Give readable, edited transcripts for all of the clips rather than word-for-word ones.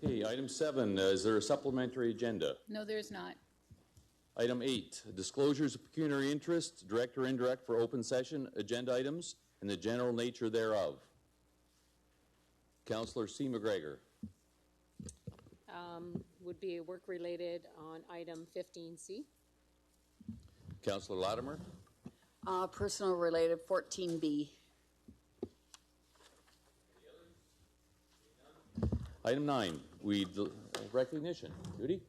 Okay, item 7, is there a supplementary agenda? No, there is not. Item 8, disclosures of pecuniary interest, direct or indirect for open session, agenda items, and the general nature thereof. Councillor C. McGregor. Would be work-related on item 15C. Councillor Latimer. Personal-related 14B. Item 9, recognition. Judy?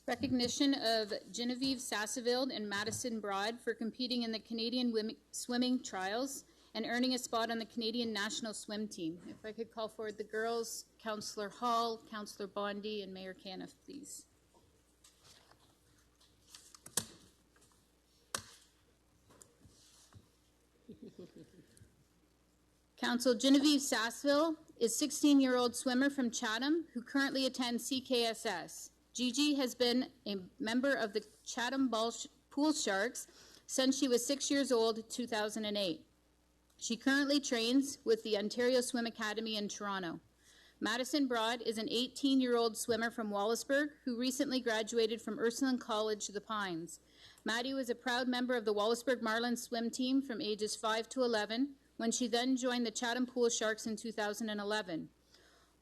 Recognition of Genevieve Sasseville and Madison Broad for competing in the Canadian swimming trials and earning a spot on the Canadian national swim team. If I could call forward the girls, Councillor Hall, Councillor Bondi, and Mayor Caniff, please. Council Genevieve Sasseville is a 16-year-old swimmer from Chatham who currently attends CKSS. Gigi has been a member of the Chatham Pool Sharks since she was 6 years old, 2008. She currently trains with the Ontario Swim Academy in Toronto. Madison Broad is an 18-year-old swimmer from Wallaceburg who recently graduated from Ursuline College, The Pines. Maddie was a proud member of the Wallaceburg Marlins swim team from ages 5 to 11, when she then joined the Chatham Pool Sharks in 2011.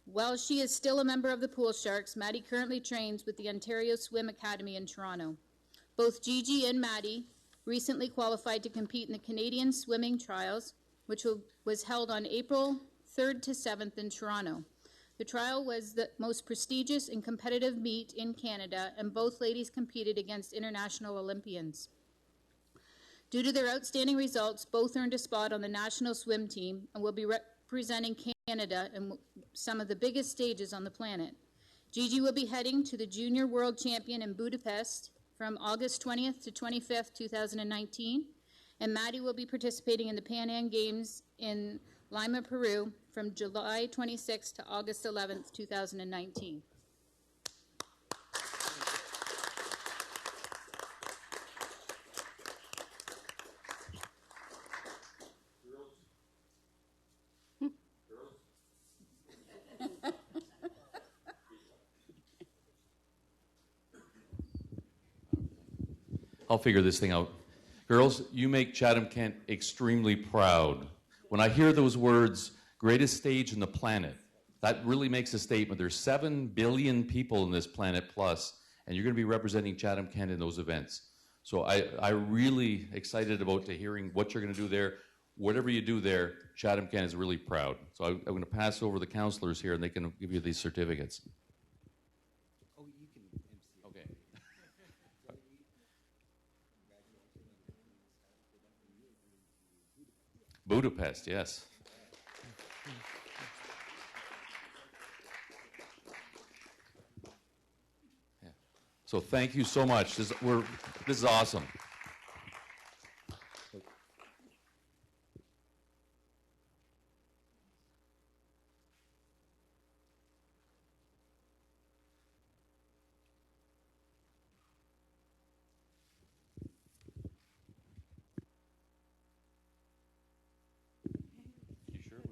While she is still a member of the Pool Sharks, Maddie currently trains with the Ontario Swim Academy in Toronto. Both Gigi and Maddie recently qualified to compete in the Canadian swimming trials, which was held on April 3rd to 7th in Toronto. The trial was the most prestigious and competitive meet in Canada, and both ladies competed against international Olympians. Due to their outstanding results, both earned a spot on the national swim team and will be representing Canada in some of the biggest stages on the planet. Gigi will be heading to the Junior World Champion in Budapest from August 20th to 25th, 2019, and Maddie will be participating in the Pan Am Games in Lima, Peru from July 26th to August 11th, 2019. I'll figure this thing out. Girls, you make Chatham-Kent extremely proud. When I hear those words, greatest stage in the planet, that really makes a statement. There's 7 billion people in this planet plus, and you're going to be representing Chatham-Kent in those events. So I'm really excited about hearing what you're going to do there. Whatever you do there, Chatham-Kent is really proud. So I'm going to pass over the councillors here, and they can give you these certificates. Oh, you can MC. Okay. Budapest, yes. Yeah. So thank you so much. This is awesome.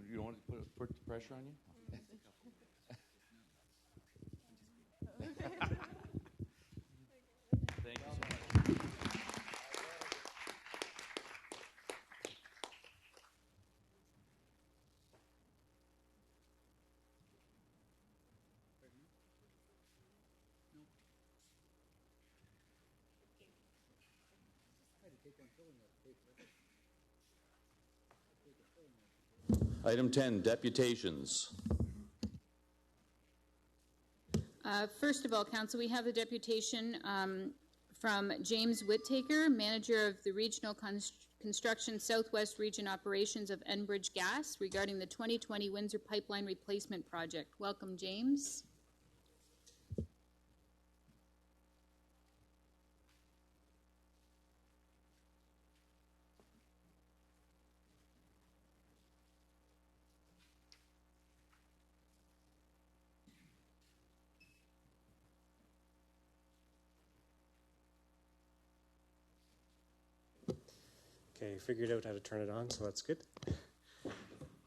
You don't want to put the pressure on you? Thank you so much. Item 10, deputations. First of all, Council, we have the deputation from James Whittaker, Manager of the Regional Construction Southwest Region Operations of Enbridge Gas, regarding the 2020 Windsor Pipeline Replacement Project. Welcome, James. Okay, figured out how to turn it on, so that's good.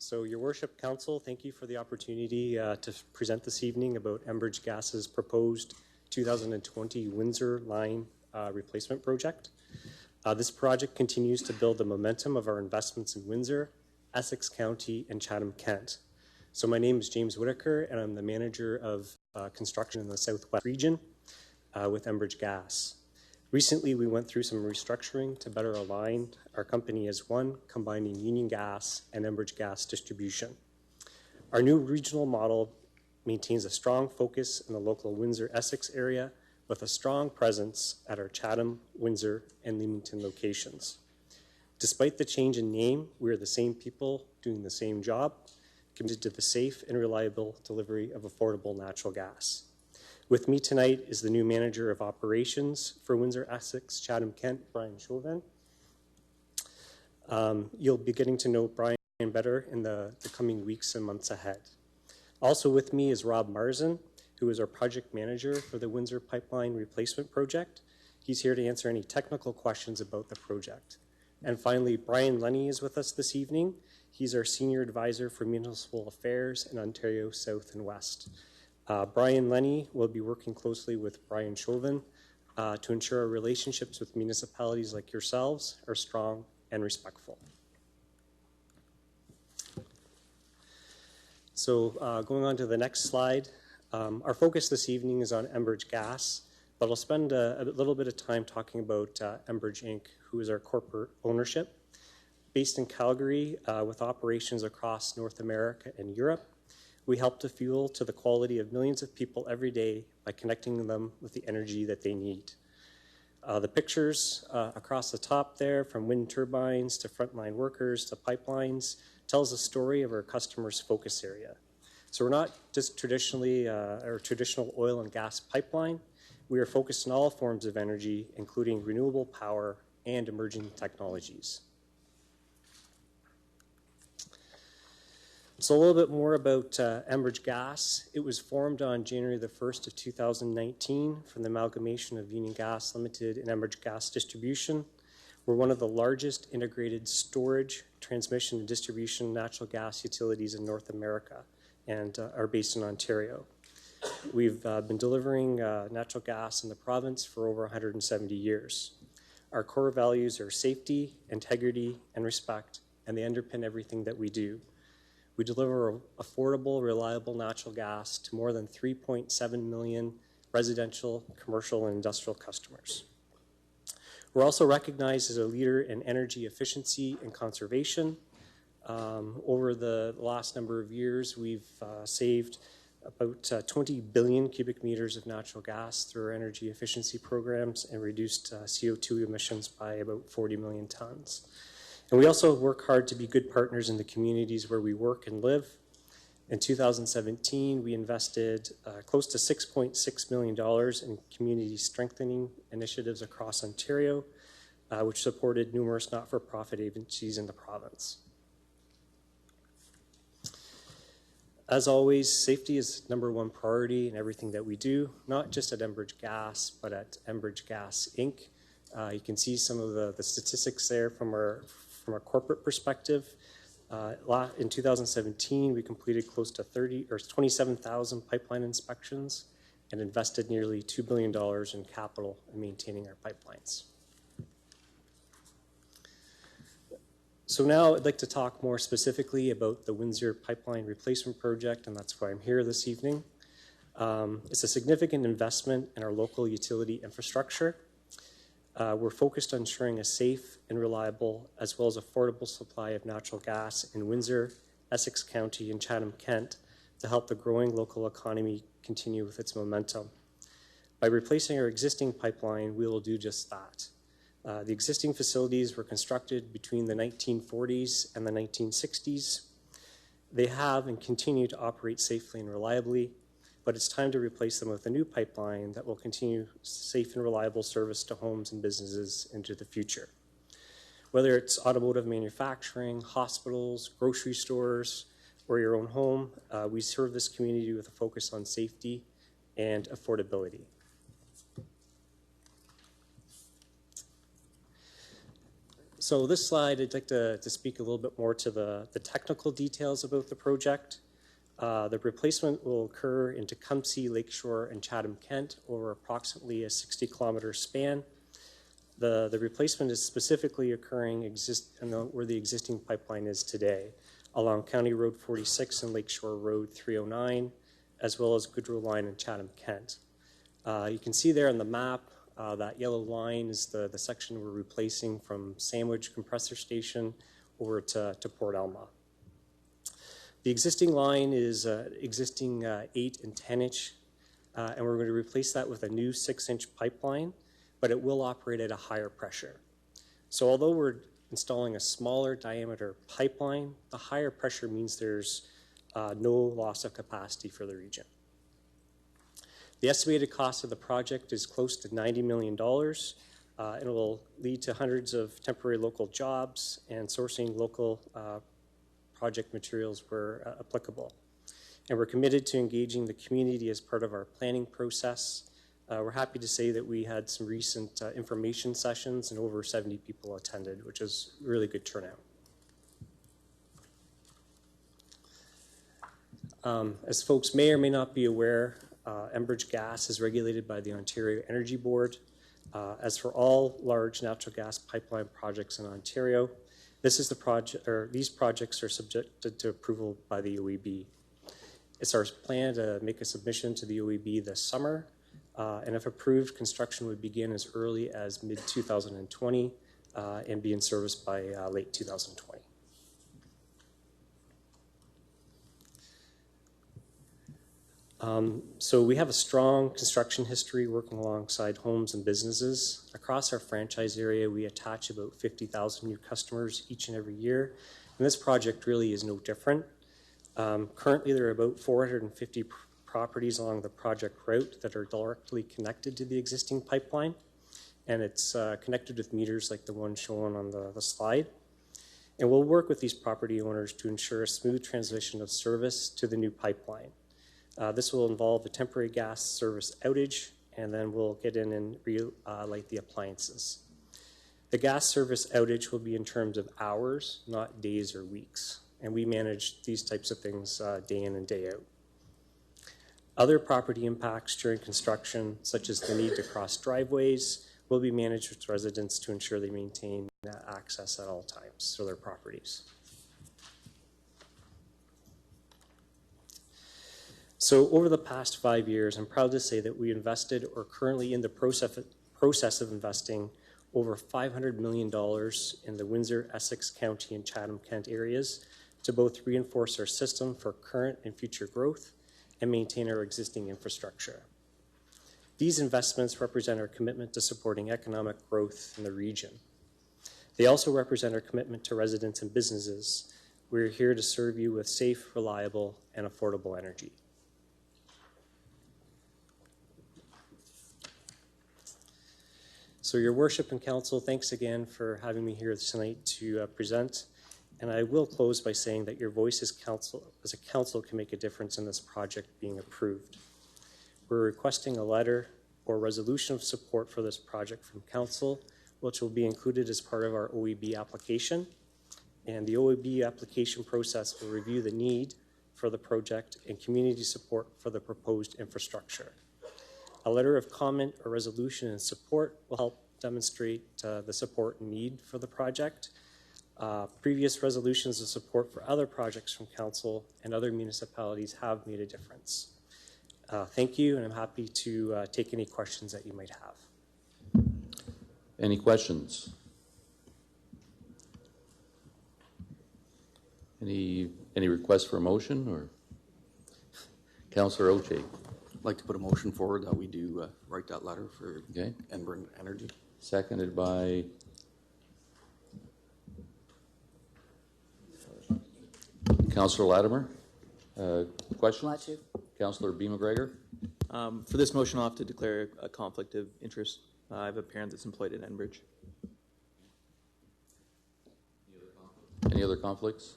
So, Your Worship, Council, thank you for the opportunity to present this evening about Enbridge Gas's proposed 2020 Windsor Line replacement project. This project continues to build the momentum of our investments in Windsor, Essex County, and Chatham-Kent. So my name is James Whitaker, and I'm the manager of construction in the Southwest region with Enbridge Gas. Recently, we went through some restructuring to better align our company as one, combining Union Gas and Enbridge Gas distribution. Our new regional model maintains a strong focus in the local Windsor-Essex area with a strong presence at our Chatham, Windsor, and Leamington locations. Despite the change in name, we are the same people doing the same job, committed to the safe and reliable delivery of affordable natural gas. With me tonight is the new manager of operations for Windsor, Essex, Chatham-Kent, Brian Chauvin. You'll be getting to know Brian better in the coming weeks and months ahead. Also with me is Rob Marzin, who is our project manager for the Windsor Pipeline Replacement Project. He's here to answer any technical questions about the project. And finally, Brian Lenny is with us this evening. He's our senior advisor for municipal affairs in Ontario South and West. Brian Lenny will be working closely with Brian Chauvin to ensure our relationships with municipalities like yourselves are strong and respectful. So going on to the next slide, our focus this evening is on Enbridge Gas, but I'll spend a little bit of time talking about Enbridge Inc., who is our corporate ownership. Based in Calgary with operations across North America and Europe, we help to fuel to the quality of millions of people every day by connecting them with the energy that they need. The pictures across the top there, from wind turbines to frontline workers to pipelines, tells the story of our customers' focus area. So we're not just traditionally a traditional oil and gas pipeline. We are focused on all forms of energy, including renewable power and emerging technologies. So a little bit more about Enbridge Gas. It was formed on January the 1st of 2019 from the amalgamation of Union Gas Limited and Enbridge Gas Distribution. We're one of the largest integrated storage, transmission, and distribution natural gas utilities in North America and are based in Ontario. We've been delivering natural gas in the province for over 170 years. Our core values are safety, integrity, and respect, and they underpin everything that we do. We deliver affordable, reliable natural gas to more than 3.7 million residential, commercial, and industrial customers. We're also recognized as a leader in energy efficiency and conservation. Over the last number of years, we've saved about 20 billion cubic meters of natural gas through our energy efficiency programs and reduced CO2 emissions by about 40 million tons. And we also work hard to be good partners in the communities where we work and live. In 2017, we invested close to $6.6 million in community strengthening initiatives across Ontario, which supported numerous not-for-profit agencies in the province. As always, safety is #1 priority in everything that we do, not just at Enbridge Gas, but at Enbridge Gas Inc. You can see some of the statistics there from our corporate perspective. In 2017, we completed close to 27,000 pipeline inspections and invested nearly $2 billion in capital in maintaining our pipelines. So now I'd like to talk more specifically about the Windsor Pipeline Replacement Project, and that's why I'm here this evening. It's a significant investment in our local utility infrastructure. We're focused on ensuring a safe and reliable, as well as affordable supply of natural gas in Windsor, Essex County, and Chatham-Kent to help the growing local economy continue with its momentum. By replacing our existing pipeline, we will do just that. The existing facilities were constructed between the 1940s and the 1960s. They have and continue to operate safely and reliably, but it's time to replace them with a new pipeline that will continue safe and reliable service to homes and businesses into the future. Whether it's automotive manufacturing, hospitals, grocery stores, or your own home, we serve this community with a focus on safety and affordability. So this slide, I'd like to speak a little bit more to the technical details about the project. The replacement will occur in Tecumseh, Lakeshore, and Chatham-Kent over approximately a 60-kilometer span. The replacement is specifically occurring where the existing pipeline is today, along County Road 46 and Lakeshore Road 309, as well as Goodrow Line in Chatham-Kent. You can see there on the map, that yellow line is the section we're replacing from Sandwich Compressor Station over to Port Alma. The existing line is existing 8 and 10-inch, and we're going to replace that with a new 6-inch pipeline, but it will operate at a higher pressure. So although we're installing a smaller diameter pipeline, the higher pressure means there's no loss of capacity for the region. The estimated cost of the project is close to $90 million, and it will lead to hundreds of temporary local jobs and sourcing local project materials where applicable. And we're committed to engaging the community as part of our planning process. We're happy to say that we had some recent information sessions and over 70 people attended, which is a really good turnout. As folks may or may not be aware, Enbridge Gas is regulated by the Ontario Energy Board. As for all large natural gas pipeline projects in Ontario, these projects are subjected to approval by the OEB. It's our plan to make a submission to the OEB this summer, and if approved, construction would begin as early as mid-2020 and be in service by late 2020. So we have a strong construction history working alongside homes and businesses. Across our franchise area, we attach about 50,000 new customers each and every year, and this project really is no different. Currently, there are about 450 properties along the project route that are directly connected to the existing pipeline, and it's connected with meters like the one shown on the slide. And we'll work with these property owners to ensure a smooth transition of service to the new pipeline. This will involve a temporary gas service outage, and then we'll get in and relight the appliances. The gas service outage will be in terms of hours, not days or weeks, and we manage these types of things day in and day out. Other property impacts during construction, such as the need to cross driveways, will be managed with residents to ensure they maintain access at all times to their properties. So over the past 5 years, I'm proud to say that we invested or currently in the process of investing over $500 million in the Windsor, Essex County, and Chatham-Kent areas to both reinforce our system for current and future growth and maintain our existing infrastructure. These investments represent our commitment to supporting economic growth in the region. They also represent our commitment to residents and businesses. We're here to serve you with safe, reliable, and affordable energy. So Your Worship and Council, thanks again for having me here tonight to present. And I will close by saying that your voice as a council can make a difference in this project being approved. We're requesting a letter or resolution of support for this project from council, which will be included as part of our OEB application. And the OEB application process will review the need for the project and community support for the proposed infrastructure. A letter of comment or resolution in support will help demonstrate the support and need for the project. Previous resolutions of support for other projects from council and other municipalities have made a difference. Thank you, and I'm happy to take any questions that you might have. Any questions? Any requests for a motion, or Councillor Oche? I'd like to put a motion forward that we do write that letter for Enbridge Energy. Seconded by Councillor Latimer. Question? Glad to. Councillor B. McGregor. For this motion, I'll have to declare a conflict of interest. I have a parent that's employed at Enbridge. Any other conflicts?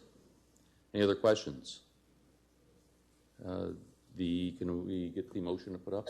Any other questions? Can we get the motion to put up?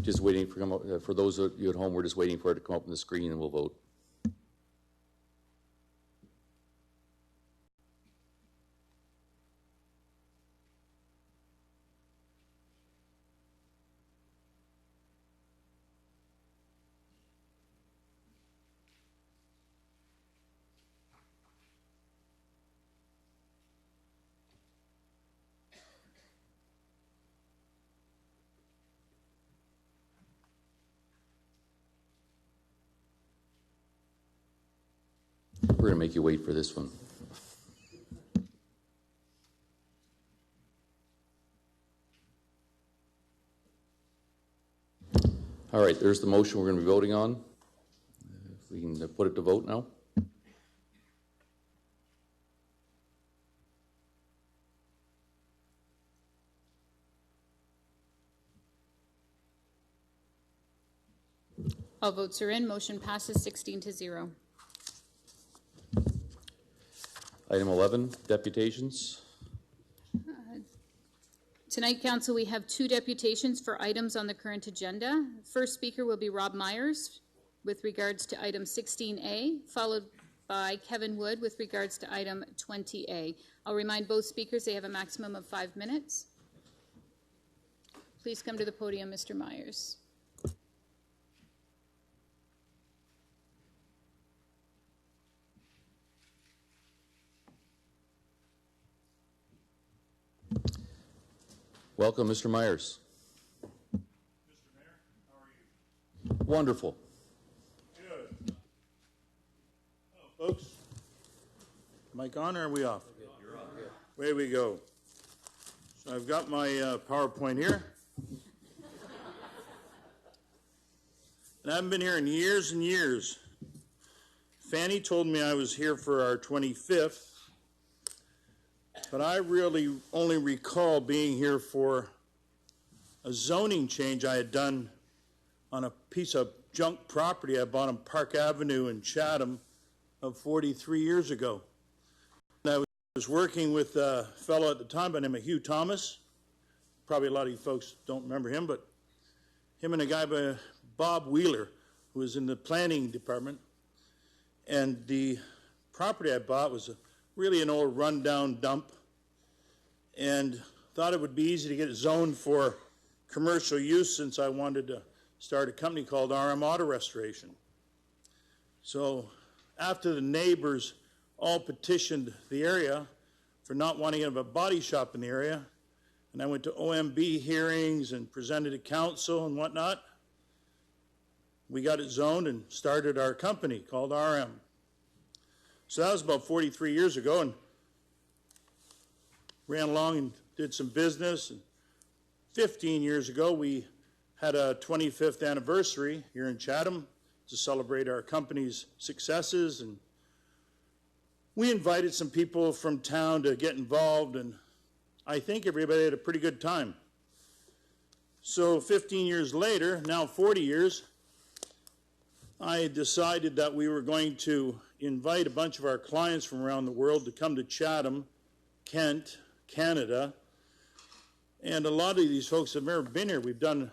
Just waiting for those of you at home, we're just waiting for it to come up on the screen and we'll vote. We're going to make you wait for this one. All right, there's the motion we're going to be voting on. If we can put it to vote now. All votes are in. Motion passes 16-0. Item 11, deputations. Tonight, Council, we have 2 deputations for items on the current agenda. First speaker will be Rob Myers with regards to item 16A, followed by Kevin Wood with regards to item 20A. I'll remind both speakers they have a maximum of 5 minutes. Please come to the podium, Mr. Myers. Welcome, Mr. Myers. Mr. Mayor, how are you? Wonderful. Good. Hello, folks. Mic on or are we off? You're on. Away we go. So I've got my PowerPoint here. And I haven't been here in years and years. Fanny told me I was here for our 25th. But I really only recall being here for a zoning change I had done on a piece of junk property I bought on Park Avenue in Chatham of 43 years ago. And I was working with a fellow at the time by the name of Hugh Thomas. Probably a lot of you folks don't remember him, but him and a guy by Bob Wheeler, who was in the planning department. And the property I bought was really an old rundown dump, and thought it would be easy to get it zoned for commercial use since I wanted to start a company called RM Auto Restoration. So after the neighbors all petitioned the area for not wanting to have a body shop in the area, and I went to OMB hearings and presented to council and whatnot, we got it zoned and started our company called RM. So that was about 43 years ago, and ran along and did some business. And 15 years ago, we had a 25th anniversary here in Chatham to celebrate our company's successes. And we invited some people from town to get involved, and I think everybody had a pretty good time. So 15 years later, now 40 years, I decided that we were going to invite a bunch of our clients from around the world to come to Chatham-Kent, Canada. And a lot of these folks have never been here. We've done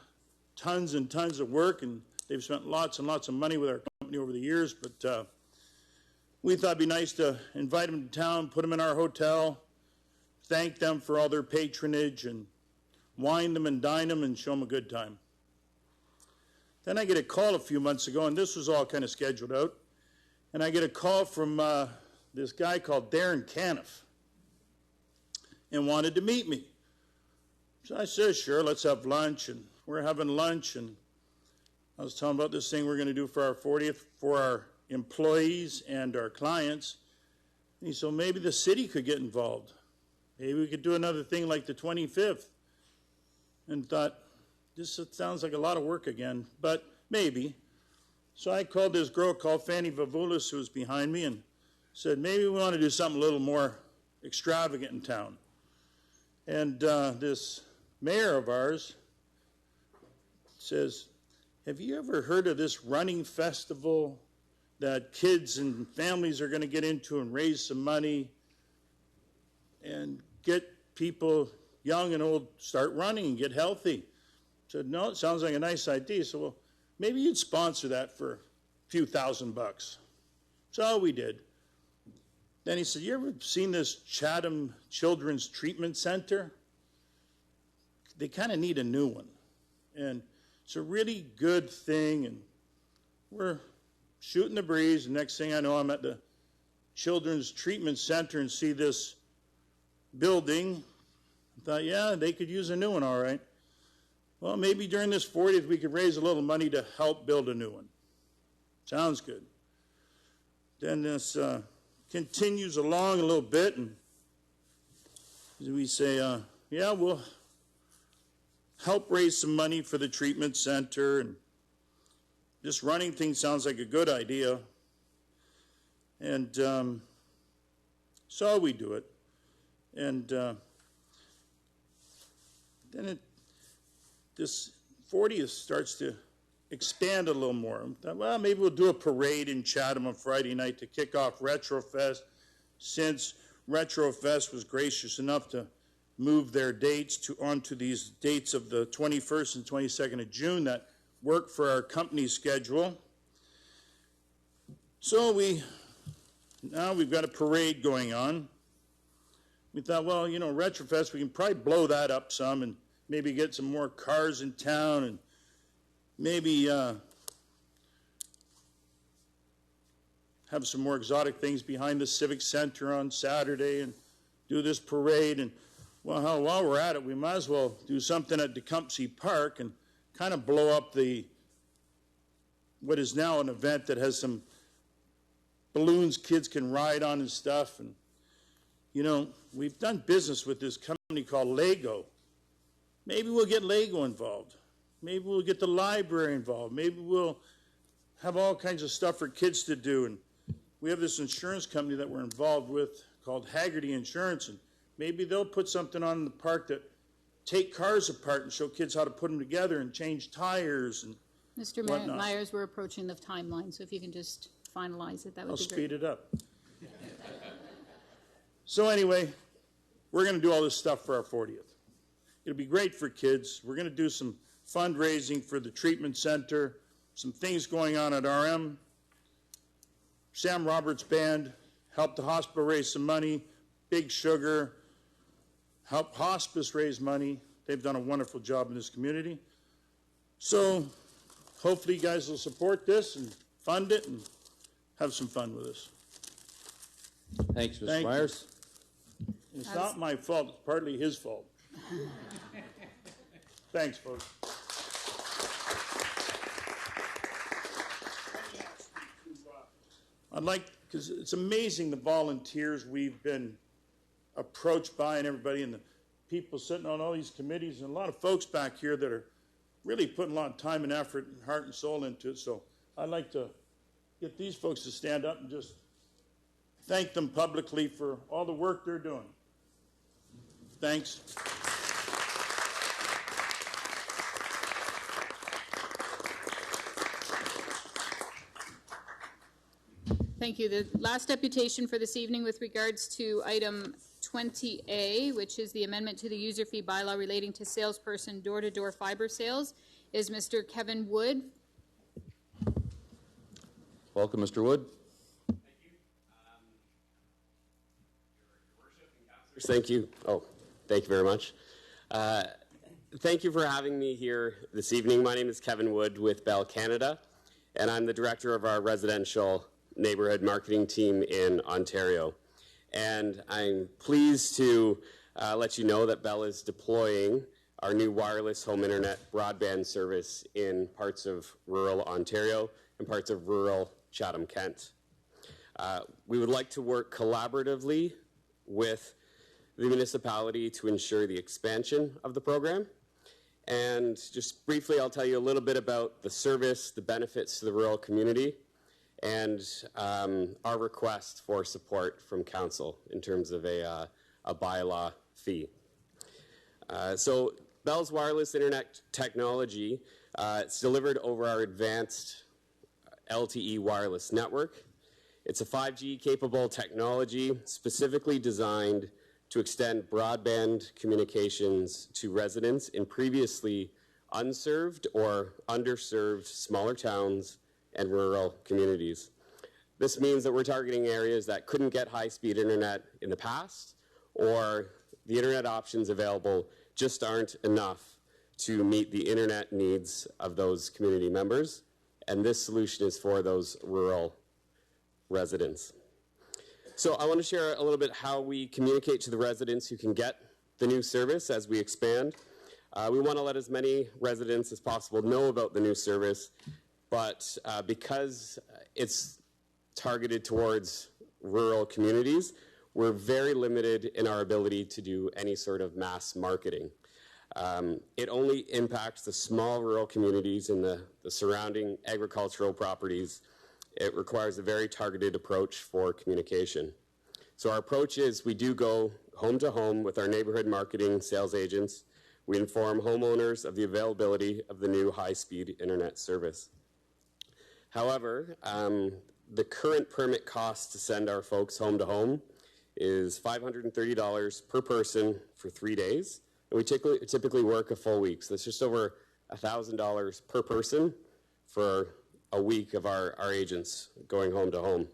tons and tons of work, and they've spent lots and lots of money with our company over the years. But we thought it'd be nice to invite them to town, put them in our hotel, thank them for all their patronage, and wine them and dine them and show them a good time. Then I get a call a few months ago, and this was all kind of scheduled out, and I get a call from this guy called Darren Caniff, and wanted to meet me. So I said, sure, let's have lunch, and we're having lunch, and I was telling about this thing we're going to do for our 40th for our employees and our clients. And he said, well, maybe the city could get involved. Maybe we could do another thing like the 25th. And thought, this sounds like a lot of work again, but maybe. So I called this girl called Fanny Vavulis, who was behind me, and said, maybe we want to do something a little more extravagant in town. And this mayor of ours says, have you ever heard of this running festival that kids and families are going to get into and raise some money and get people young and old start running and get healthy? Said, no, it sounds like a nice idea. So, well, maybe you'd sponsor that for a few $1,000. So we did. Then he said, you ever seen this Chatham Children's Treatment Center? They kind of need a new one. And it's a really good thing. And we're shooting the breeze. The next thing I know, I'm at the Children's Treatment Center and see this building. I thought, yeah, they could use a new one, all right. Well, maybe during this 40th, we could raise a little money to help build a new one. Sounds good. Then this continues along a little bit, and we say, yeah, we'll help raise some money for the treatment center, and just running things sounds like a good idea. And so we do it. And then this 40th starts to expand a little more. I thought, well, maybe we'll do a parade in Chatham on Friday night to kick off Retrofest, since Retrofest was gracious enough to move their dates onto these dates of the 21st and 22nd of June that work for our company schedule. So now we've got a parade going on. We thought, well, you know, Retrofest, we can probably blow that up some and maybe get some more cars in town, and maybe have some more exotic things behind the Civic Center on Saturday and do this parade. And well, while we're at it, we might as well do something at Tecumseh Park and kind of blow up what is now an event that has some balloons kids can ride on and stuff. And, you know, we've done business with this company called Lego. Maybe we'll get Lego involved. Maybe we'll get the library involved. Maybe we'll have all kinds of stuff for kids to do. And we have this insurance company that we're involved with called Haggerty Insurance, and maybe they'll put something on in the park that take cars apart and show kids how to put them together and change tires and Mr. whatnot. Myers, we're approaching the timeline, so if you can just finalize it, that would I'll be great. speed it up. So anyway, we're going to do all this stuff for our 40th. It'll be great for kids. We're going to do some fundraising for the treatment center, some things going on at RM. Sam Roberts' band helped the hospital raise some money. Big Sugar helped hospice raise money. They've done a wonderful job in this community. So hopefully you guys will support this and fund it and have some fun with us. Thanks, Mr. Thank you. Myers. It's not my fault. It's partly his fault. Thanks, folks. I'd like, because it's amazing the volunteers we've been approached by and everybody, and the people sitting on all these committees, and a lot of folks back here that are really putting a lot of time and effort and heart and soul into it. So I'd like to get these folks to stand up and just thank them publicly for all the work they're doing. Thanks. Thank you. The last deputation for this evening with regards to item 20A, which is the amendment to the user fee bylaw relating to salesperson door-to-door fiber sales, is Mr. Kevin Wood. Welcome, Mr. Wood. Thank you. Oh, thank you very much. Thank you for having me here this evening. My name is Kevin Wood with Bell Canada, and I'm the director of our residential neighborhood marketing team in Ontario. And I'm pleased to let you know that Bell is deploying our new wireless home internet broadband service in parts of rural Ontario and parts of rural Chatham-Kent. We would like to work collaboratively with the municipality to ensure the expansion of the program. And just briefly, I'll tell you a little bit about the service, the benefits to the rural community, and our request for support from council in terms of a bylaw fee. So Bell's wireless internet technology, it's delivered over our advanced LTE wireless network. It's a 5G capable technology specifically designed to extend broadband communications to residents in previously unserved or underserved smaller towns and rural communities. This means that we're targeting areas that couldn't get high-speed internet in the past, or the internet options available just aren't enough to meet the internet needs of those community members, and this solution is for those rural residents. So I want to share a little bit how we communicate to the residents who can get the new service as we expand. We want to let as many residents as possible know about the new service, but because it's targeted towards rural communities, we're very limited in our ability to do any sort of mass marketing. It only impacts the small rural communities and the surrounding agricultural properties. It requires a very targeted approach for communication. So our approach is we do go home to home with our neighborhood marketing sales agents. We inform homeowners of the availability of the new high-speed internet service. However, the current permit cost to send our folks home to home is $530 per person for 3 days. And we typically work a full week. So that's just over $1,000 per person for a week of our agents going home to home.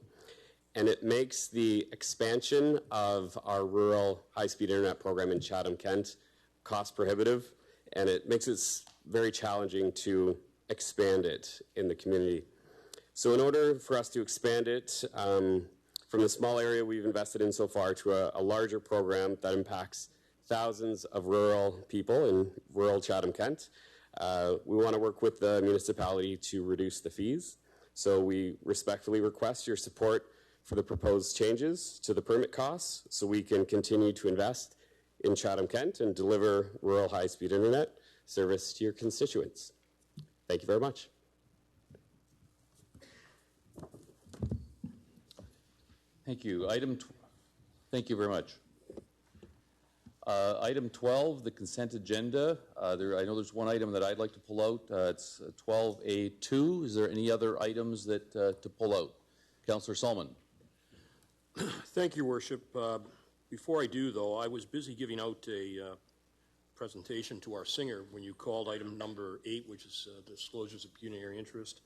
And it makes the expansion of our rural high-speed internet program in Chatham-Kent cost prohibitive, and it makes it very challenging to expand it in the community. So in order for us to expand it from the small area we've invested in so far to a larger program that impacts thousands of rural people in rural Chatham-Kent, we want to work with the municipality to reduce the fees. So we respectfully request your support for the proposed changes to the permit costs so we can continue to invest in Chatham-Kent and deliver rural high-speed internet service to your constituents. Thank you very much. Thank you. Thank you very much. Item 12, the consent agenda. I know there's one item that I'd like to pull out. It's 12A2. Is there any other items that to pull out? Councillor Solomon. Thank you, Worship. Before I do, though, I was busy giving out a presentation to our singer when you called item number 8, which is disclosures of pecuniary interest.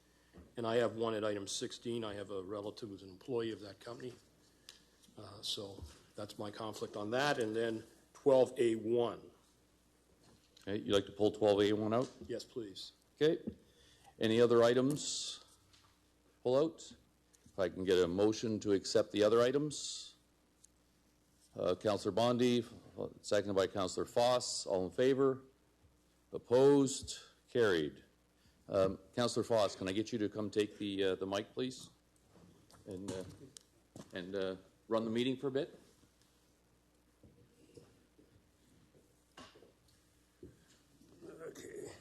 And I have one at item 16. I have a relative who's an employee of that company. So that's my conflict on that. And then 12A1. Okay, you'd like to pull 12A1 out? Yes, please. Okay. Any other items pull out? If I can get a motion to accept the other items. Councillor Bondi, seconded by Councillor Foss. All in favor? Opposed? Carried. Councillor Foss, can I get you to come take the mic, please? And run the meeting for a bit? Okay.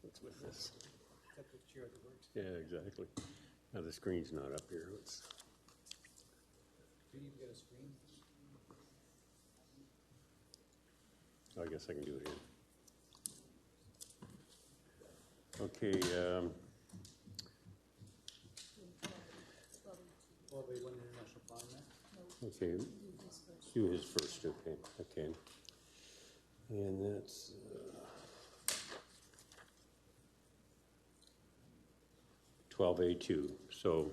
What's with this? Yeah, exactly. Now the screen's not up here. Let's... Do you even get a screen? I guess I can do it here. Okay. Okay. Do his first. Okay. Okay. And that's. 12A2. So,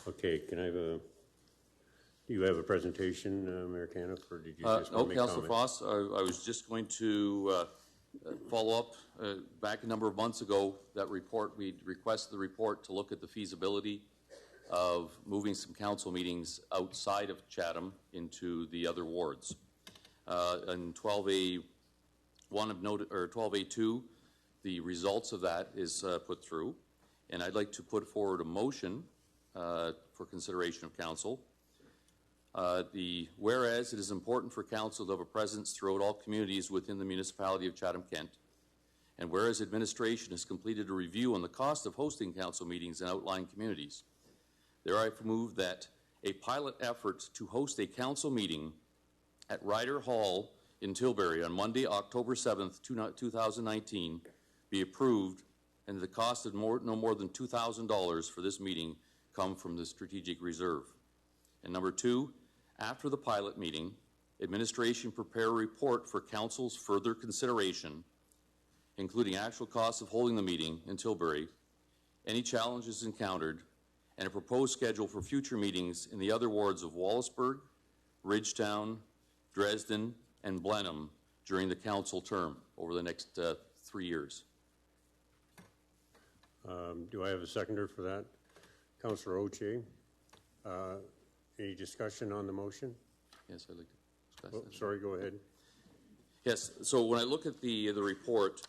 okay, can I have a, do you have a presentation, Mayor Caniff, or did you just want to make Councillor Foss, I was just going to follow up. Back a number of months ago, that report, we requested the report to look at the feasibility of moving some council meetings outside of Chatham into the other wards. And 12A1 of note, or 12A2, the results of that is put through. And I'd like to put forward a motion for consideration of council. Whereas it is important for council to have a presence throughout all communities within the municipality of Chatham-Kent, and whereas administration has completed a review on the cost of hosting council meetings in outlying communities, therefore I move that a pilot effort to host a council meeting at Ryder Hall in Tilbury on Monday, October 7th, 2019 be approved, and the cost of no more than $2,000 for this meeting come from the strategic reserve. And number 2, after the pilot meeting, administration prepare a report for council's further consideration, including actual costs of holding the meeting in Tilbury, any challenges encountered, and a proposed schedule for future meetings in the other wards of Wallaceburg, Ridgetown, Dresden, and Blenheim during the council term over the next 3 years. Do I have a seconder for that? Councillor Oche. Any discussion on the motion? Yes, I'd like to discuss that. Sorry, go ahead. Yes, so when I look at the report,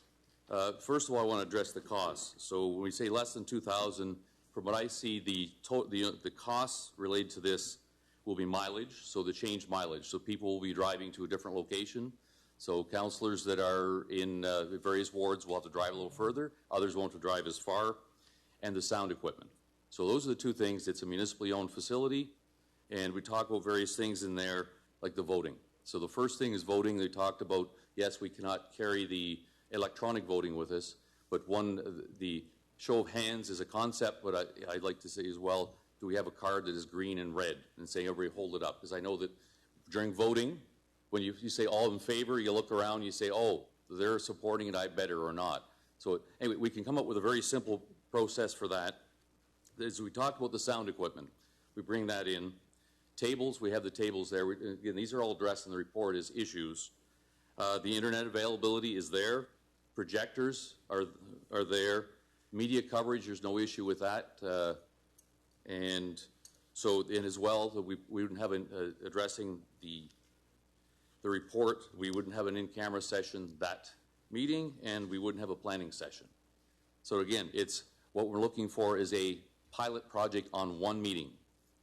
first of all, I want to address the costs. So when we say less than 2,000, from what I see, the costs related to this will be mileage, so the change mileage. So people will be driving to a different location. So councillors that are in various wards will have to drive a little further. Others won't have to drive as far. And the sound equipment. So those are the two things. It's a municipally owned facility. And we talk about various things in there, like the voting. So the first thing is voting. They talked about, yes, we cannot carry the electronic voting with us, but the show of hands is a concept, but I'd like to say as well, do we have a card that is green and red and say everybody hold it up? Because I know that during voting, when you say all in favor, you look around, you say, oh, they're supporting it, I better or not. So anyway, we can come up with a very simple process for that. As we talked about the sound equipment, we bring that in. Tables, we have the tables there. Again, these are all addressed in the report as issues. The internet availability is there. Projectors are there. Media coverage, there's no issue with that. And as well, we wouldn't have addressing the report, we wouldn't have an in-camera session that meeting, and we wouldn't have a planning session. So again, what we're looking for is a pilot project on one meeting,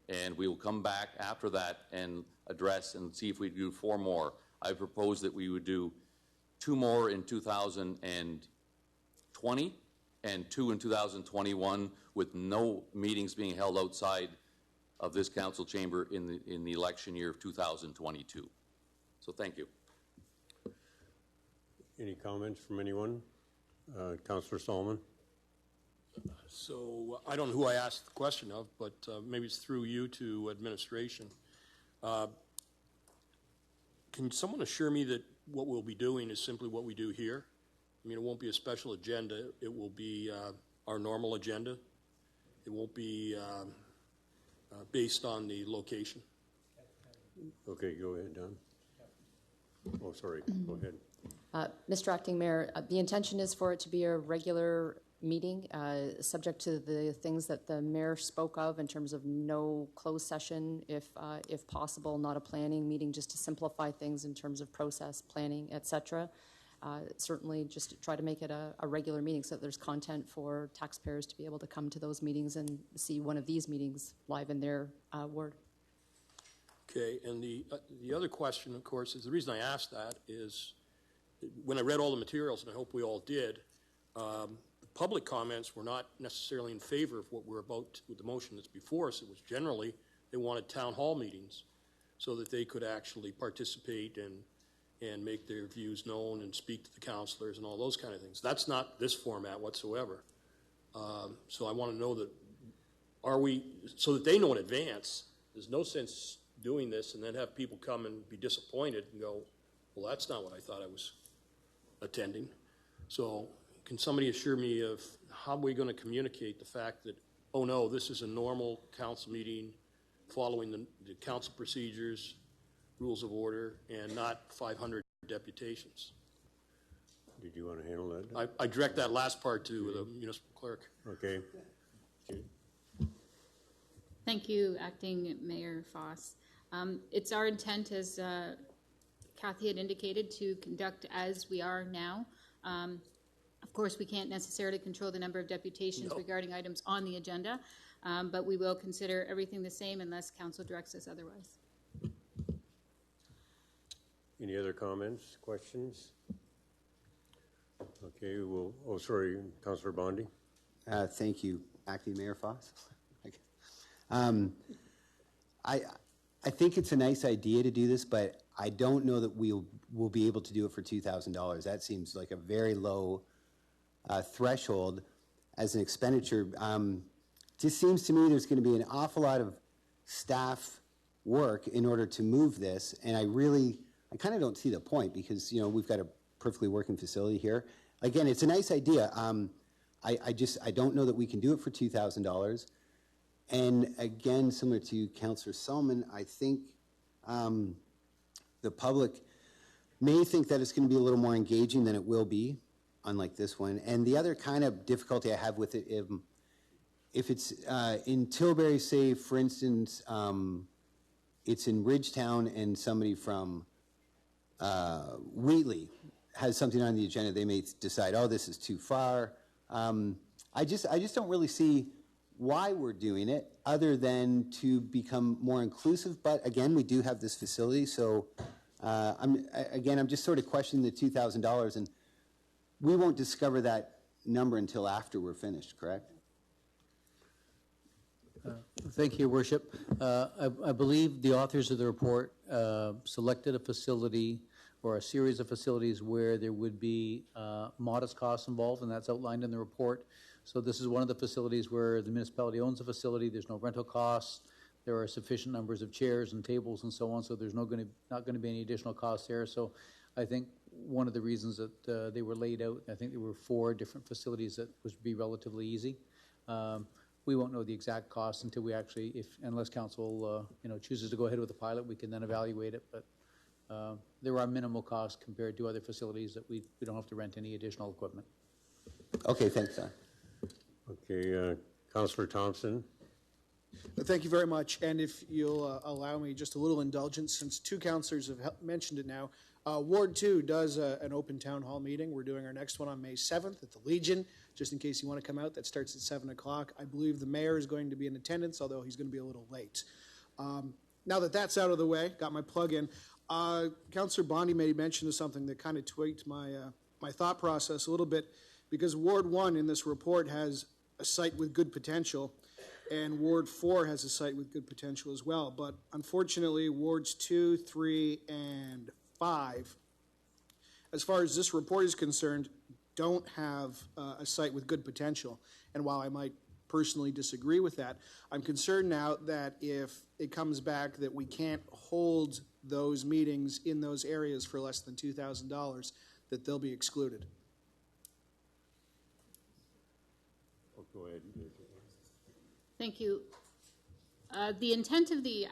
and we will come back after that and address and see if we do 4 more. I propose that we would do 2 more in 2020 and 2 in 2021, with no meetings being held outside of this council chamber in the election year of 2022. So thank you. Any comments from anyone? Councillor Solomon. So I don't know who I asked the question of, but maybe it's through you to administration. Can someone assure me that what we'll be doing is simply what we do here? I mean, it won't be a special agenda. It will be our normal agenda. It won't be based on the location. Okay, go ahead, Don. Oh, sorry, go ahead. Mr. Acting Mayor, the intention is for it to be a regular meeting, subject to the things that the mayor spoke of in terms of no closed session, if possible, not a planning meeting, just to simplify things in terms of process, planning, etc. Certainly just to try to make it a regular meeting so that there's content for taxpayers to be able to come to those meetings and see one of these meetings live in their ward. Okay, and the other question, of course, is the reason I asked that is when I read all the materials, and I hope we all did, the public comments were not necessarily in favor of what we're about with the motion that's before us. It was generally they wanted town hall meetings so that they could actually participate and make their views known and speak to the councillors and all those kind of things. That's not this format whatsoever. So I want to know that so that they know in advance. There's no sense doing this and then have people come and be disappointed and go, well, that's not what I thought I was attending. So can somebody assure me of how we're going to communicate the fact that, oh no, this is a normal council meeting following the council procedures, rules of order, and not 500 deputations? Did you want to handle that? I direct that last part to the municipal clerk. Okay. Thank you, Acting Mayor Foss. It's our intent, as Kathy had indicated, to conduct as we are now. Of course, we can't necessarily control the number of deputations regarding items on the agenda, but we will consider everything the same unless council directs us otherwise. Any other comments, questions? Okay, sorry, Councillor Bondi. Thank you, Acting Mayor Foss. I think it's a nice idea to do this, but I don't know that we'll be able to do it for $2,000. That seems like a very low threshold as an expenditure. Just seems to me there's going to be an awful lot of staff work in order to move this. And I kind of don't see the point because, we've got a perfectly working facility here. Again, it's a nice idea. I don't know that we can do it for $2,000. And again, similar to Councillor Solomon, I think the public may think that it's going to be a little more engaging than it will be, unlike this one. And the other kind of difficulty I have with it, if it's in Tilbury, say, for instance, it's in Ridgetown and somebody from Wheatley has something on the agenda, they may decide, oh, this is too far. I just don't really see why we're doing it other than to become more inclusive. But again, we do have this facility, so I'm just sort of questioning the $2,000, and we won't discover that number until after we're finished, correct? Thank you, Your Worship. I believe the authors of the report selected a facility or a series of facilities where there would be modest costs involved, and that's outlined in the report. So this is one of the facilities where the municipality owns a facility, there's no rental costs, there are sufficient numbers of chairs and tables and so on, so there's not going to be any additional costs there. So I think one of the reasons that they were laid out, I think there were 4 different facilities that would be relatively easy. We won't know the exact cost until we actually, unless council chooses to go ahead with the pilot, we can then evaluate it. But there are minimal costs compared to other facilities that we don't have to rent any additional equipment. Okay, thanks, Don. Okay, Councillor Thompson. Thank you very much. And if you'll allow me just a little indulgence, since 2 councillors have mentioned it now, Ward 2 does an open town hall meeting. We're doing our next one on May 7th at the Legion, just in case you want to come out. That starts at 7 o'clock. I believe the mayor is going to be in attendance, although he's going to be a little late. Now that that's out of the way, got my plug in, Councillor Bondi made mention of something that kind of tweaked my thought process a little bit, because Ward 1 in this report has a site with good potential, and Ward 4 has a site with good potential as well. But unfortunately, Wards 2, 3, and 5, as far as this report is concerned, don't have a site with good potential. And while I might personally disagree with that, I'm concerned now that if it comes back that we can't hold those meetings in those areas for less than $2,000, that they'll be excluded. Oh, go ahead. Thank you. The intent of the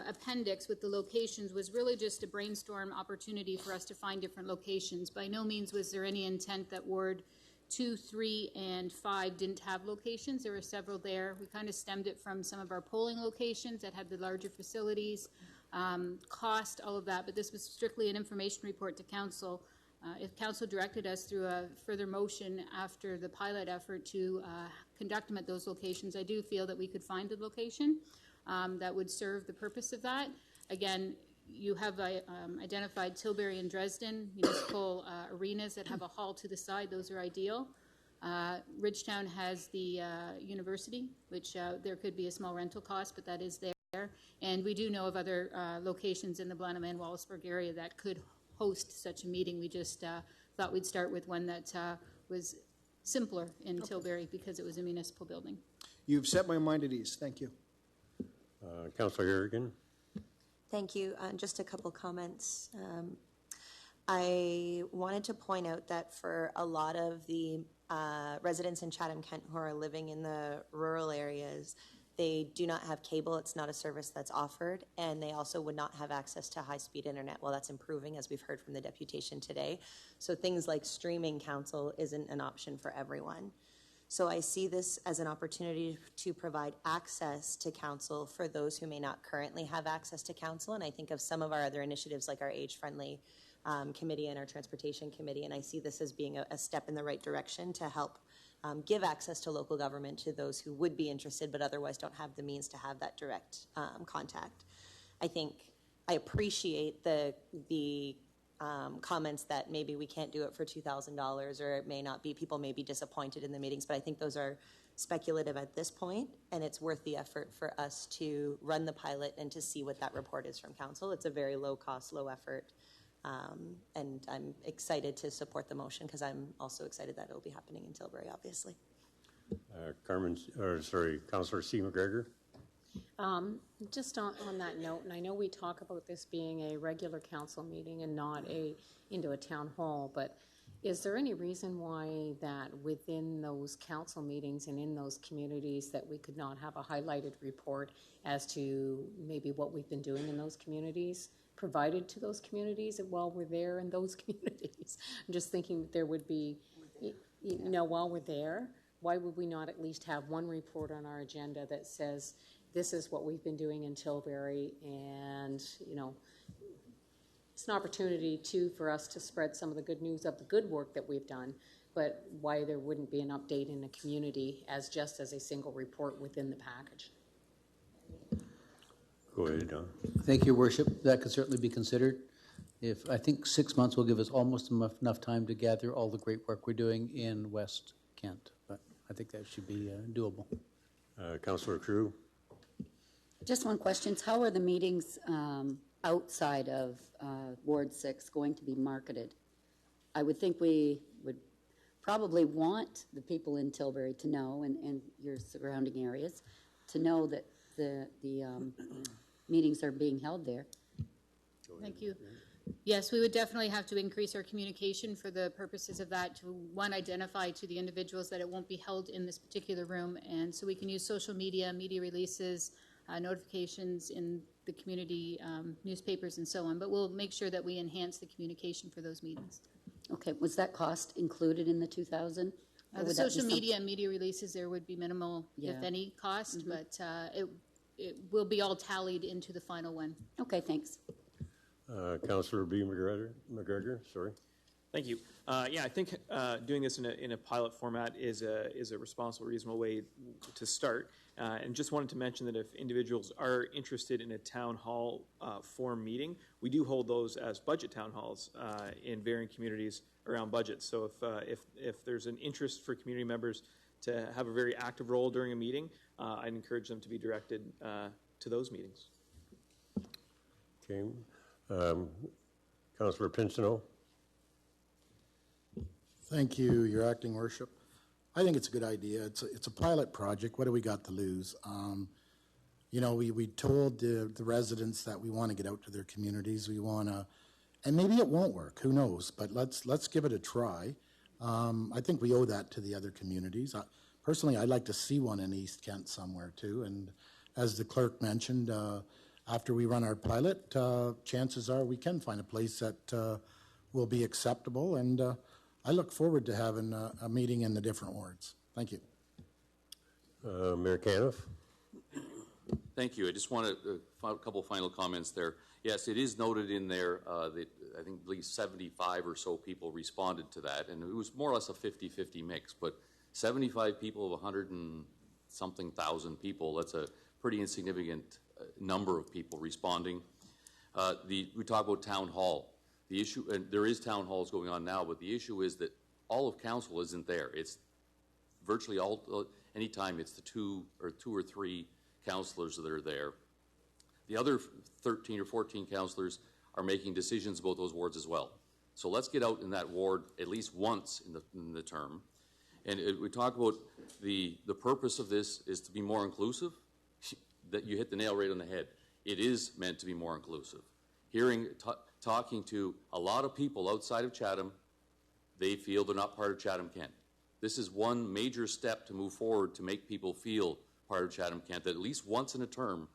appendix with the locations was really just a brainstorm opportunity for us to find different locations. By no means was there any intent that Ward 2, 3, and 5 didn't have locations. There were several there. We kind of stemmed it from some of our polling locations that had the larger facilities, cost, all of that, but this was strictly an information report to council. If council directed us through a further motion after the pilot effort to conduct them at those locations, I do feel that we could find a location that would serve the purpose of that. Again, you have identified Tilbury and Dresden, municipal arenas that have a hall to the side. Those are ideal. Ridgetown has the university, which there could be a small rental cost, but that is there. And we do know of other locations in the Blenheim and Wallaceburg area that could host such a meeting. We just thought we'd start with one that was simpler in Tilbury because it was a municipal building. You've set my mind at ease. Thank you. Councillor Harrigan. Thank you. Just a couple comments. I wanted to point out that for a lot of the residents in Chatham-Kent who are living in the rural areas, they do not have cable. It's not a service that's offered, and they also would not have access to high-speed internet. Well, that's improving, as we've heard from the deputation today. So things like streaming council isn't an option for everyone. So I see this as an opportunity to provide access to council for those who may not currently have access to council. And I think of some of our other initiatives like our age-friendly committee and our transportation committee, and I see this as being a step in the right direction to help give access to local government to those who would be interested but otherwise don't have the means to have that direct contact. I appreciate the comments that maybe we can't do it for $2,000 or it may not be, people may be disappointed in the meetings, but I think those are speculative at this point, and it's worth the effort for us to run the pilot and to see what that report is from council. It's a very low cost, low effort, and I'm excited to support the motion because I'm also excited that it will be happening in Tilbury, obviously. Councillor C. McGregor. Just on that note, and I know we talk about this being a regular council meeting and not into a town hall, but is there any reason why that within those council meetings and in those communities that we could not have a highlighted report as to maybe what we've been doing in those communities, provided to those communities while we're there in those communities? I'm just thinking that there would be, while we're there, why would we not at least have one report on our agenda that says, this is what we've been doing in Tilbury, and, it's an opportunity, too, for us to spread some of the good news of the good work that we've done, but why there wouldn't be an update in the community just as a single report within the package. Go ahead, Don. Thank you, Worship. That could certainly be considered. I think 6 months will give us almost enough time to gather all the great work we're doing in West Kent, but I think that should be doable. Councillor Crew. Just one question. How are the meetings outside of Ward 6 going to be marketed? I would think we would probably want the people in Tilbury to know, and your surrounding areas, to know that the meetings are being held there. Thank you. Yes, we would definitely have to increase our communication for the purposes of that, to one, identify to the individuals that it won't be held in this particular room, and so we can use social media, media releases, notifications in the community newspapers and so on, but we'll make sure that we enhance the communication for those meetings. Okay, was that cost included in the 2,000? The social media and media releases, there would be minimal, if any, cost, but it will be all tallied into the final one. Okay, thanks. Councillor B. McGregor, sorry. Thank you. Yeah, I think doing this in a pilot format is a responsible, reasonable way to start. And just wanted to mention that if individuals are interested in a town hall form meeting, we do hold those as budget town halls in varying communities around budgets. So if there's an interest for community members to have a very active role during a meeting, I'd encourage them to be directed to those meetings. Okay. Councillor Pincinel. Thank you, Your Acting Worship. I think it's a good idea. It's a pilot project. What do we got to lose? We told the residents that we want to get out to their communities. We want to, and maybe it won't work. Who knows? But let's give it a try. I think we owe that to the other communities. Personally, I'd like to see one in East Kent somewhere too. And as the clerk mentioned, after we run our pilot, chances are we can find a place that will be acceptable. And I look forward to having a meeting in the different wards. Thank you. Mayor Caniff. Thank you. I just want a couple final comments there. Yes, it is noted in there that I think at least 75 or so people responded to that, and it was more or less a 50-50 mix, but 75 people of 100 and something thousand people, that's a pretty insignificant number of people responding. We talk about town hall. The issue, and there is town halls going on now, but the issue is that all of council isn't there. It's virtually anytime it's the two or three councillors that are there. The other 13 or 14 councillors are making decisions about those wards as well. So let's get out in that ward at least once in the term. And we talk about the purpose of this is to be more inclusive. That you hit the nail right on the head. It is meant to be more inclusive. Talking to a lot of people outside of Chatham, they feel they're not part of Chatham-Kent. This is one major step to move forward to make people feel part of Chatham-Kent, that at least once in a term,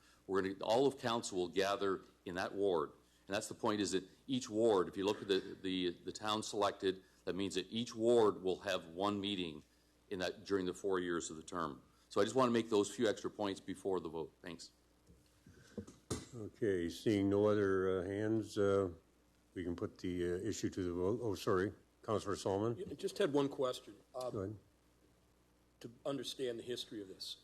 all of council will gather in that ward. And that's the point, is that each ward, if you look at the town selected, that means that each ward will have one meeting during the 4 years of the term. So I just want to make those few extra points before the vote. Thanks. Okay, seeing no other hands, we can put the issue to the vote. Oh, sorry, Councillor Solomon. I just had one question. Go ahead. To understand the history of this.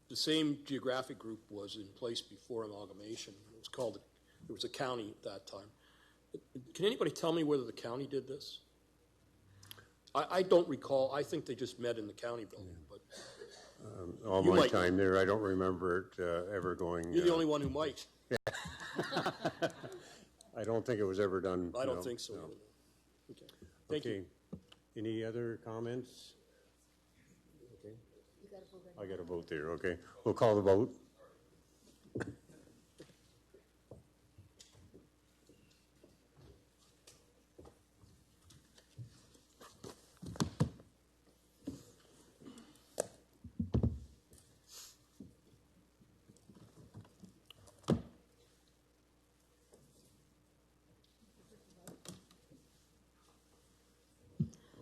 The same geographic group was in place before amalgamation. It was called, there was a county at that time. Can anybody tell me whether the county did this? I don't recall. I think they just met in the county building, but all my time there, I don't remember it ever going. You're the only one who might. I don't think it was ever done. I don't think so. No. Okay. Thank you. Any other comments? Okay. I got a vote there. Okay. We'll call the vote.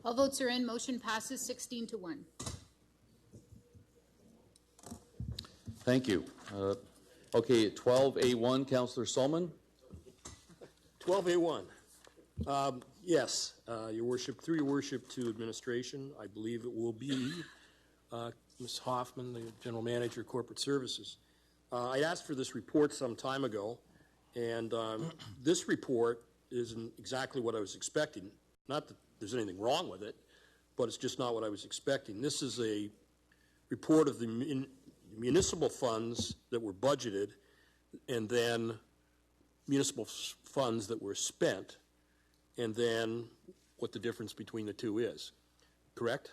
All votes are in. Motion passes 16-1. Thank you. Okay, 12A1, Councillor Solomon. 12A1. Yes, Your Worship, through Your Worship to administration, I believe it will be Ms. Hoffman, the General Manager of Corporate Services. I asked for this report some time ago, and this report isn't exactly what I was expecting. Not that there's anything wrong with it, but it's just not what I was expecting. This is a report of the municipal funds that were budgeted and then municipal funds that were spent, and then what the difference between the two is. Correct?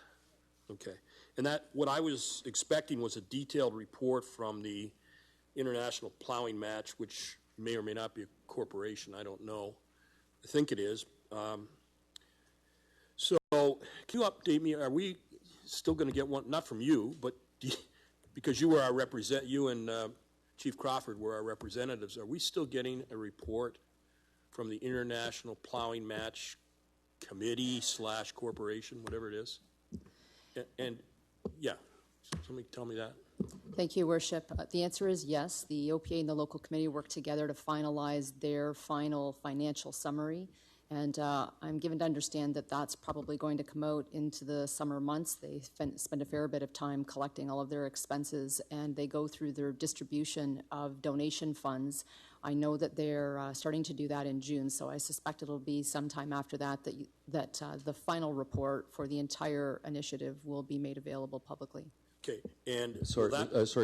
Okay. And that, what I was expecting was a detailed report from the International Plowing Match, which may or may not be a corporation, I don't know. I think it is. So can you update me? Are we still going to get one, not from you, but because you were our you and Chief Crawford were our representatives, are we still getting a report from the International Plowing Match Committee / corporation, whatever it is? And yeah, somebody tell me that. Thank you, Worship. The answer is yes. The OPA and the local committee worked together to finalize their final financial summary. And I'm given to understand that that's probably going to come out into the summer months. They spend a fair bit of time collecting all of their expenses, and they go through their distribution of donation funds. I know that they're starting to do that in June, so I suspect it'll be sometime after that that the final report for the entire initiative will be made available publicly. Okay, and sorry,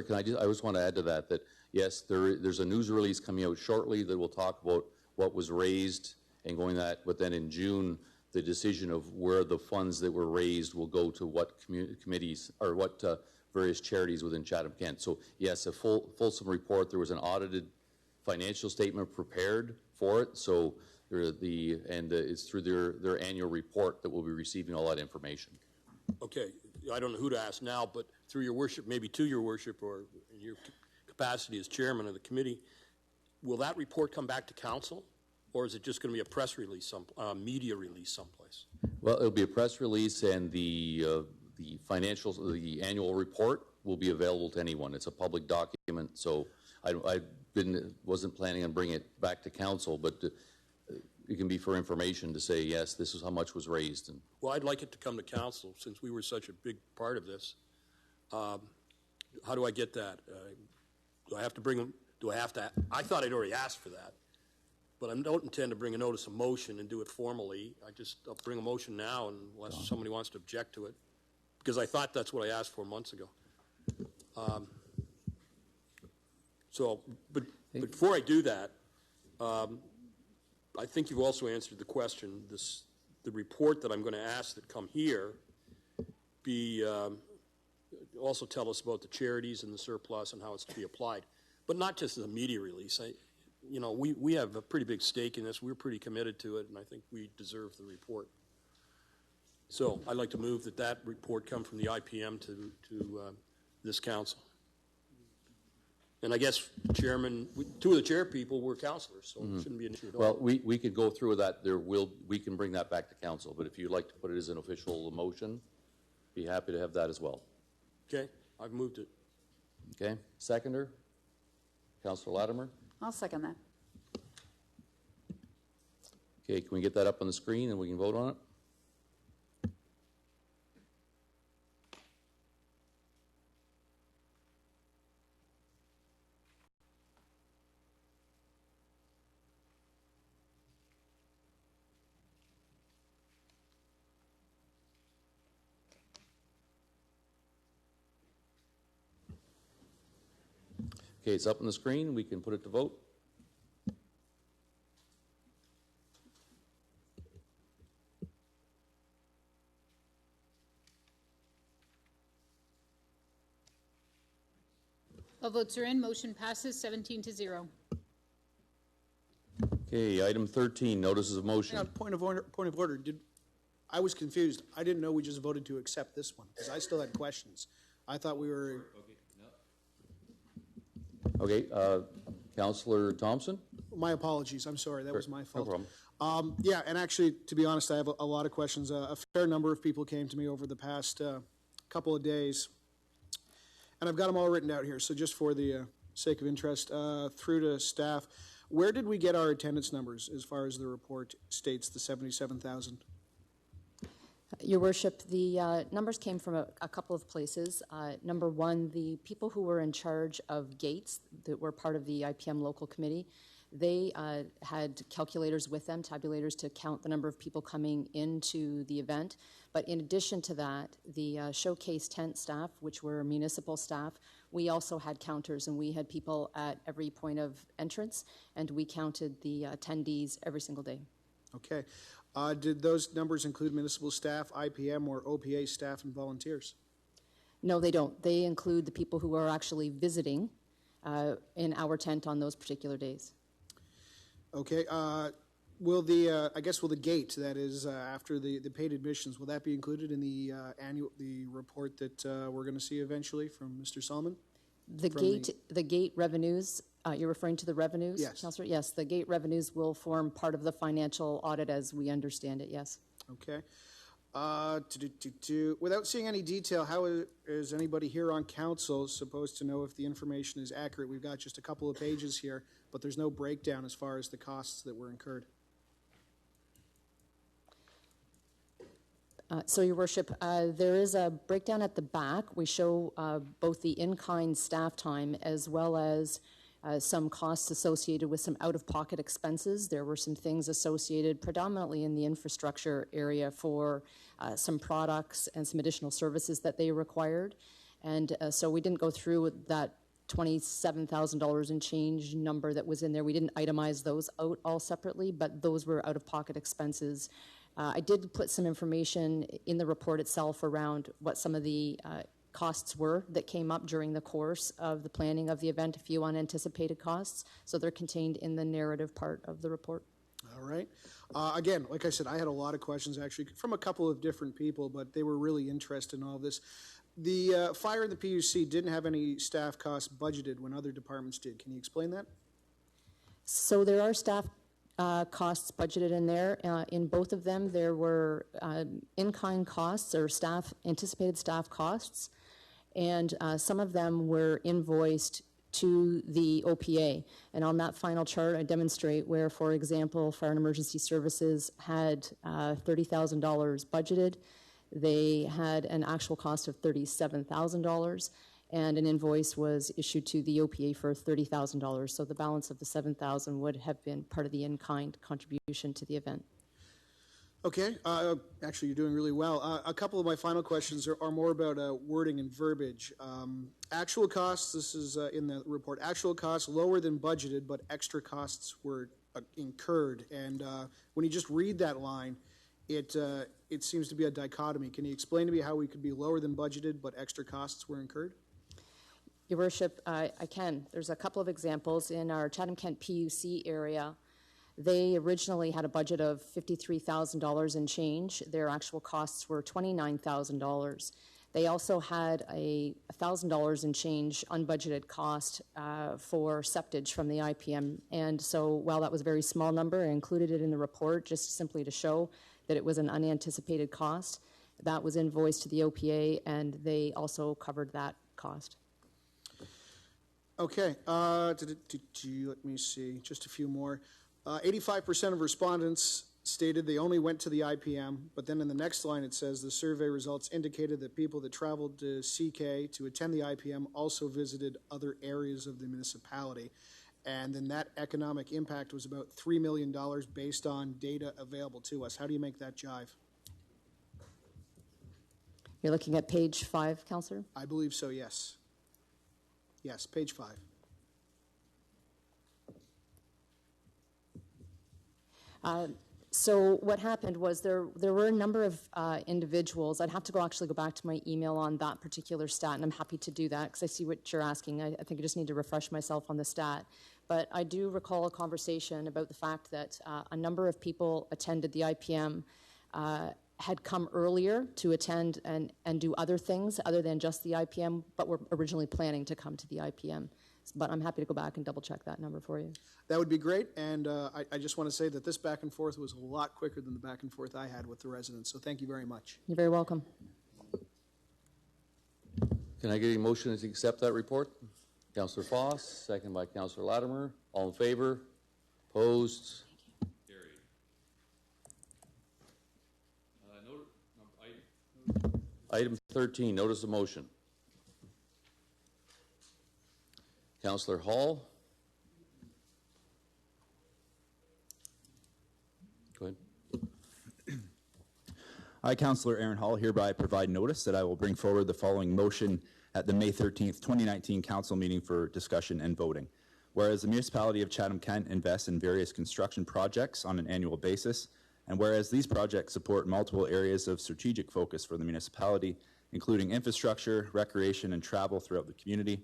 can I just want to add to that yes, there's a news release coming out shortly that will talk about what was raised and going that, but then in June, the decision of where the funds that were raised will go to what committees or what various charities within Chatham-Kent. So yes, a fulsome report. There was an audited financial statement prepared for it. So it's through their annual report that we'll be receiving all that information. Okay, I don't know who to ask now, but through Your Worship, maybe to Your Worship or in your capacity as chairman of the committee, will that report come back to council? Or is it just going to be a press release, media release someplace? Well, it'll be a press release, and the annual report will be available to anyone. It's a public document, so I wasn't planning on bringing it back to council, but it can be for information to say, yes, this is how much was raised. Well, I'd like it to come to council since we were such a big part of this. How do I get that? Do I have to bring them? Do I have to? I thought I'd already asked for that. But I don't intend to bring a notice of motion and do it formally. I'll bring a motion now unless somebody wants to object to it, because I thought that's what I asked for months ago. But before I do that, I think you've also answered the question. The report that I'm going to ask that come here also tell us about the charities and the surplus and how it's to be applied, but not just as a media release. We have a pretty big stake in this. We're pretty committed to it, and I think we deserve the report. So I'd like to move that report come from the IPM to this council. And I guess, Chairman, two of the chair people were councilors, so it shouldn't be an issue at all. Well, we could go through that. We can bring that back to council, but if you'd like to put it as an official motion, be happy to have that as well. Okay, I've moved it. Okay, seconder, Councillor Latimer. I'll second that. Okay, can we get that up on the screen and we can vote on it? Okay, it's up on the screen. We can put it to vote. All votes are in. Motion passes 17-0. Okay, item 13, notices of motion. Hang on, point of order. I was confused. I didn't know we just voted to accept this one because I still had questions. I thought we were. Okay, Councillor Thompson. My apologies. I'm sorry. That was my fault. No problem. Yeah, and actually, to be honest, I have a lot of questions. A fair number of people came to me over the past couple of days, and I've got them all written out here. So just for the sake of interest, through to staff, where did we get our attendance numbers as far as the report states the 77,000? Your Worship, the numbers came from a couple of places. Number one, the people who were in charge of gates that were part of the IPM local committee, they had calculators with them, tabulators, to count the number of people coming into the event. But in addition to that, the showcase tent staff, which were municipal staff, we also had counters, and we had people at every point of entrance, and we counted the attendees every single day. Okay. Did those numbers include municipal staff, IPM, or OPA staff and volunteers? No, they don't. They include the people who are actually visiting in our tent on those particular days. Okay. Will the gate, that is after the paid admissions, will that be included in the the report that we're going to see eventually from Mr. Solomon? The gate revenues. You're referring to the revenues, yes. Councillor? Yes, the gate revenues will form part of the financial audit as we understand it. Yes. Okay. Without seeing any detail, how is anybody here on council supposed to know if the information is accurate? We've got just a couple of pages here, but there's no breakdown as far as the costs that were incurred. So, Your Worship, there is a breakdown at the back. We show both the in-kind staff time as well as some costs associated with some out-of-pocket expenses. There were some things associated predominantly in the infrastructure area for some products and some additional services that they required. And so we didn't go through that $27,000 and change number that was in there. We didn't itemize those out all separately, but those were out-of-pocket expenses. I did put some information in the report itself around what some of the costs were that came up during the course of the planning of the event, a few unanticipated costs. So they're contained in the narrative part of the report. All right. Again, like I said, I had a lot of questions actually from a couple of different people, but they were really interested in all this. The fire and the PUC didn't have any staff costs budgeted when other departments did. Can you explain that? So there are staff costs budgeted in there. In both of them, there were in-kind costs or anticipated staff costs, and some of them were invoiced to the OPA. And on that final chart, I demonstrate where, for example, Fire and Emergency Services had $30,000 budgeted. They had an actual cost of $37,000, and an invoice was issued to the OPA for $30,000. So the balance of the $7,000 would have been part of the in-kind contribution to the event. Okay. Actually, you're doing really well. A couple of my final questions are more about wording and verbiage. Actual costs, this is in the report, actual costs lower than budgeted, but extra costs were incurred. And when you just read that line, it seems to be a dichotomy. Can you explain to me how we could be lower than budgeted, but extra costs were incurred? Your Worship, I can. There's a couple of examples. In our Chatham-Kent PUC area, they originally had a budget of $53,000 and change. Their actual costs were $29,000. They also had a $1,000 and change unbudgeted cost for septage from the IPM. And so while that was a very small number, I included it in the report just simply to show that it was an unanticipated cost. That was invoiced to the OPA, and they also covered that cost. Okay, let me see, just a few more. 85% of respondents stated they only went to the IPM, but then in the next line it says the survey results indicated that people that traveled to CK to attend the IPM also visited other areas of the municipality. And then that economic impact was about $3 million based on data available to us. How do you make that jive? You're looking at page 5, Councillor? I believe so, yes. Yes, page 5. So what happened was there were a number of individuals. I'd have to actually go back to my email on that particular stat, and I'm happy to do that because I see what you're asking. I think I just need to refresh myself on the stat. But I do recall a conversation about the fact that a number of people attended the IPM, had come earlier to attend and do other things other than just the IPM, but were originally planning to come to the IPM. but I'm happy to go back and double check that number for you. That would be great, and I just want to say that this back and forth was a lot quicker than the back and forth I had with the residents, so thank you very much. You're very welcome. Can I get a motion to accept that report? Councillor Foss, second by Councillor Latimer. All in favor? Opposed? Carried. Item 13, notice of motion. Councillor Hall. Go ahead. I, Councillor Aaron Hall, hereby provide notice that I will bring forward the following motion at the May 13th, 2019 Council meeting for discussion and voting. Whereas the municipality of Chatham-Kent invests in various construction projects on an annual basis, and whereas these projects support multiple areas of strategic focus for the municipality, including infrastructure, recreation, and travel throughout the community,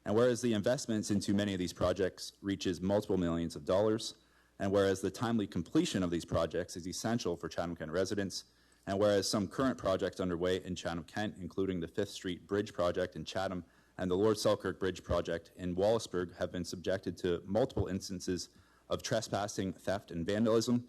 and whereas the investments into many of these projects reaches multiple millions of dollars, and whereas the timely completion of these projects is essential for Chatham-Kent residents, and whereas some current projects underway in Chatham-Kent, including the 5th Street Bridge project in Chatham and the Lord Selkirk Bridge project in Wallaceburg, have been subjected to multiple instances of trespassing, theft, and vandalism,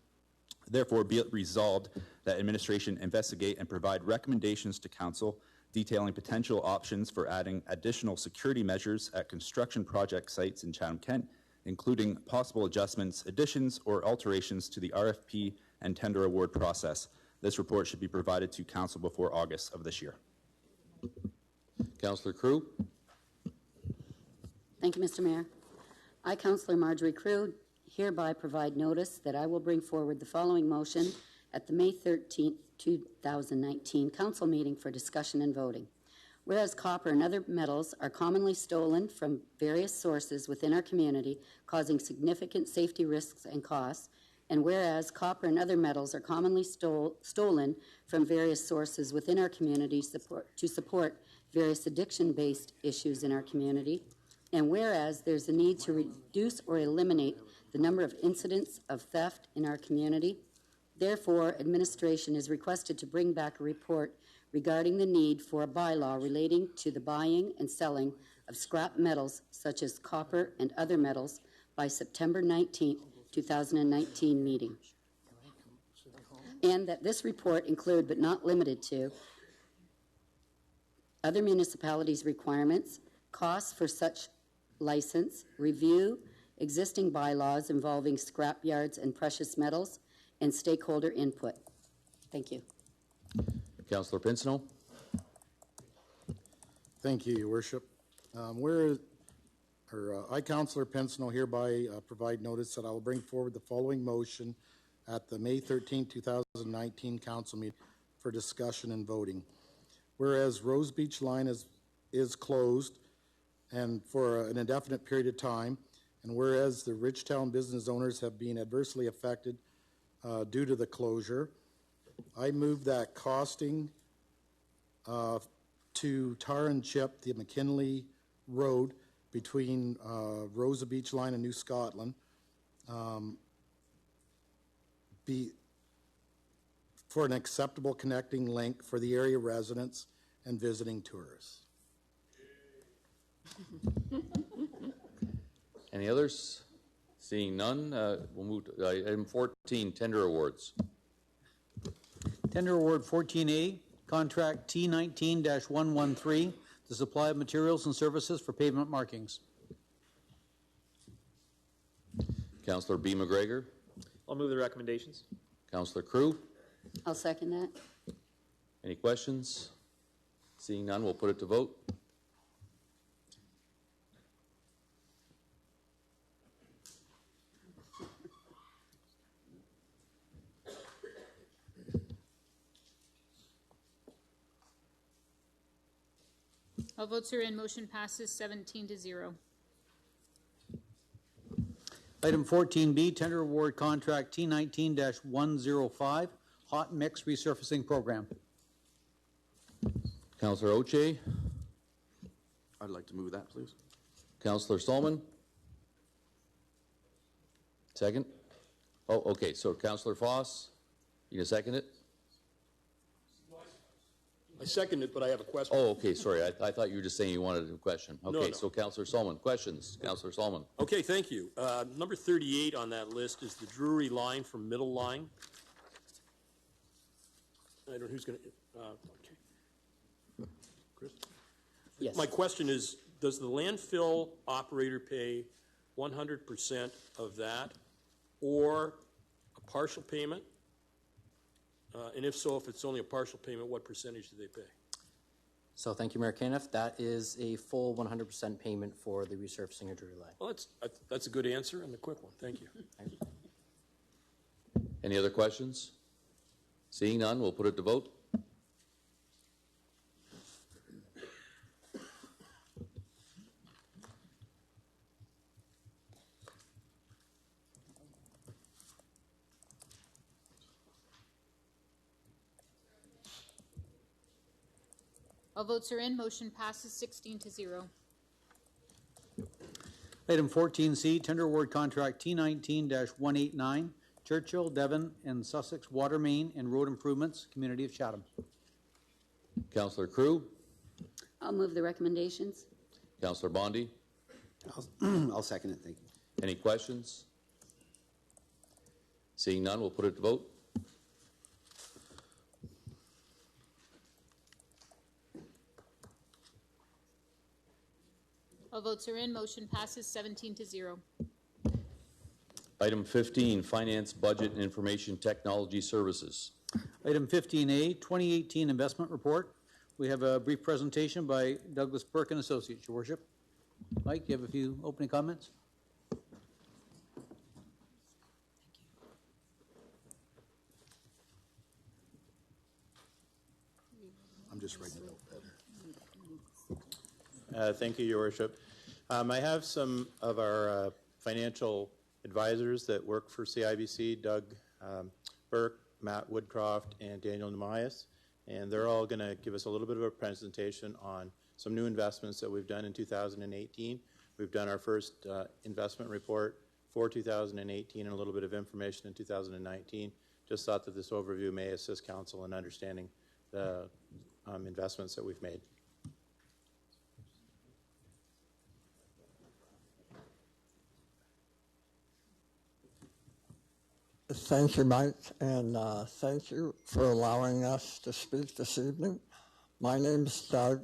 therefore be it resolved that administration investigate and provide recommendations to council detailing potential options for adding additional security measures at construction project sites in Chatham-Kent, including possible adjustments, additions, or alterations to the RFP and tender award process. This report should be provided to council before August of this year. Councillor Crew. Thank you, Mr. Mayor. I, Councillor Marjorie Crew, hereby provide notice that I will bring forward the following motion at the May 13th, 2019 council meeting for discussion and voting. Whereas copper and other metals are commonly stolen from various sources within our community, causing significant safety risks and costs, and whereas copper and other metals are commonly stolen from various sources within our community to support various addiction-based issues in our community, and whereas there's a need to reduce or eliminate the number of incidents of theft in our community, therefore, administration is requested to bring back a report regarding the need for a bylaw relating to the buying and selling of scrap metals such as copper and other metals by September 19th, 2019 meeting. And that this report include, but not limited to, other municipalities' requirements, costs for such license, review existing bylaws involving scrap yards and precious metals, and stakeholder input. Thank you. Councillor Pinsino. Thank you, Your Worship. I, Councillor Pinsino, hereby provide notice that I will bring forward the following motion at the May 13, 2019 council meeting for discussion and voting. Whereas Rose Beach Line is closed and for an indefinite period of time, and whereas the Ridgetown business owners have been adversely affected due to the closure, I move that costing to tar and chip the McKinley Road between Rosa Beach Line and New Scotland be for an acceptable connecting link for the area residents and visiting tourists. Any others? Seeing none, we'll move to item 14, tender awards. Tender award 14A, contract T19-113, the supply of materials and services for pavement markings. Councillor B. McGregor. I'll move the recommendations. Councillor Crew. I'll second that. Any questions? Seeing none, we'll put it to vote. All votes are in. Motion passes 17-0. Item 14B, tender award contract T19-105, hot mix resurfacing program. Councillor Oche. I'd like to move that, please. Councillor Solomon. Second? Oh, okay. So Councillor Foss, you gonna second it? I second it, but I have a question. Oh, okay, sorry. I thought you were just saying you wanted a question. Okay, No. so Councillor Solomon, questions? Councillor Solomon. Okay, thank you. Number 38 on that list is the Drury line from Middle Line. I don't know who's going to, okay. Chris? Yes. My question is, does the landfill operator pay 100% of that or a partial payment? And if so, if it's only a partial payment, what percentage do they pay? So thank you, Mayor Caniff. That is a full 100% payment for the resurfacing of Drury Line. Well, that's a good answer and a quick one. Thank you. Any other questions? Seeing none, we'll put it to vote. All votes are in. Motion passes 16-0. Item 14C, tender award contract T19-189, Churchill, Devon, and Sussex Water Main and Road Improvements, Community of Chatham. Councillor Crew. I'll move the recommendations. Councillor Bondi. I'll second it, thank you. Any questions? Seeing none, we'll put it to vote. All votes are in. Motion passes 17-0. Item 15, Finance, Budget, and Information Technology Services. Item 15A, 2018 Investment Report. We have a brief presentation by Douglas Burke and Associates, Your Worship. Mike, you have a few opening comments? I'm just writing it out better. Thank you, Your Worship. I have some of our financial advisors that work for CIBC, Doug Burke, Matt Woodcroft, and Daniel Namias, and they're all going to give us a little bit of a presentation on some new investments that we've done in 2018. We've done our first investment report for 2018 and a little bit of information in 2019. Just thought that this overview may assist Council in understanding the investments that we've made. Thank you, Mike, and thank you for allowing us to speak this evening. My name's Doug,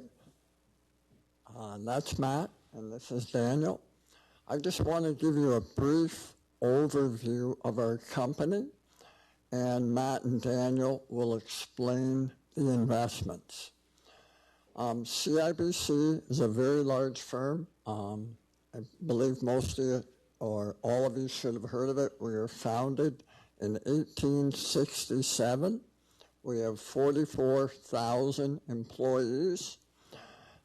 that's Matt, and this is Daniel. I just want to give you a brief overview of our company, and Matt and Daniel will explain the investments. CIBC is a very large firm. I believe most of you or all of you should have heard of it. We were founded in 1867. We have 44,000 employees.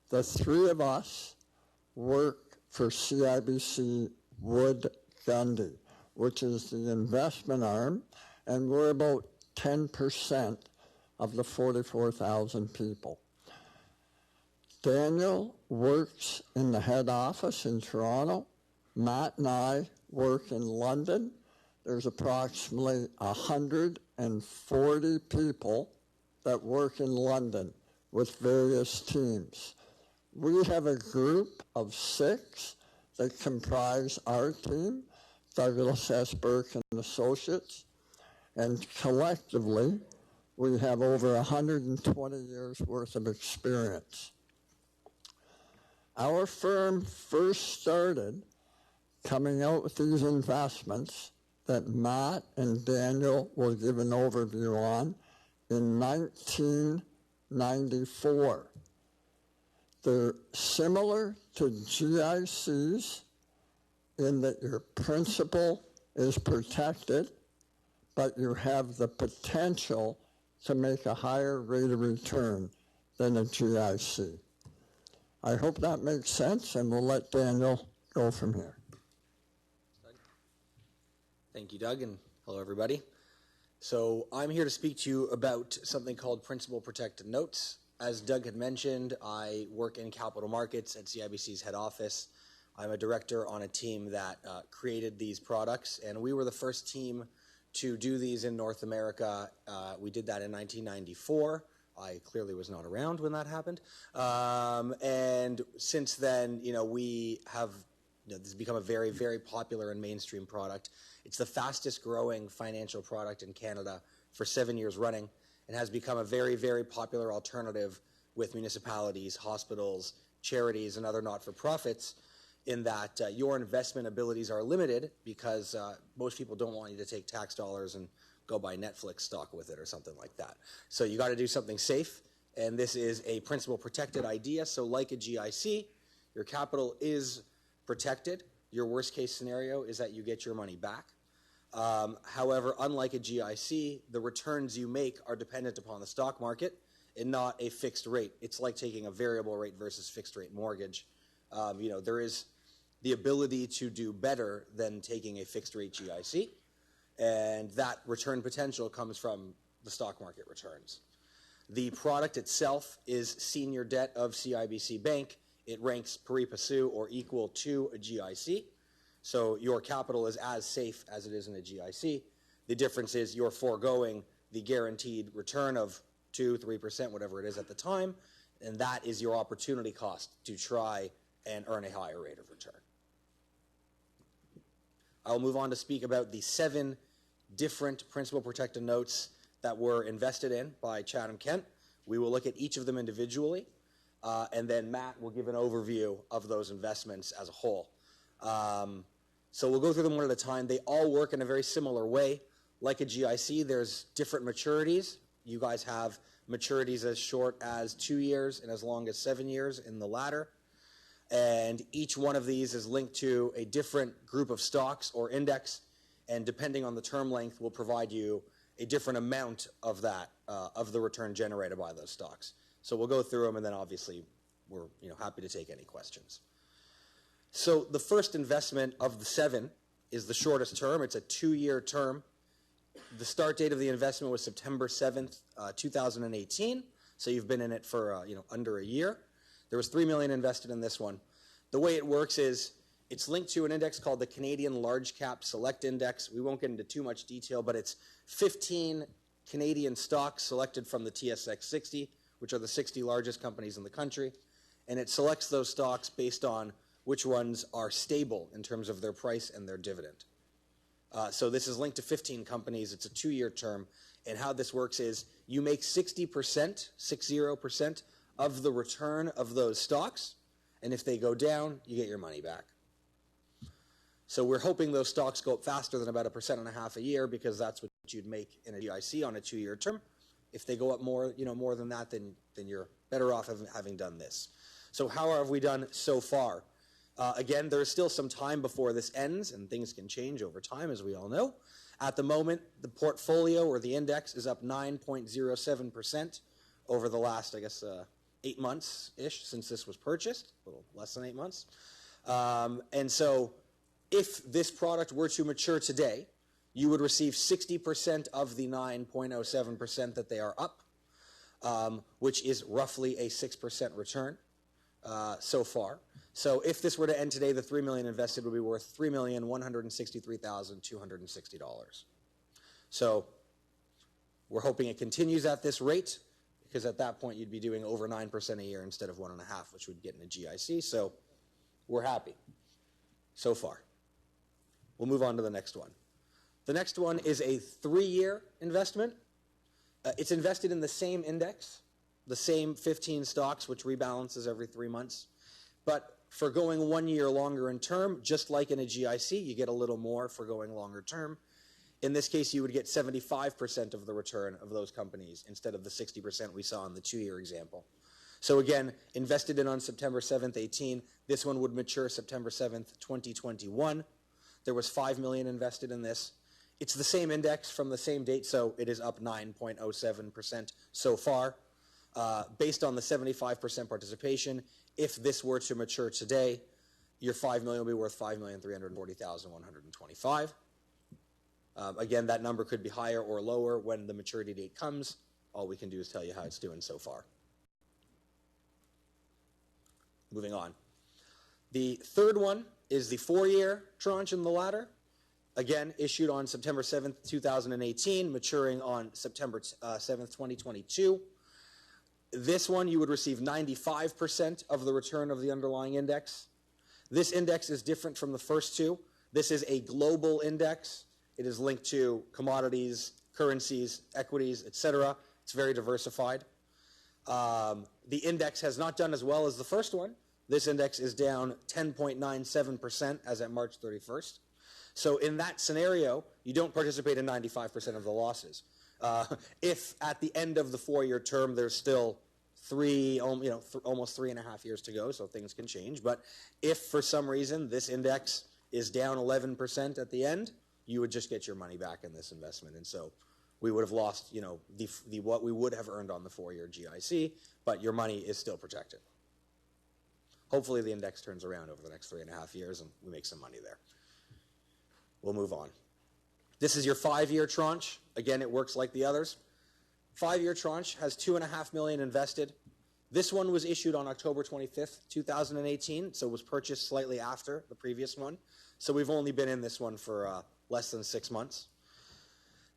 The three of us work for CIBC Wood Gundy, which is the investment arm, and we're about 10% of the 44,000 people. Daniel works in the head office in Toronto. Matt and I work in London. There's approximately 140 people that work in London with various teams. We have a group of 6 that comprise our team, Douglas S. Burke and Associates, and collectively we have over 120 years worth of experience. Our firm first started coming out with these investments that Matt and Daniel will give an overview on in 1994. They're similar to GICs in that your principal is protected, but you have the potential to make a higher rate of return than a GIC. I hope that makes sense, and we'll let Daniel go from here. Thank you, Doug, and hello, everybody. So I'm here to speak to you about something called Principal Protected Notes. As Doug had mentioned, I work in capital markets at CIBC's head office. I'm a director on a team that created these products, and we were the first team to do these in North America. We did that in 1994. I clearly was not around when that happened. And since then, we have, this has become a very, very popular and mainstream product. It's the fastest growing financial product in Canada for 7 years running, and has become a very, very popular alternative with municipalities, hospitals, charities, and other not-for-profits, in that your investment abilities are limited because most people don't want you to take tax dollars and go buy Netflix stock with it or something like that. So you got to do something safe, and this is a principal protected idea. So like a GIC, your capital is protected. Your worst case scenario is that you get your money back. However, unlike a GIC, the returns you make are dependent upon the stock market and not a fixed rate. It's like taking a variable rate versus fixed rate mortgage. There is the ability to do better than taking a fixed rate GIC, and that return potential comes from the stock market returns. The product itself is senior debt of CIBC Bank. It ranks pari passu or equal to a GIC. So your capital is as safe as it is in a GIC. The difference is you're foregoing the guaranteed return of 2, 3%, whatever it is at the time, and that is your opportunity cost to try and earn a higher rate of return. I'll move on to speak about the 7 different principal protected notes that were invested in by Chatham-Kent. We will look at each of them individually, and then Matt will give an overview of those investments as a whole. So we'll go through them one at a time. They all work in a very similar way. Like a GIC, there's different maturities. You guys have maturities as short as 2 years and as long as 7 years in the latter. And each one of these is linked to a different group of stocks or index, and depending on the term length will provide you a different amount of that, of the return generated by those stocks. So we'll go through them, and then obviously we're happy to take any questions. So the first investment of the 7 is the shortest term. It's a 2-year term. The start date of the investment was September 7th, 2018. So you've been in it for under a year. There was $3 million invested in this one. The way it works is it's linked to an index called the Canadian Large Cap Select Index. We won't get into too much detail, but it's 15 Canadian stocks selected from the TSX 60, which are the 60 largest companies in the country. And it selects those stocks based on which ones are stable in terms of their price and their dividend. So this is linked to 15 companies. It's a 2-year term. And how this works is you make 60% of the return of those stocks. And if they go down, you get your money back. So we're hoping those stocks go up faster than about 1.5% a year, because that's what you'd make in a GIC on a 2-year term. If they go up more, more than that, then you're better off having done this. So how have we done so far? Again, there's still some time before this ends, and things can change over time, as we all know. At the moment, the portfolio or the index is up 9.07% over the last, 8 months-ish since this was purchased, a little less than 8 months. And so if this product were to mature today, you would receive 60% of the 9.07% that they are up, which is roughly a 6% return so far. So if this were to end today, the $3 million invested would be worth $3,163,260. So we're hoping it continues at this rate, because at that point you'd be doing over 9% a year instead of 1.5%, which we'd get in a GIC. So we're happy so far. We'll move on to the next one. The next one is a 3-year investment. It's invested in the same index, the same 15 stocks, which rebalances every 3 months. But for going 1 year longer in term, just like in a GIC, you get a little more for going longer term. In this case, you would get 75% of the return of those companies instead of the 60% we saw in the 2-year example. So again, invested in on September 7th, 18. This one would mature September 7th, 2021. There was $5 million invested in this. It's the same index from the same date, so it is up 9.07% so far. Based on the 75% participation, if this were to mature today, your $5 million will be worth $5,340,125. Again, that number could be higher or lower when the maturity date comes. All we can do is tell you how it's doing so far. Moving on. The third one is the 4-year tranche in the ladder. Again, issued on September 7th, 2018, maturing on September 7th, 2022. This one, you would receive 95% of the return of the underlying index. This index is different from the first two. This is a global index. It is linked to commodities, currencies, equities, etc. It's very diversified. The index has not done as well as the first one. This index is down 10.97% as at March 31st. So in that scenario, you don't participate in 95% of the losses. If at the end of the 4-year term there's still almost 3.5 years to go, so things can change. But if for some reason this index is down 11% at the end, you would just get your money back in this investment. And so we would have lost, what we would have earned on the 4-year GIC, but your money is still protected. Hopefully the index turns around over the next 3.5 years and we make some money there. We'll move on. This is your 5-year tranche. Again, it works like the others. 5-year tranche has $2.5 million invested. This one was issued on October 25th, 2018, so it was purchased slightly after the previous one. So we've only been in this one for less than 6 months.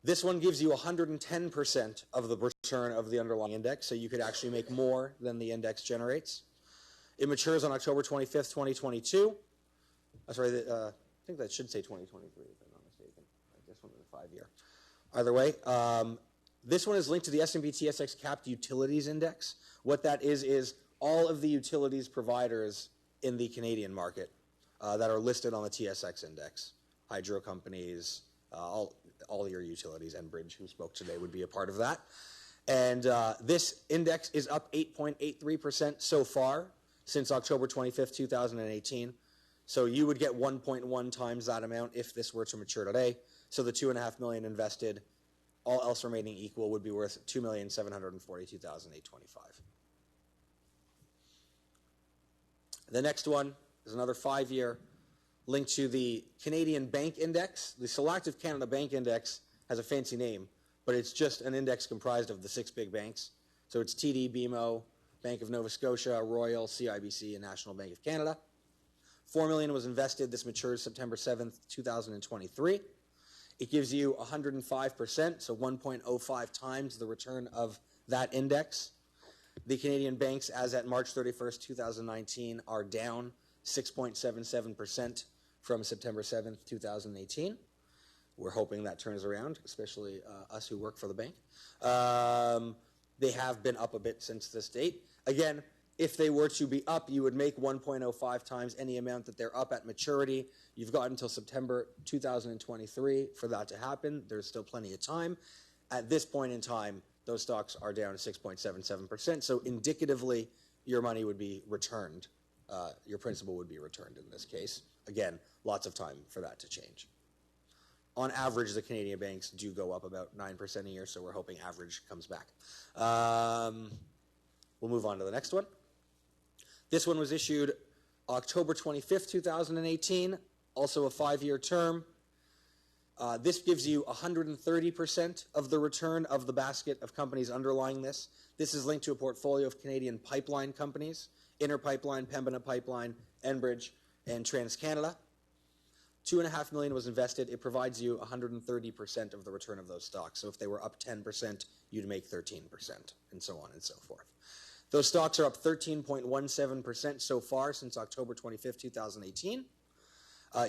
This one gives you 110% of the return of the underlying index, so you could actually make more than the index generates. It matures on October 25th, 2022. I think that should say 2023, if I'm not mistaken. This one is a 5-year. Either way, this one is linked to the S&P TSX Capped Utilities Index. What that is all of the utilities providers in the Canadian market that are listed on the TSX Index. Hydro companies, all your utilities, Enbridge, who spoke today, would be a part of that. And this index is up 8.83% so far since October 25th, 2018. So you would get 1.1 times that amount if this were to mature today. So the $2.5 million invested, all else remaining equal, would be worth $2,742,825. The next one is another 5-year linked to the Canadian Bank Index. The Selective Canada Bank Index has a fancy name, but it's just an index comprised of the 6 big banks. So it's TD, BMO, Bank of Nova Scotia, Royal, CIBC, and National Bank of Canada. $4 million was invested. This matures September 7th, 2023. It gives you 105%, so 1.05 times the return of that index. The Canadian banks, as at March 31st, 2019, are down 6.77% from September 7th, 2018. We're hoping that turns around, especially us who work for the bank. They have been up a bit since this date. Again, if they were to be up, you would make 1.05 times any amount that they're up at maturity. You've got until September 2023 for that to happen. There's still plenty of time. At this point in time, those stocks are down 6.77%. So indicatively, your money would be returned. Your principal would be returned in this case. Again, lots of time for that to change. On average, the Canadian banks do go up about 9% a year, so we're hoping average comes back. We'll move on to the next one. This one was issued October 25th, 2018, also a 5-year term. This gives you 130% of the return of the basket of companies underlying this. This is linked to a portfolio of Canadian pipeline companies, Inter Pipeline, Pembina Pipeline, Enbridge, and TransCanada. $2.5 million was invested. It provides you 130% of the return of those stocks. So if they were up 10%, you'd make 13%, and so on and so forth. Those stocks are up 13.17% so far since October 25th, 2018.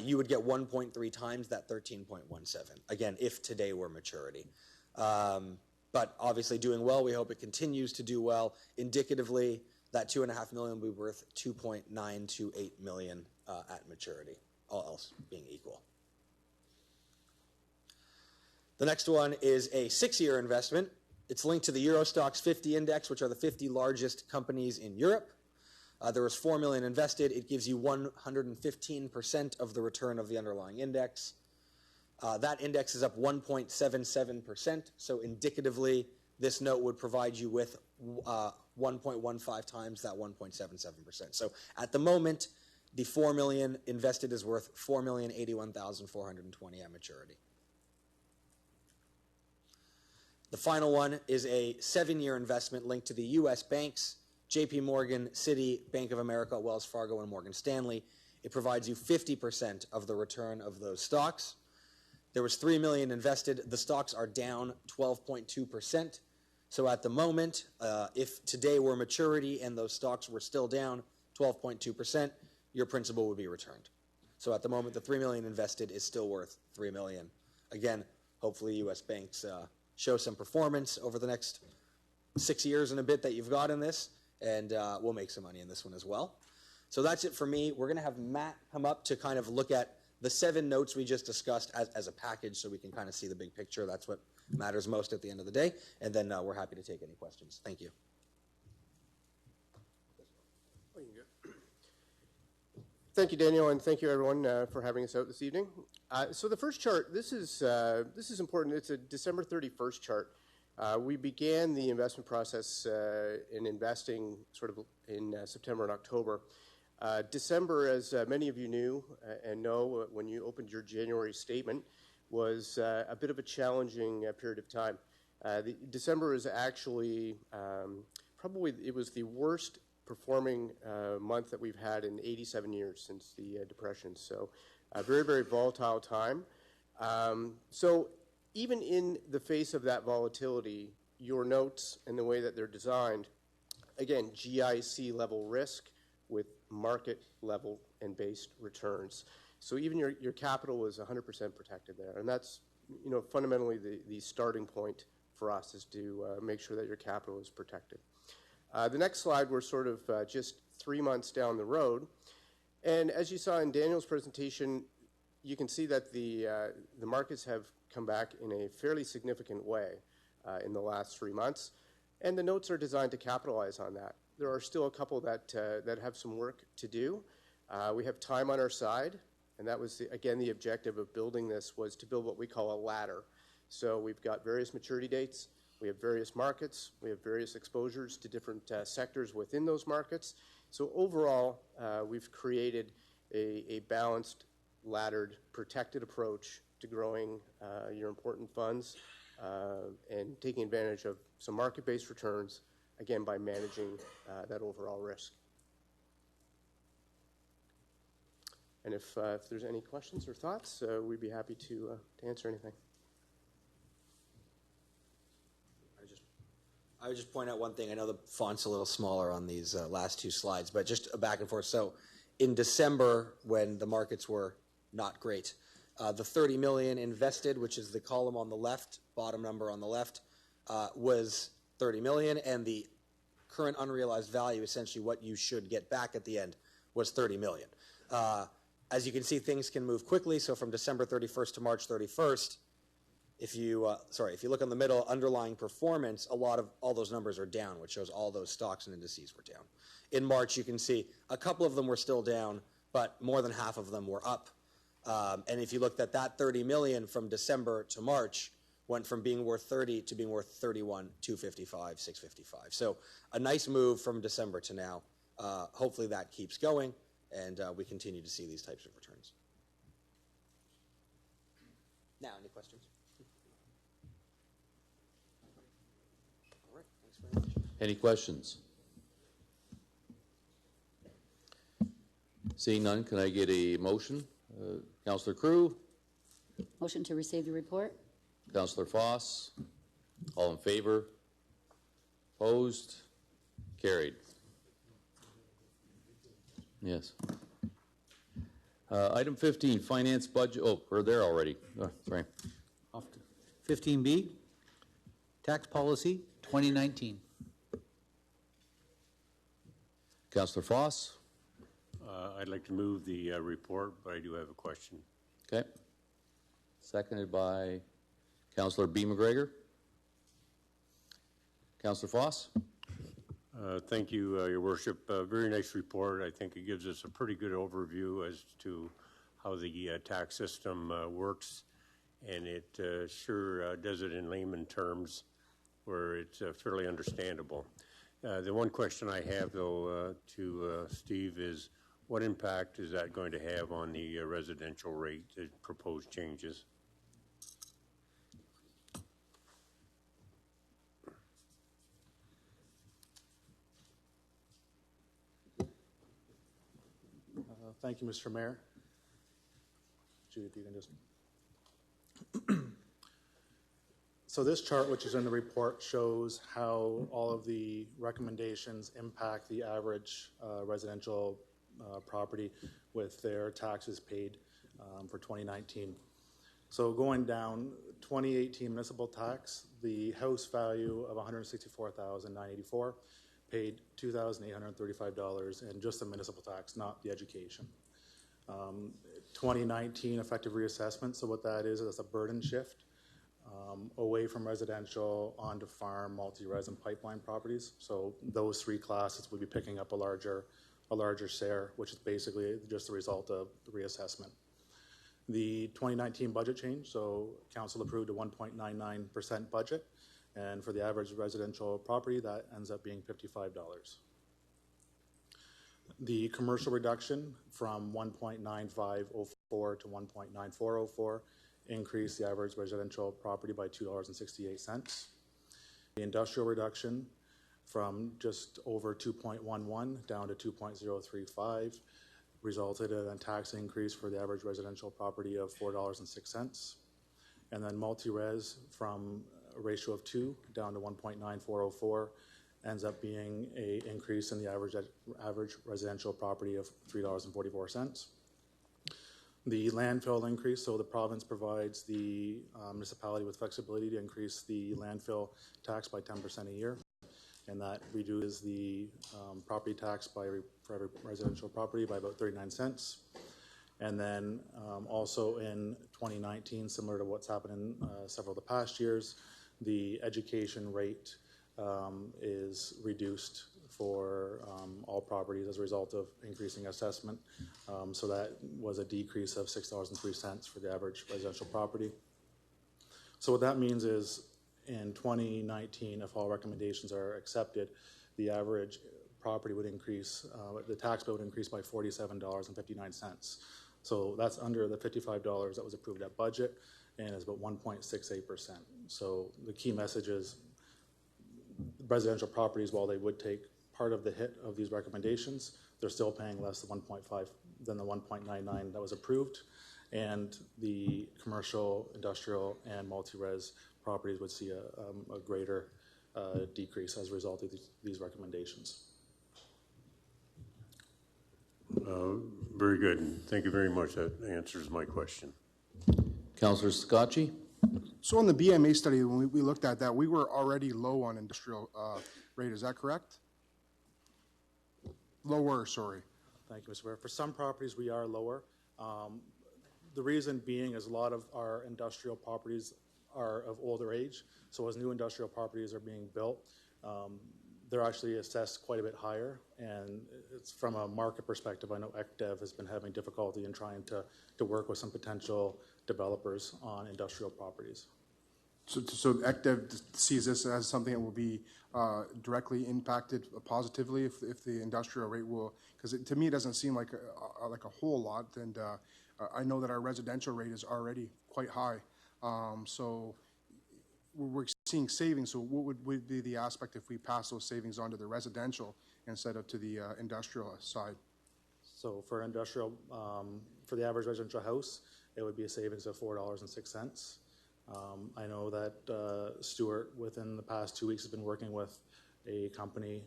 You would get 1.3 times that 13.17. Again, if today were maturity. But obviously doing well. We hope it continues to do well. Indicatively, that $2.5 million will be worth $2.928 million at maturity, all else being equal. The next one is a 6-year investment. It's linked to the Eurostoxx 50 index, which are the 50 largest companies in Europe. There was $4 million invested. It gives you 115% of the return of the underlying index. That index is up 1.77%. So indicatively, this note would provide you with 1.15 times that 1.77%. So at the moment, the $4 million invested is worth $4,081,420 at maturity. The final one is a 7-year investment linked to the U.S. banks, JP Morgan, Citi, Bank of America, Wells Fargo, and Morgan Stanley. It provides you 50% of the return of those stocks. There was $3 million invested. The stocks are down 12.2% So at the moment, if today were maturity and those stocks were still down 12.2%, your principal would be returned. So at the moment, the $3 million invested is still worth $3 million. Again, hopefully U.S. banks show some performance over the next 6 years and a bit that you've got in this, and we'll make some money in this one as well. So that's it for me. We're going to have Matt come up to kind of look at the 7 notes we just discussed as a package so we can kind of see the big picture. That's what matters most at the end of the day. And then we're happy to take any questions. Thank you. Thank you, Daniel, and thank you, everyone, for having us out this evening. So the first chart, this is important. It's a December 31st chart. We began the investment process in investing sort of in September and October. December, as many of you knew and know, when you opened your January statement, was a bit of a challenging period of time. December is actually probably, it was the worst performing month that we've had in 87 years since the Depression. So a very, very volatile time. So even in the face of that volatility, your notes and the way that they're designed, again, GIC level risk with market level and based returns. So even your capital is 100% protected there. And that's, you know, fundamentally the starting point for us is to make sure that your capital is protected. The next slide, we're sort of just 3 months down the road. And as you saw in Daniel's presentation, you can see that the markets have come back in a fairly significant way in the last 3 months. And the notes are designed to capitalize on that. There are still a couple that have some work to do. We have time on our side, and that was, again, the objective of building this was to build what we call a ladder. So we've got various maturity dates, we have various markets, we have various exposures to different sectors within those markets. So overall, we've created a balanced, laddered, protected approach to growing your important funds and taking advantage of some market-based returns, again, by managing that overall risk. And if there's any questions or thoughts, we'd be happy to answer anything. I would just point out one thing. I know the font's a little smaller on these last 2 slides, but just a back and forth. So in December, when the markets were not great, the $30 million invested, which is the column on the left, bottom number on the left, was $30 million, and the current unrealized value, essentially what you should get back at the end, was $30 million. As you can see, things can move quickly. So from December 31st to March 31st, if you look on the middle, underlying performance, all those numbers are down, which shows all those stocks and indices were down. In March, you can see a couple of them were still down, but more than half of them were up. And if you looked at that $30 million from December to March, went from being worth 30 to being worth 31, 255, 655. So a nice move from December to now. Hopefully that keeps going, and we continue to see these types of returns. Now, any questions? All right, thanks very much. Any questions? Seeing none, can I get a motion? Councillor Crew? Motion to receive the report. Councillor Foss? All in favor? Opposed? Carried. Yes. Item 15, finance budget. Oh, we're there already. Oh, sorry. 15B, tax policy 2019. Councillor Foss? I'd like to move the report, but I do have a question. Okay. Seconded by Councillor B. McGregor. Councillor Foss? Thank you, Your Worship. Very nice report. I think it gives us a pretty good overview as to how the tax system works, and it sure does it in layman terms where it's fairly understandable. The one question I have, though, to Steve is, what impact is that going to have on the residential rate, the proposed changes? Thank you, Mr. Mayor. Judy, if you can just... So this chart, which is in the report, shows how all of the recommendations impact the average residential property with their taxes paid for 2019. So going down, 2018 municipal tax, the house value of $164,984 paid $2,835 in just the municipal tax, not the education. 2019 effective reassessment, so what that is that's a burden shift away from residential onto farm, multi-res, and pipeline properties. So those three classes would be picking up a larger share, which is basically just the result of the reassessment. The 2019 budget change, so council approved a 1.99% budget, and for the average residential property, that ends up being $55. The commercial reduction from 1.9504 to 1.9404 increased the average residential property by $2.68. The industrial reduction from just over 2.11 down to 2.035 resulted in a tax increase for the average residential property of $4.06. And then multi-res from a ratio of 2 down to 1.9404 ends up being an increase in the average residential property of $3.44. The landfill increase, so the province provides the municipality with flexibility to increase the landfill tax by 10% a year, and that reduces the property tax for every residential property by about 39 cents. And then also in 2019, similar to what's happened in several of the past years, the education rate is reduced for all properties as a result of increasing assessment. So that was a decrease of $6.03 for the average residential property. So what that means is in 2019, if all recommendations are accepted, the average property would increase, the tax bill would increase by $47.59. So that's under the $55 that was approved at budget, and is about 1.68%. So the key message is residential properties, while they would take part of the hit of these recommendations, they're still paying less than 1.5 than the 1.99 that was approved, and the commercial, industrial, and multi-res properties would see a greater decrease as a result of these recommendations. Very good. Thank you very much. That answers my question. Councillor Scotchy? So on the BMA study, when we looked at that, we were already low on industrial rate. Is that correct? Lower, sorry. Thank you, Mr. Mayor. For some properties, we are lower. The reason being is a lot of our industrial properties are of older age. So as new industrial properties are being built, they're actually assessed quite a bit higher. And it's from a market perspective, I know ECDEV has been having difficulty in trying to work with some potential developers on industrial properties. So ECDEV sees this as something that will be directly impacted positively if the industrial rate will, because to me it doesn't seem like a whole lot, and I know that our residential rate is already quite high. So we're seeing savings, so what would be the aspect if we pass those savings on to the residential instead of to the industrial side? So for industrial, for the average residential house, it would be a savings of $4.06. I know that Stuart, within the past 2 weeks, has been working with a company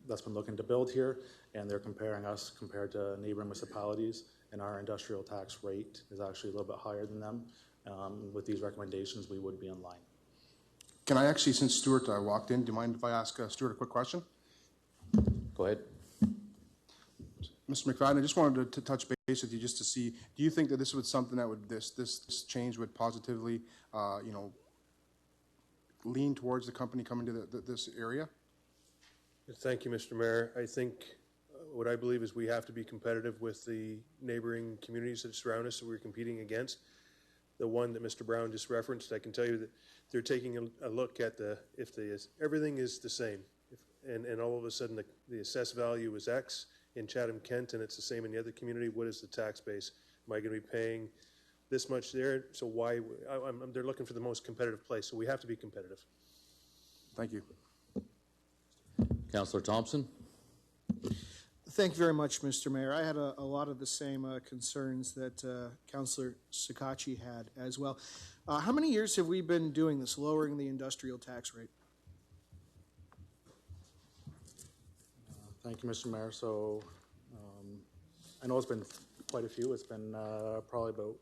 that's been looking to build here, and they're comparing us compared to neighboring municipalities, and our industrial tax rate is actually a little bit higher than them. With these recommendations, we would be in line. Can I actually, since Stuart walked in, do you mind if I ask Stuart a quick question? Go ahead. Mr. McFadden, I just wanted to touch base with you just to see, do you think that this was something that would, this change would positively, lean towards the company coming to this area? Thank you, Mr. Mayor. I think what I believe is we have to be competitive with the neighboring communities that surround us that we're competing against. The one that Mr. Brown just referenced, I can tell you that they're taking a look at everything is the same, and all of a sudden the assessed value is X in Chatham-Kent, and it's the same in the other community. What is the tax base? Am I going to be paying this much there? So why? They're looking for the most competitive place, so we have to be competitive. Thank you. Councillor Thompson? Thank you very much, Mr. Mayor. I had a lot of the same concerns that Councillor Sakachi had as well. How many years have we been doing this, lowering the industrial tax rate? Thank you, Mr. Mayor. So I know it's been quite a few. It's been probably about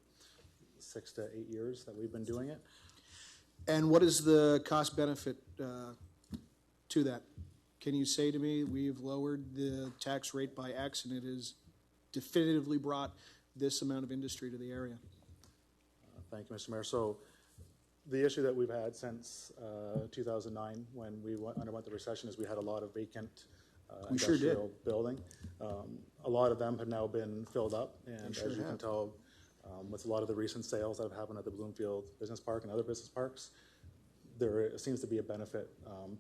6 to 8 years that we've been doing it. And what is the cost benefit to that? Can you say to me, we've lowered the tax rate by X and it has definitively brought this amount of industry to the area? Thank you, Mr. Mayor. So the issue that we've had since 2009 when we underwent the recession is we had a lot of vacant industrial building. A lot of them have now been filled up, and as you can tell, with a lot of the recent sales that have happened at the Bloomfield Business Park and other business parks, there seems to be a benefit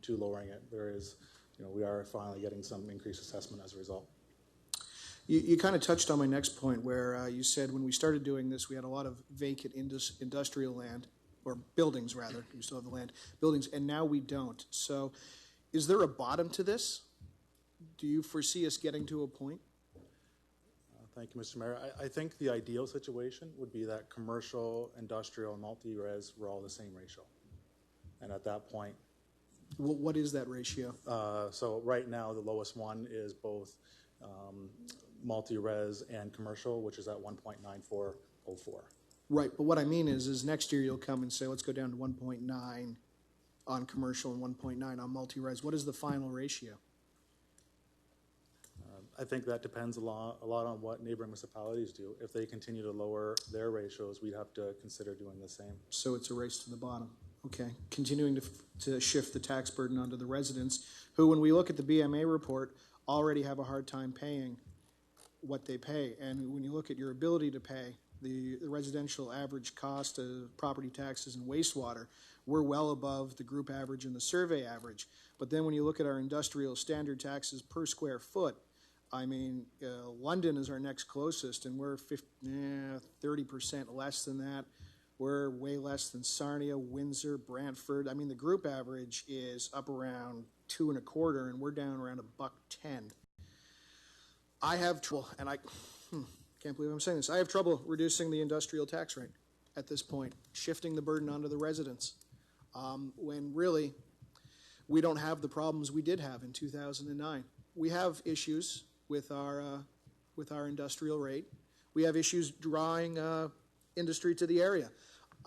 to lowering it. There is, we are finally getting some increased assessment as a result. You kind of touched on my next point where you said when we started doing this, we had a lot of vacant industrial land, or buildings rather, we still have the land, buildings, and now we don't. So is there a bottom to this? Do you foresee us getting to a point? Thank you, Mr. Mayor. I think the ideal situation would be that commercial, industrial, and multi-res were all the same ratio. And at that point... What is that ratio? So right now, the lowest one is both multi-res and commercial, which is at 1.9404. Right, but what I mean is next year you'll come and say, let's go down to 1.9 on commercial and 1.9 on multi-res. What is the final ratio? I think that depends a lot on what neighboring municipalities do. If they continue to lower their ratios, we'd have to consider doing the same. So it's a race to the bottom. Okay, continuing to shift the tax burden onto the residents, who, when we look at the BMA report, already have a hard time paying what they pay. And when you look at your ability to pay, the residential average cost of property taxes and wastewater, we're well above the group average and the survey average. But then when you look at our industrial standard taxes per square foot, I mean, London is our next closest, and we're 30% less than that. We're way less than Sarnia, Windsor, Brantford. I mean, the group average is up around 2.25, and we're down around $1.10. I have trouble, and I can't believe I'm saying this. I have trouble reducing the industrial tax rate at this point, shifting the burden onto the residents, when really we don't have the problems we did have in 2009. We have issues with our industrial rate. We have issues drawing industry to the area.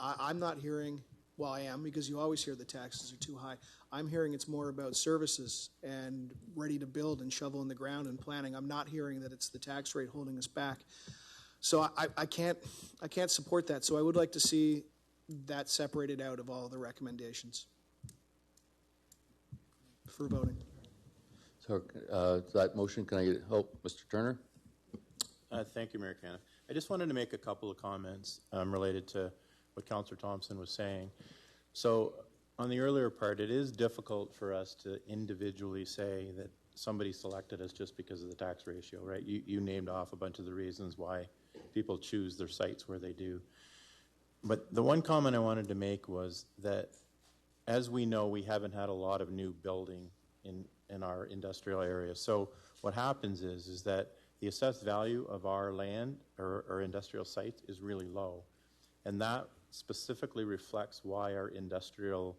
I'm not hearing, well, I am, because you always hear the taxes are too high. I'm hearing it's more about services and ready to build and shovel in the ground and planning. I'm not hearing that it's the tax rate holding us back. So I can't support that. So I would like to see that separated out of all the recommendations for voting. So that motion, can I get help, Mr. Turner? Thank you, Mayor Caniff. I just wanted to make a couple of comments related to what Councillor Thompson was saying. So on the earlier part, it is difficult for us to individually say that somebody selected us just because of the tax ratio, right? You named off a bunch of the reasons why people choose their sites where they do. But the one comment I wanted to make was that, as we know, we haven't had a lot of new building in our industrial area. So what happens is that the assessed value of our land or industrial sites is really low. And that specifically reflects why our industrial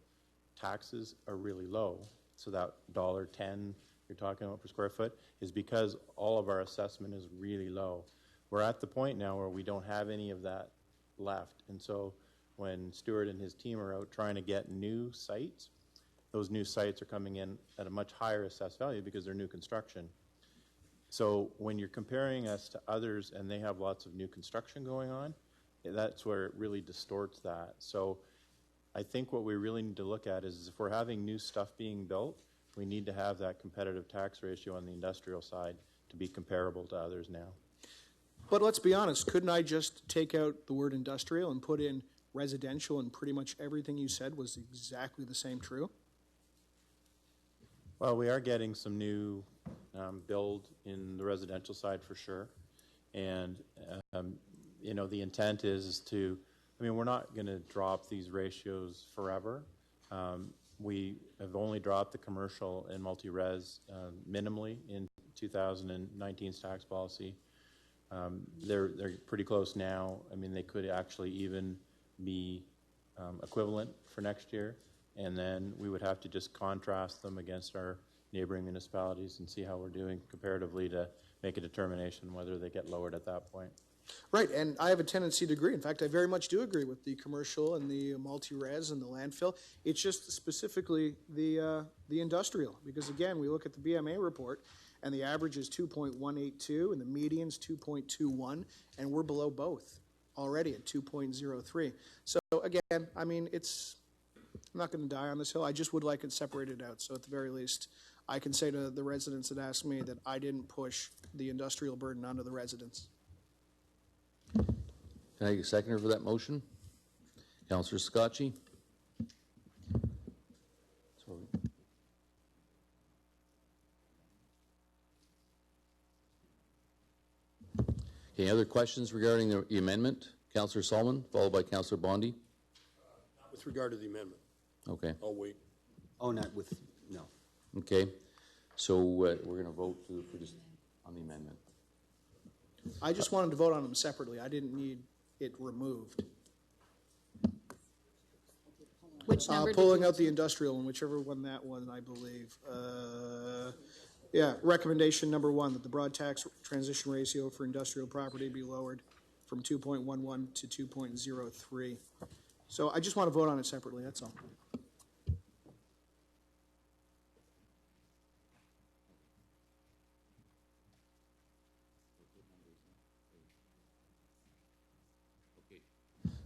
taxes are really low. So that $1.10 you're talking about per square foot is because all of our assessment is really low. We're at the point now where we don't have any of that left. And so when Stuart and his team are out trying to get new sites, those new sites are coming in at a much higher assessed value because they're new construction. So when you're comparing us to others and they have lots of new construction going on, that's where it really distorts that. So I think what we really need to look at is if we're having new stuff being built, we need to have that competitive tax ratio on the industrial side to be comparable to others now. But let's be honest, couldn't I just take out the word industrial and put in residential, and pretty much everything you said was exactly the same true? Well, we are getting some new build in the residential side for sure. And, you know, the intent is to, I mean, we're not going to drop these ratios forever. We have only dropped the commercial and multi-res minimally in 2019's tax policy. They're pretty close now. I mean, they could actually even be equivalent for next year, and then we would have to just contrast them against our neighboring municipalities and see how we're doing comparatively to make a determination whether they get lowered at that point. Right, and I have a tendency to agree. In fact, I very much do agree with the commercial and the multi-res and the landfill. It's just specifically the industrial, because again, we look at the BMA report, and the average is 2.182, and the median's 2.21, and we're below both already at 2.03. So again, I mean, I'm not going to die on this hill. I just would like it separated out. So at the very least, I can say to the residents that asked me that I didn't push the industrial burden onto the residents. Can I get a seconder for that motion? Councillor Scotchy. Any other questions regarding the amendment? Councillor Solomon, followed by Councillor Bondi. With regard to the amendment. Okay. I'll wait. Oh, not with, no. Okay. So we're going to vote for this on the amendment. I just wanted to vote on them separately. I didn't need it removed. Which number? Pulling out the industrial one, whichever one that was, I believe. Yeah, recommendation number 1, that the broad tax transition ratio for industrial property be lowered from 2.11 to 2.03. So I just want to vote on it separately, that's all.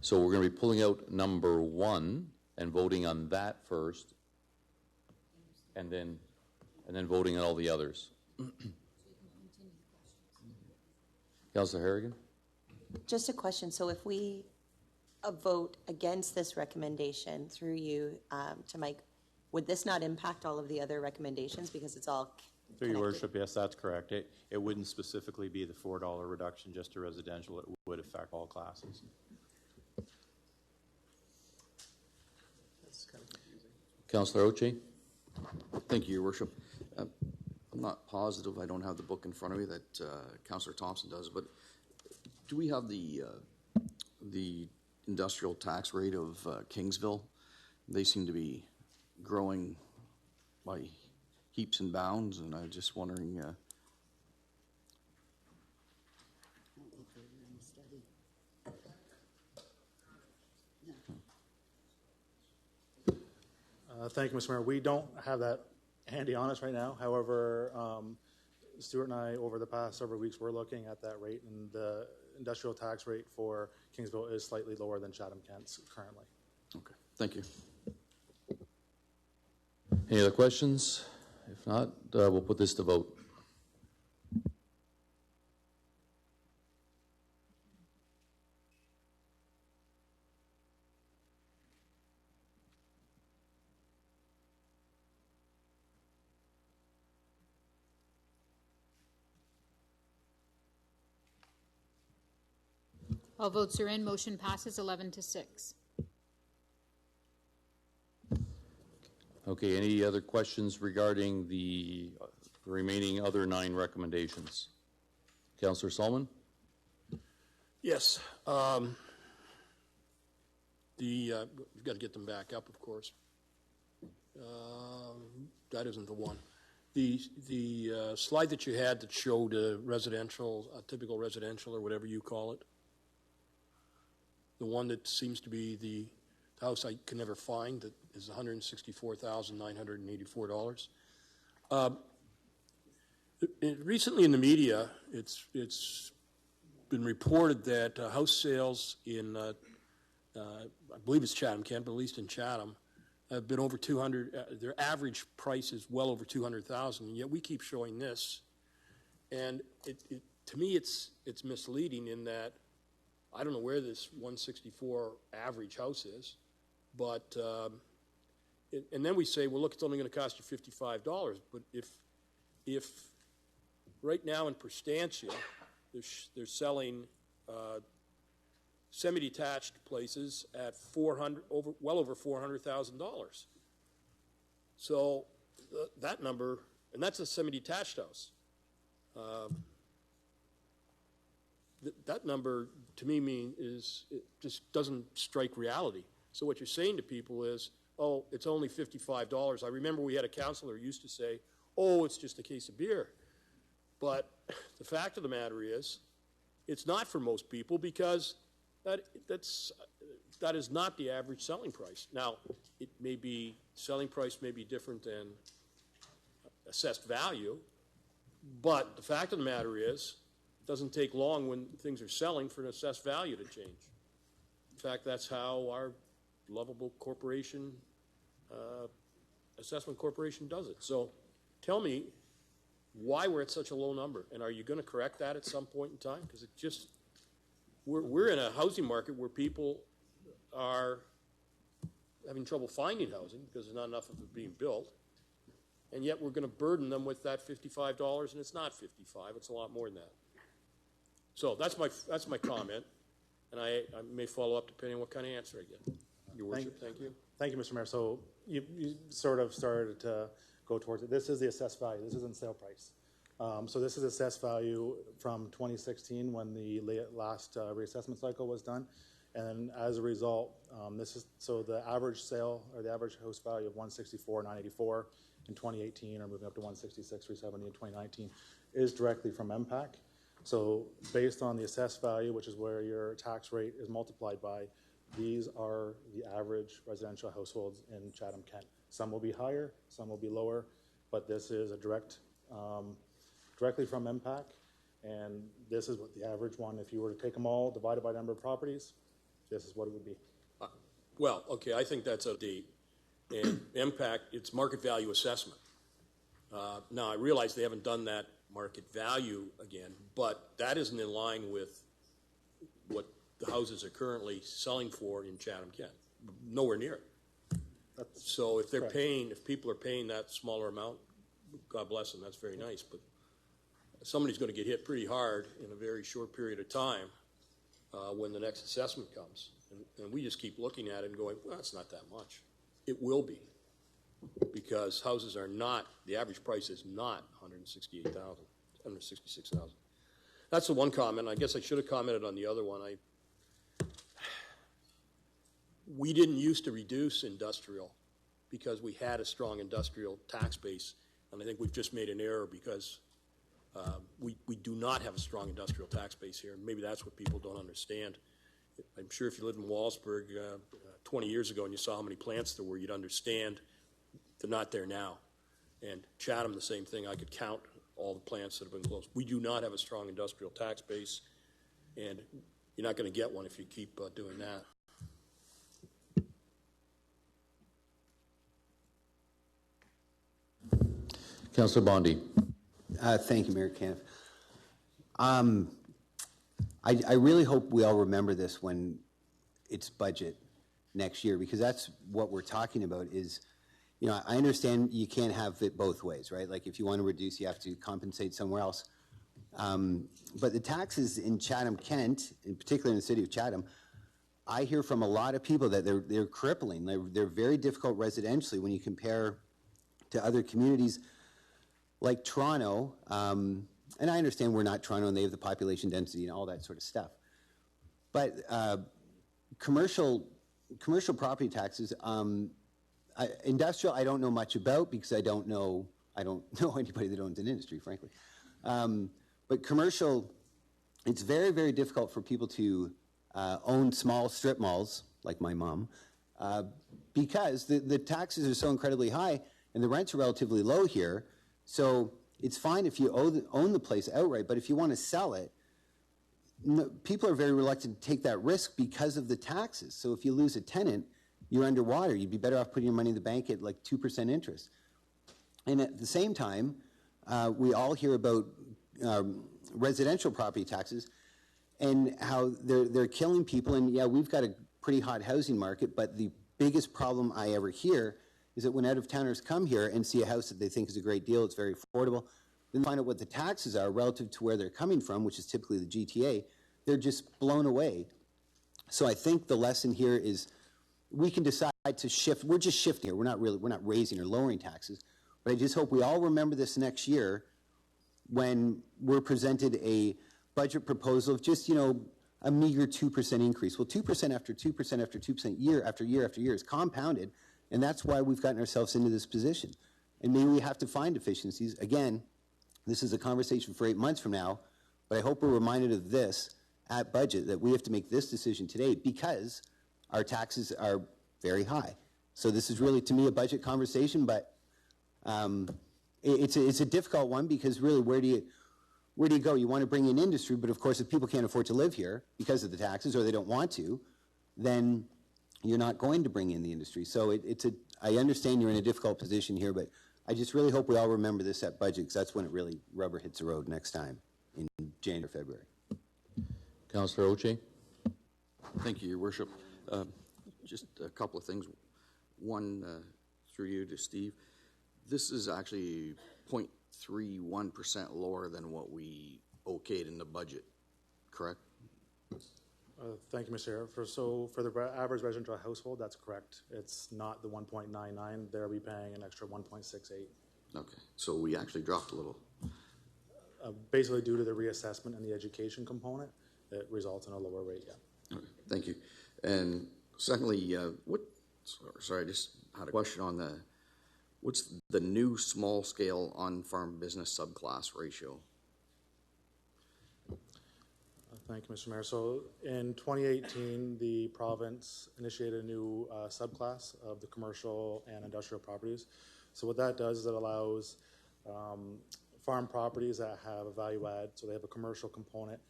So we're going to be pulling out number 1 and voting on that first, and then voting on all the others. Councillor Harrigan? Just a question. So if we vote against this recommendation through you to Mike, would this not impact all of the other recommendations because it's all Through your worship, yes, that's correct. It wouldn't specifically be the $4 reduction just to residential. It would affect all classes. That's kind of confusing. Councillor Oche? Thank you, Your Worship. I'm not positive. I don't have the book in front of me that Councillor Thompson does, but do we have the industrial tax rate of Kingsville? They seem to be growing by heaps and bounds, and I'm just wondering. Thank you, Mr. Mayor. We don't have that handy on us right now. However, Stuart and I, over the past several weeks, we're looking at that rate, and the industrial tax rate for Kingsville is slightly lower than Chatham-Kent's currently. Okay, thank you. Any other questions? If not, we'll put this to vote. All votes are in. Motion passes 11-6. Okay, any other questions regarding the remaining other 9 recommendations? Councillor Solomon? Yes. We've got to get them back up, of course. That isn't the one. The slide that you had that showed residential, typical residential or whatever you call it, the one that seems to be the house I can never find that is $164,984. Recently in the media, it's been reported that house sales in, I believe it's Chatham-Kent, but at least in Chatham, have been over 200. Their average price is well over 200,000, and yet we keep showing this. And to me, it's misleading in that I don't know where this 164 average house is, but and then we say, well, look, it's only going to cost you $55. But if right now in Prestantia they're selling semi-detached places at well over $400,000, So that number, and that's a semi-detached house. That number, to me, it just doesn't strike reality. So what you're saying to people is, oh, it's only $55. I remember we had a counselor who used to say, oh, it's just a case of beer. But the fact of the matter is, it's not for most people because that is not the average selling price. Now, selling price may be different than assessed value, but the fact of the matter is, it doesn't take long when things are selling for an assessed value to change. In fact, that's how our lovable corporation, assessment corporation does it. So tell me why we're at such a low number, and are you going to correct that at some point in time? Because it just, we're in a housing market where people are having trouble finding housing because there's not enough of it being built, and yet we're going to burden them with that $55, and it's not $55, it's a lot more than that. So that's my comment, and I may follow up depending on what kind of answer I get. Your Worship, thank you. Thank you, Mr. Mayor. So you sort of started to go towards it. This is the assessed value. This isn't sale price. So this is assessed value from 2016 when the last reassessment cycle was done. And as a result, so the average sale or the average house value of $164,984 in 2018, or moving up to $166,370 in 2019, is directly from MPAC. So based on the assessed value, which is where your tax rate is multiplied by, these are the average residential households in Chatham-Kent. Some will be higher, some will be lower, but this is a directly from MPAC, and this is what the average one, if you were to take them all, divided by the number of properties, this is what it would be. Well, okay, I think that's outdated. And MPAC, it's market value assessment. Now, I realize they haven't done that market value again, but that isn't in line with what the houses are currently selling for in Chatham-Kent. Nowhere near it. So if they're paying, if people are paying that smaller amount, God bless them, that's very nice. But somebody's going to get hit pretty hard in a very short period of time when the next assessment comes. And we just keep looking at it and going, well, it's not that much. It will be, because houses are not, the average price is not $168,000, $166,000. That's the one comment. I guess I should have commented on the other one. We didn't used to reduce industrial because we had a strong industrial tax base, and I think we've just made an error because we do not have a strong industrial tax base here, and maybe that's what people don't understand. I'm sure if you lived in Wallsburg 20 years ago and you saw how many plants there were, you'd understand they're not there now. And Chatham, the same thing. I could count all the plants that have been closed. We do not have a strong industrial tax base, and you're not going to get one if you keep doing that. Councillor Bondi. Thank you, Mayor Caniff. I really hope we all remember this when it's budget next year, because that's what we're talking about is, you know, I understand you can't have it both ways, right? Like if you want to reduce, you have to compensate somewhere else. But the taxes in Chatham-Kent, in particular in the city of Chatham, I hear from a lot of people that they're crippling. They're very difficult residentially when you compare to other communities like Toronto. And I understand we're not Toronto and they have the population density and all that sort of stuff. But commercial property taxes, industrial I don't know much about because I don't know anybody that owns an industry, frankly. But commercial, it's very, very difficult for people to own small strip malls, like my mom, because the taxes are so incredibly high and the rents are relatively low here. So it's fine if you own the place outright, but if you want to sell it, people are very reluctant to take that risk because of the taxes. So if you lose a tenant, you're underwater. You'd be better off putting your money in the bank at like 2% interest. And at the same time, we all hear about residential property taxes and how they're killing people. And yeah, we've got a pretty hot housing market, but the biggest problem I ever hear is that when out-of-towners come here and see a house that they think is a great deal, it's very affordable, then find out what the taxes are relative to where they're coming from, which is typically the GTA, they're just blown away. So I think the lesson here is we can decide to shift. We're just shifting here. We're not raising or lowering taxes. But I just hope we all remember this next year when we're presented a budget proposal of just, a meager 2% increase. Well, 2% after 2% after 2% year after year after year is compounded, and that's why we've gotten ourselves into this position. And maybe we have to find efficiencies. Again, this is a conversation for 8 months from now, but I hope we're reminded of this at budget, that we have to make this decision today because our taxes are very high. So this is really, to me, a budget conversation, but it's a difficult one because really, where do you go? You want to bring in industry, but of course, if people can't afford to live here because of the taxes or they don't want to, then you're not going to bring in the industry. So I understand you're in a difficult position here, but I just really hope we all remember this at budget because that's when it really rubber hits the road next time in January, February. Councillor Oche. Thank you, Your Worship. Just a couple of things. One, through you to Steve. This is actually 0.31% lower than what we okayed in the budget, correct? Thank you, Mr. Chair. For the average residential household, that's correct. It's not the 1.99. They'll be paying an extra 1.68. Okay, so we actually dropped a little. Basically, due to the reassessment and the education component, it results in a lower rate. Yeah. Okay, thank you. And secondly, sorry, I just had a question on what's the new small scale on-farm business subclass ratio? Thank you, Mr. Mayor. So in 2018, the province initiated a new subclass of the commercial and industrial properties. So what that does is it allows farm properties that have a value add, so they have a commercial component,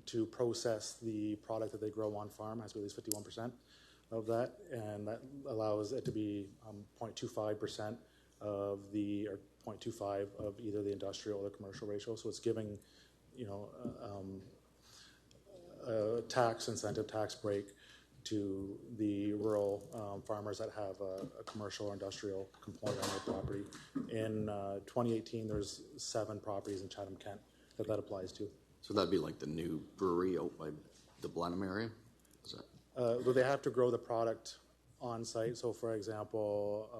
to process the product that they grow on farm, has to be at least 51% of that, and that allows it to be 0.25% of the, or 0.25 of either the industrial or the commercial ratio. So it's giving, a tax incentive, tax break to the rural farmers that have a commercial or industrial component on their property. In 2018, there's 7 properties in Chatham-Kent that applies to. So that'd be like the new brewery out by the Blenheim area? Is that? Well, they have to grow the product on site. So, for example,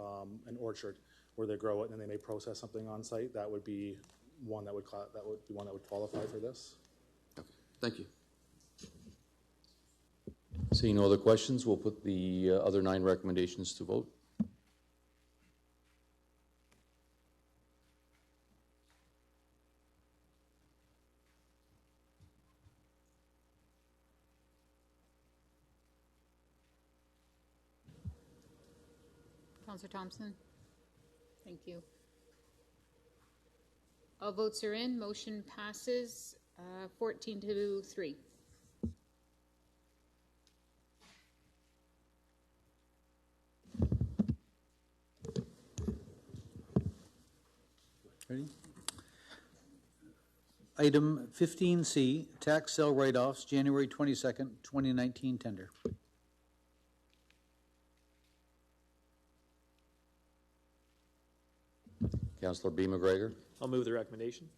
an orchard where they grow it and then they may process something on site. That would be one that would qualify for this. Okay, thank you. Seeing no other questions, we'll put the other 9 recommendations to vote. Councillor Thompson? Thank you. All votes are in. Motion passes 14-3. Ready? Item 15C, tax sale write-offs, January 22nd, 2019 tender. Councillor B. McGregor. I'll move the recommendation.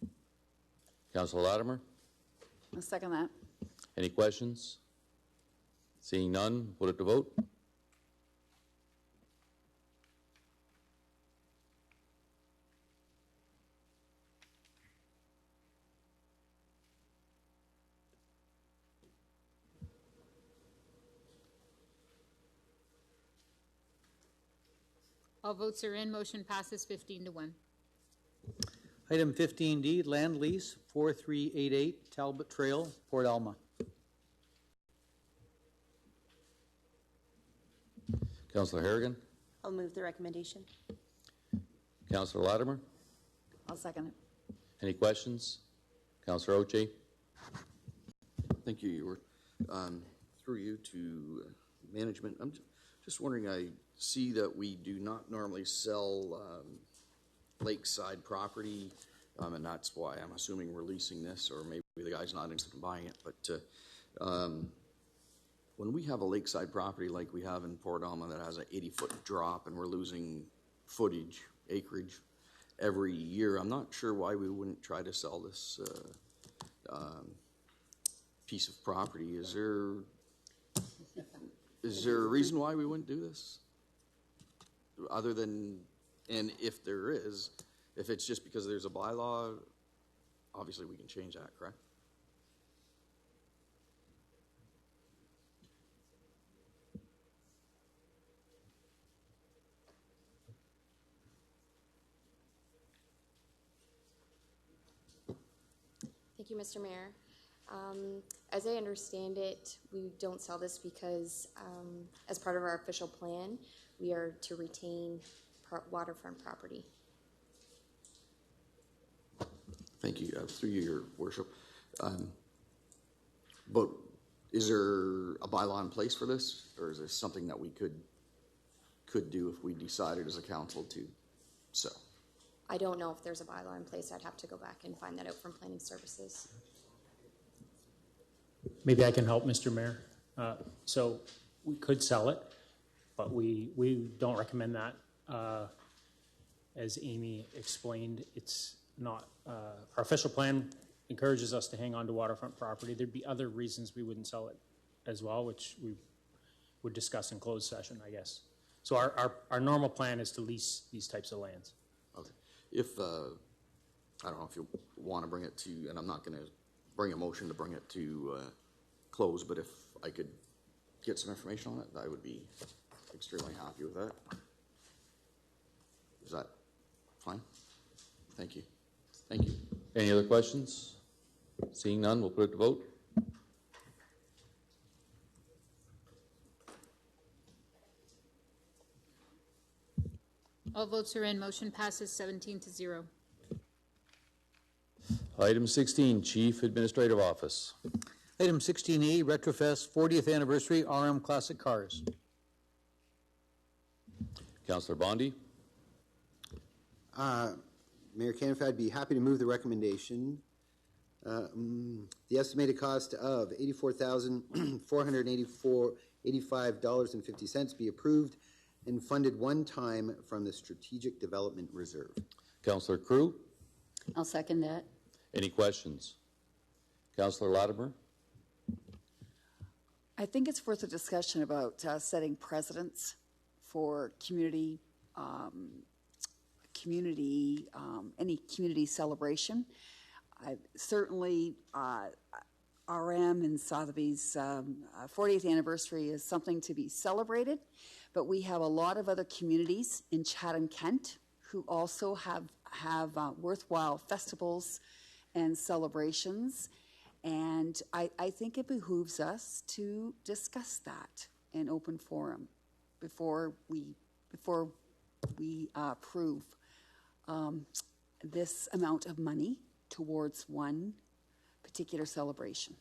Councillor Latimer. I'll second that. Any questions? Seeing none, put it to vote. All votes are in. Motion passes 15-1. Item 15D, land lease, 4388 Talbot Trail, Port Alma. Councillor Harrigan. I'll move the recommendation. Councillor Latimer. I'll second it. Any questions? Councillor Oche. Thank you, Your Worship. Through you to management, I'm just wondering, I see that we do not normally sell lakeside property, and that's why I'm assuming we're leasing this, or maybe the guy's not interested in buying it. But when we have a lakeside property like we have in Port Alma that has an 80-foot drop and we're losing footage, acreage, every year, I'm not sure why we wouldn't try to sell this piece of property. Is Is there a reason why we wouldn't do this? Other than, and if there is, if it's just because there's a bylaw, obviously we can change that, correct? Thank you, Mr. Mayor. As I understand it, we don't sell this because as part of our official plan, we are to retain waterfront property. Thank you. Through you, Your Worship. But is there a bylaw in place for this, or is this something that we could do if we decided as a council to sell? I don't know if there's a bylaw in place. I'd have to go back and find that out from planning services. Maybe I can help, Mr. Mayor. So we could sell it, but we don't recommend that. As Amy explained, it's not, our official plan encourages us to hang on to waterfront property. There'd be other reasons we wouldn't sell it as well, which we would discuss in closed session, I guess. So our normal plan is to lease these types of lands. Okay. If, I don't know if you want to bring it to, and I'm not going to bring a motion to bring it to close, but if I could get some information on it, I would be extremely happy with that. Is that fine? Thank you. Thank you. Any other questions? Seeing none, we'll put it to vote. All votes are in. Motion passes 17-0. Item 16, Chief Administrative Office. Item 16E, Retrofest 40th Anniversary RM Classic Cars. Councillor Bondi. Mayor Caniff, I'd be happy to move the recommendation. The estimated cost of $84,485.50 be approved and funded one time from the Strategic Development Reserve. Councillor Crew. I'll second that. Any questions? Councillor Latimer. I think it's worth a discussion about setting precedents for any community celebration. Certainly, RM and Sotheby's 40th anniversary is something to be celebrated, but we have a lot of other communities in Chatham-Kent who also have worthwhile festivals and celebrations, and I think it behooves us to discuss that in open forum before we approve this amount of money towards one particular celebration,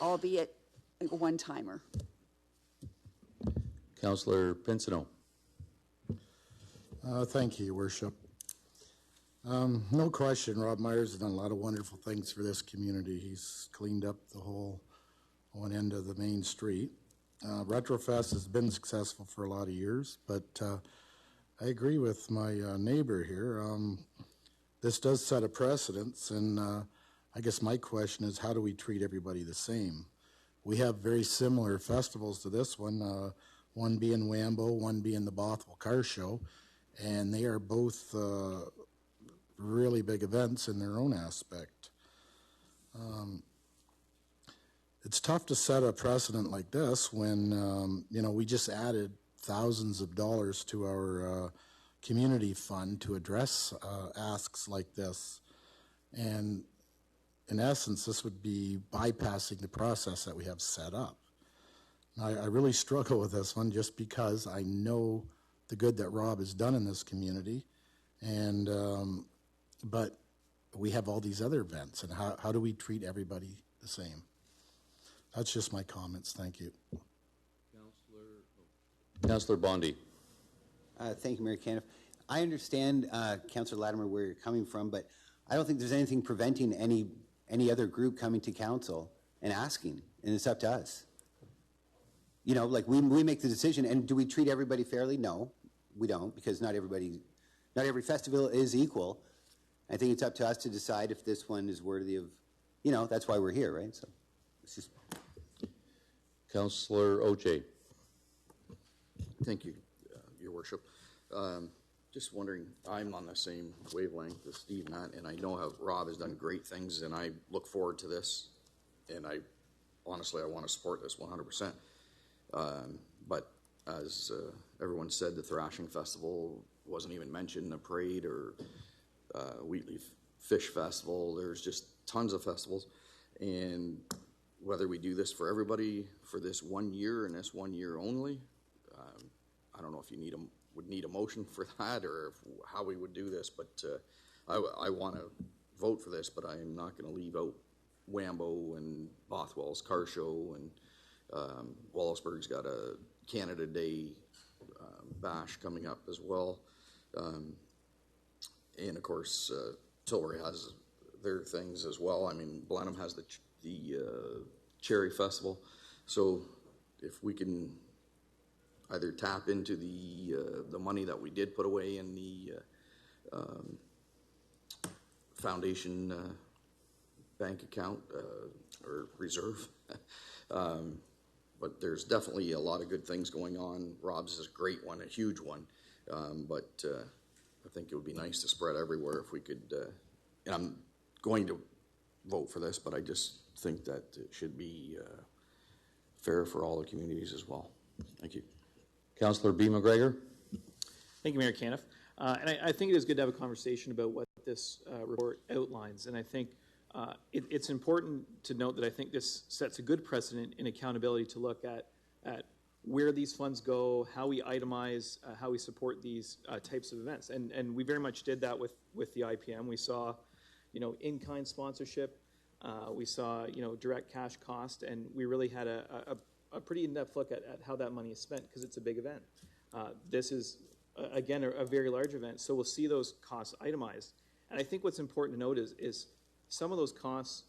albeit a one-timer. Councillor Pinsino. Thank you, Your Worship. No question, Rob Myers has done a lot of wonderful things for this community. He's cleaned up the whole one end of the main street. Retrofest has been successful for a lot of years, but I agree with my neighbor here. This does set a precedence, and I guess my question is, how do we treat everybody the same? We have very similar festivals to this one, one being Wambo, one being the Bothwell Car Show, and they are both really big events in their own aspect. It's tough to set a precedent like this when, we just added thousands of dollars to our community fund to address asks like this. And in essence, this would be bypassing the process that we have set up. I really struggle with this one just because I know the good that Rob has done in this community, and but we have all these other events, and how do we treat everybody the same? That's just my comments. Thank you. Councillor Bondi. Thank you, Mayor Caniff. I understand, Councillor Latimer, where you're coming from, but I don't think there's anything preventing any other group coming to council and asking, and it's up to us. Like we make the decision, and do we treat everybody fairly? No, we don't, because not every festival is equal. I think it's up to us to decide if this one is worthy of, that's why we're here, right? So it's just. Councillor Oche. Thank you, Your Worship. Just wondering, I'm on the same wavelength as Steve and that, and I know how Rob has done great things, and I look forward to this, and honestly, I want to support this 100%. But as everyone said, the Thrashing Festival wasn't even mentioned in the parade, or Wheatley Fish Festival. There's just tons of festivals, and whether we do this for everybody for this 1 year and this 1 year only, I don't know if you would need a motion for that, or how we would do this, but I want to vote for this, but I am not going to leave out Wambo and Bothwell's car show, and Wallaceburg's got a Canada Day bash coming up as well, and of course Tilbury has their things as well. I mean, Blenheim has the Cherry Festival, so if we can either tap into the money that we did put away in the foundation bank account or reserve. But there's definitely a lot of good things going on. Rob's is a great one, a huge one. But I think it would be nice to spread everywhere if we could. And I'm going to vote for this, but I just think that it should be fair for all the communities as well. Thank you. Councillor B. McGregor. Thank you, Mayor Caniff. And I think it is good to have a conversation about what this report outlines. And I think it's important to note that I think this sets a good precedent in accountability to look at where these funds go, how we itemize, how we support these types of events. And we very much did that with the IPM. We saw, in-kind sponsorship. We saw, direct cash cost, and we really had a pretty in-depth look at how that money is spent, because it's a big event. This is, again, a very large event, so we'll see those costs itemized. And I think what's important to note is some of those costs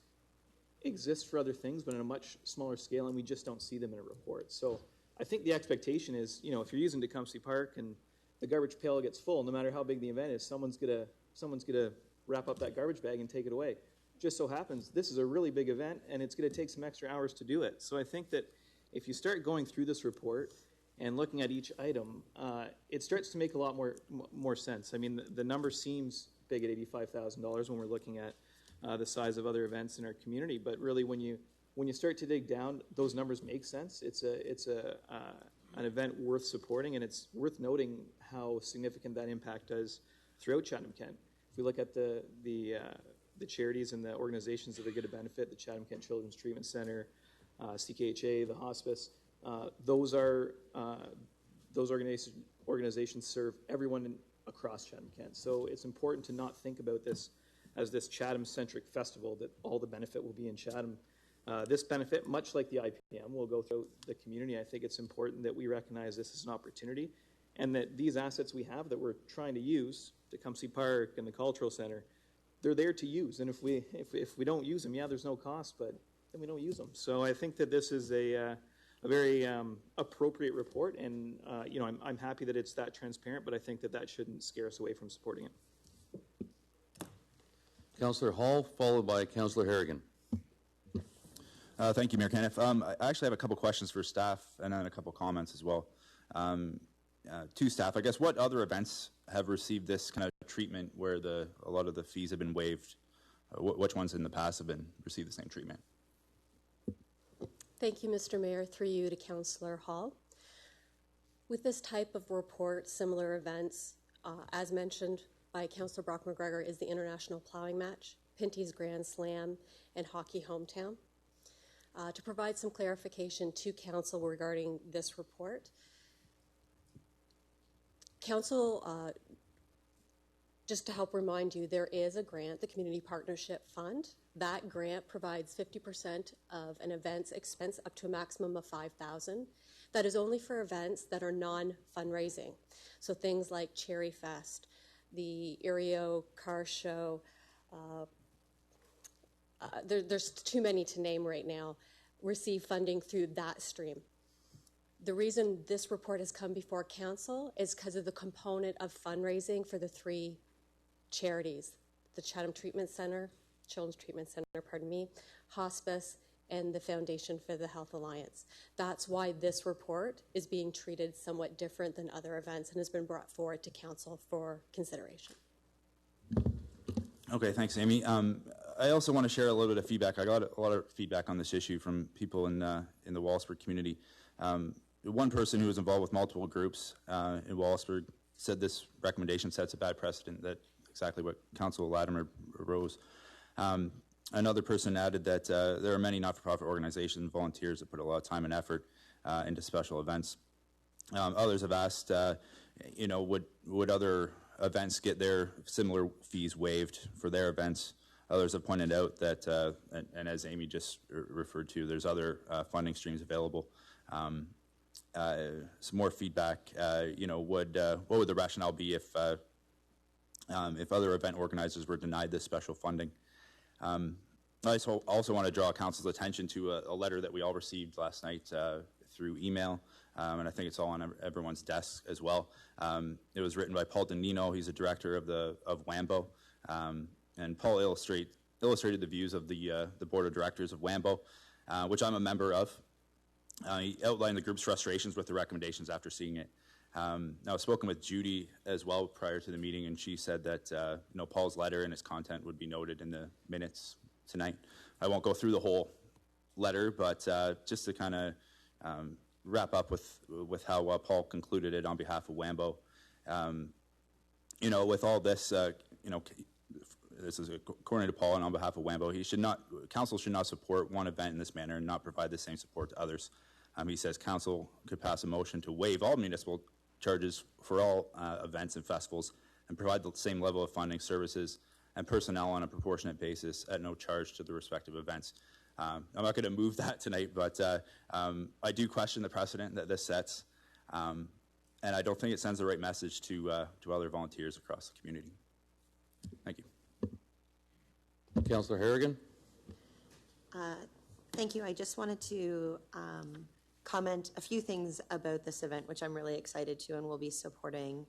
exist for other things, but on a much smaller scale, and we just don't see them in a report. So I think the expectation is, if you're using Tecumseh Park and the garbage pail gets full, no matter how big the event is, someone's gonna wrap up that garbage bag and take it away. Just so happens, this is a really big event, and it's gonna take some extra hours to do it. So I think that if you start going through this report and looking at each item, it starts to make a lot more sense. I mean, the number seems big at $85,000 when we're looking at the size of other events in our community, but really when you start to dig down, those numbers make sense. It's an event worth supporting, and it's worth noting how significant that impact does throughout Chatham-Kent. If we look at the charities and the organizations that are going to benefit, the Chatham-Kent Children's Treatment Center, CKHA, the hospice, those organizations serve everyone across Chatham-Kent. So it's important to not think about this as this Chatham-centric festival, that all the benefit will be in Chatham. This benefit, much like the IPM, will go through the community. I think it's important that we recognize this as an opportunity, and that these assets we have that we're trying to use, Tecumseh Park and the Cultural Center, they're there to use. And if we don't use them, there's no cost, but then we don't use them. So I think that this is a very appropriate report, and I'm happy that it's that transparent, but I think that shouldn't scare us away from supporting it. Councillor Hall, followed by Councillor Harrigan. Thank you, Mayor Caniff. I actually have a couple questions for staff and then a couple comments as well. To staff, I guess, what other events have received this kind of treatment where a lot of the fees have been waived? Which ones in the past have received the same treatment? Thank you, Mr. Mayor. Through you to Councillor Hall. With this type of report, similar events, as mentioned by Councillor Brock McGregor, is the International Plowing Match, Pinty's Grand Slam, and Hockey Hometown. To provide some clarification to Council regarding this report, Council, just to help remind you, there is a grant, the Community Partnership Fund. That grant provides 50% of an event's expense up to a maximum of $5,000. That is only for events that are non-fundraising. So things like Cherry Fest, the Erio Car Show, there's too many to name right now, receive funding through that stream. The reason this report has come before Council is because of the component of fundraising for the three charities, the Chatham Treatment Center, Children's Treatment Center, hospice, and the Foundation for the Health Alliance. That's why this report is being treated somewhat different than other events and has been brought forward to Council for consideration. Okay, thanks, Amy. I also want to share a little bit of feedback. I got a lot of feedback on this issue from people in the Wallaceburg community. One person who was involved with multiple groups in Wallaceburg said this recommendation sets a bad precedent, that exactly what Councillor Latimer rose. Another person added that there are many not-for-profit organizations and volunteers that put a lot of time and effort into special events. Others have asked, would other events get their similar fees waived for their events? Others have pointed out that, and as Amy just referred to, there's other funding streams available. Some more feedback. What would the rationale be if other event organizers were denied this special funding? I also want to draw Council's attention to a letter that we all received last night through email, and I think it's all on everyone's desk as well. It was written by Paul Danino. He's a director of WAMBO, and Paul illustrated the views of the board of directors of WAMBO, which I'm a member of. He outlined the group's frustrations with the recommendations after seeing it. Now, I've spoken with Judy as well prior to the meeting, and she said that Paul's letter and its content would be noted in the minutes tonight. I won't go through the whole letter, but just to kind of wrap up with how Paul concluded it on behalf of WAMBO. With all this, this is according to Paul and on behalf of WAMBO, council should not support one event in this manner and not provide the same support to others. He says council could pass a motion to waive all municipal charges for all events and festivals and provide the same level of funding, services, and personnel on a proportionate basis at no charge to the respective events. I'm not going to move that tonight, but I do question the precedent that this sets, and I don't think it sends the right message to other volunteers across the community. Thank you. Councillor Harrigan. Thank you. I just wanted to comment a few things about this event, which I'm really excited to and will be supporting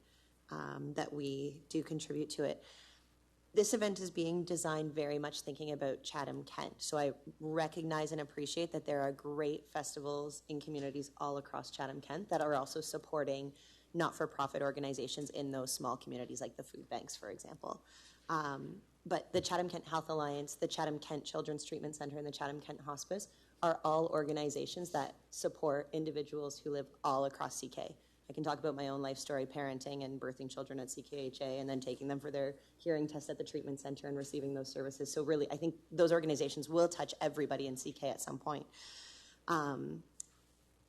that we do contribute to it. This event is being designed very much thinking about Chatham-Kent. So I recognize and appreciate that there are great festivals in communities all across Chatham-Kent that are also supporting not-for-profit organizations in those small communities, like the food banks, for example. But the Chatham-Kent Health Alliance, the Chatham-Kent Children's Treatment Center, and the Chatham-Kent Hospice are all organizations that support individuals who live all across CK. I can talk about my own life story, parenting and birthing children at CKHA, and then taking them for their hearing test at the treatment center and receiving those services. So really, I think those organizations will touch everybody in CK at some point. And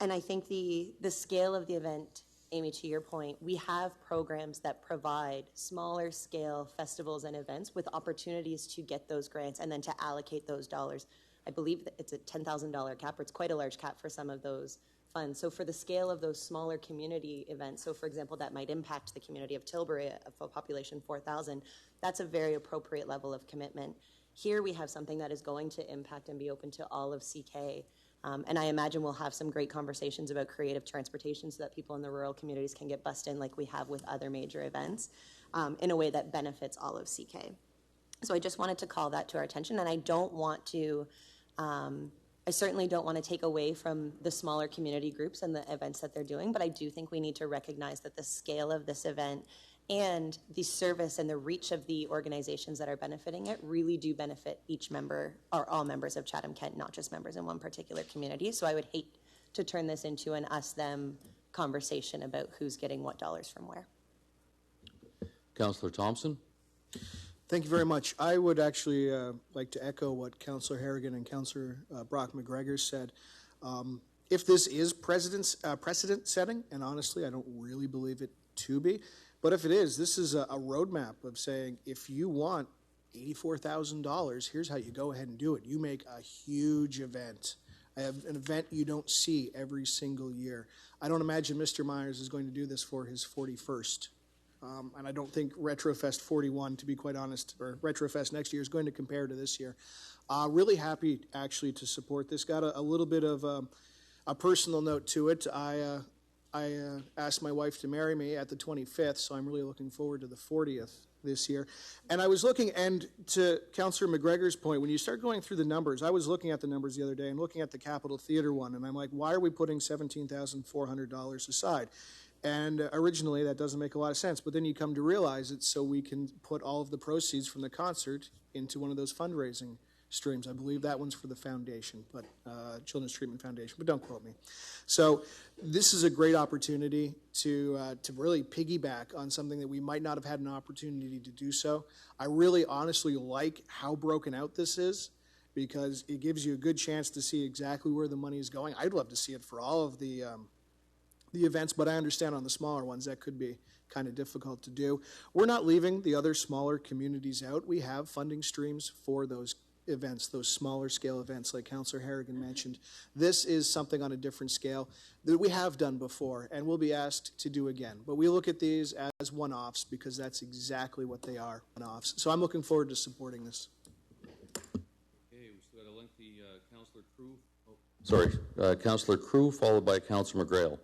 I think the scale of the event, Amy, to your point, we have programs that provide smaller scale festivals and events with opportunities to get those grants and then to allocate those dollars. I believe that it's a $10,000 cap, or it's quite a large cap for some of those funds. So for the scale of those smaller community events, so for example, that might impact the community of Tilbury of a population 4,000, that's a very appropriate level of commitment. Here we have something that is going to impact and be open to all of CK. And I imagine we'll have some great conversations about creative transportation so that people in the rural communities can get bussed in like we have with other major events in a way that benefits all of CK. So I just wanted to call that to our attention, and I don't want to I certainly don't want to take away from the smaller community groups and the events that they're doing, but I do think we need to recognize that the scale of this event and the service and the reach of the organizations that are benefiting it really do benefit each member or all members of Chatham-Kent, not just members in one particular community. So I would hate to turn this into an us-them conversation about who's getting what dollars from where. Councillor Thompson. Thank you very much. I would actually like to echo what Councillor Harrigan and Councillor Brock McGregor said. If this is precedent setting, and honestly I don't really believe it to be, but if it is, this is a roadmap of saying if you want $84,000, here's how you go ahead and do it. You make a huge event. I have an event you don't see every single year. I don't imagine Mr. Myers is going to do this for his 41st. And I don't think Retrofest 41, to be quite honest, or Retrofest next year is going to compare to this year. Really happy, actually, to support this. Got a little bit of a personal note to it. I I asked my wife to marry me at the 25th, so I'm really looking forward to the 40th this year. And I was looking, and to Councillor McGregor's point, when you start going through the numbers, I was looking at the numbers the other day and looking at the Capitol Theatre one, and I'm like, why are we putting $17,400 aside? And originally, that doesn't make a lot of sense, but then you come to realize it's so we can put all of the proceeds from the concert into one of those fundraising streams. I believe that one's for the foundation, but Children's Treatment Foundation, but don't quote me. So this is a great opportunity to really piggyback on something that we might not have had an opportunity to do so. I really honestly like how broken out this is, because it gives you a good chance to see exactly where the money is going. I'd love to see it for all of the events, but I understand on the smaller ones that could be kind of difficult to do. We're not leaving the other smaller communities out. We have funding streams for those events, those smaller scale events like Councillor Harrigan mentioned. This is something on a different scale that we have done before and will be asked to do again. But we look at these as one-offs because that's exactly what they are, one-offs. So I'm looking forward to supporting this. Okay, we still got a lengthy Councillor Crew. Sorry, Councillor Crew, followed by Councillor McGrail.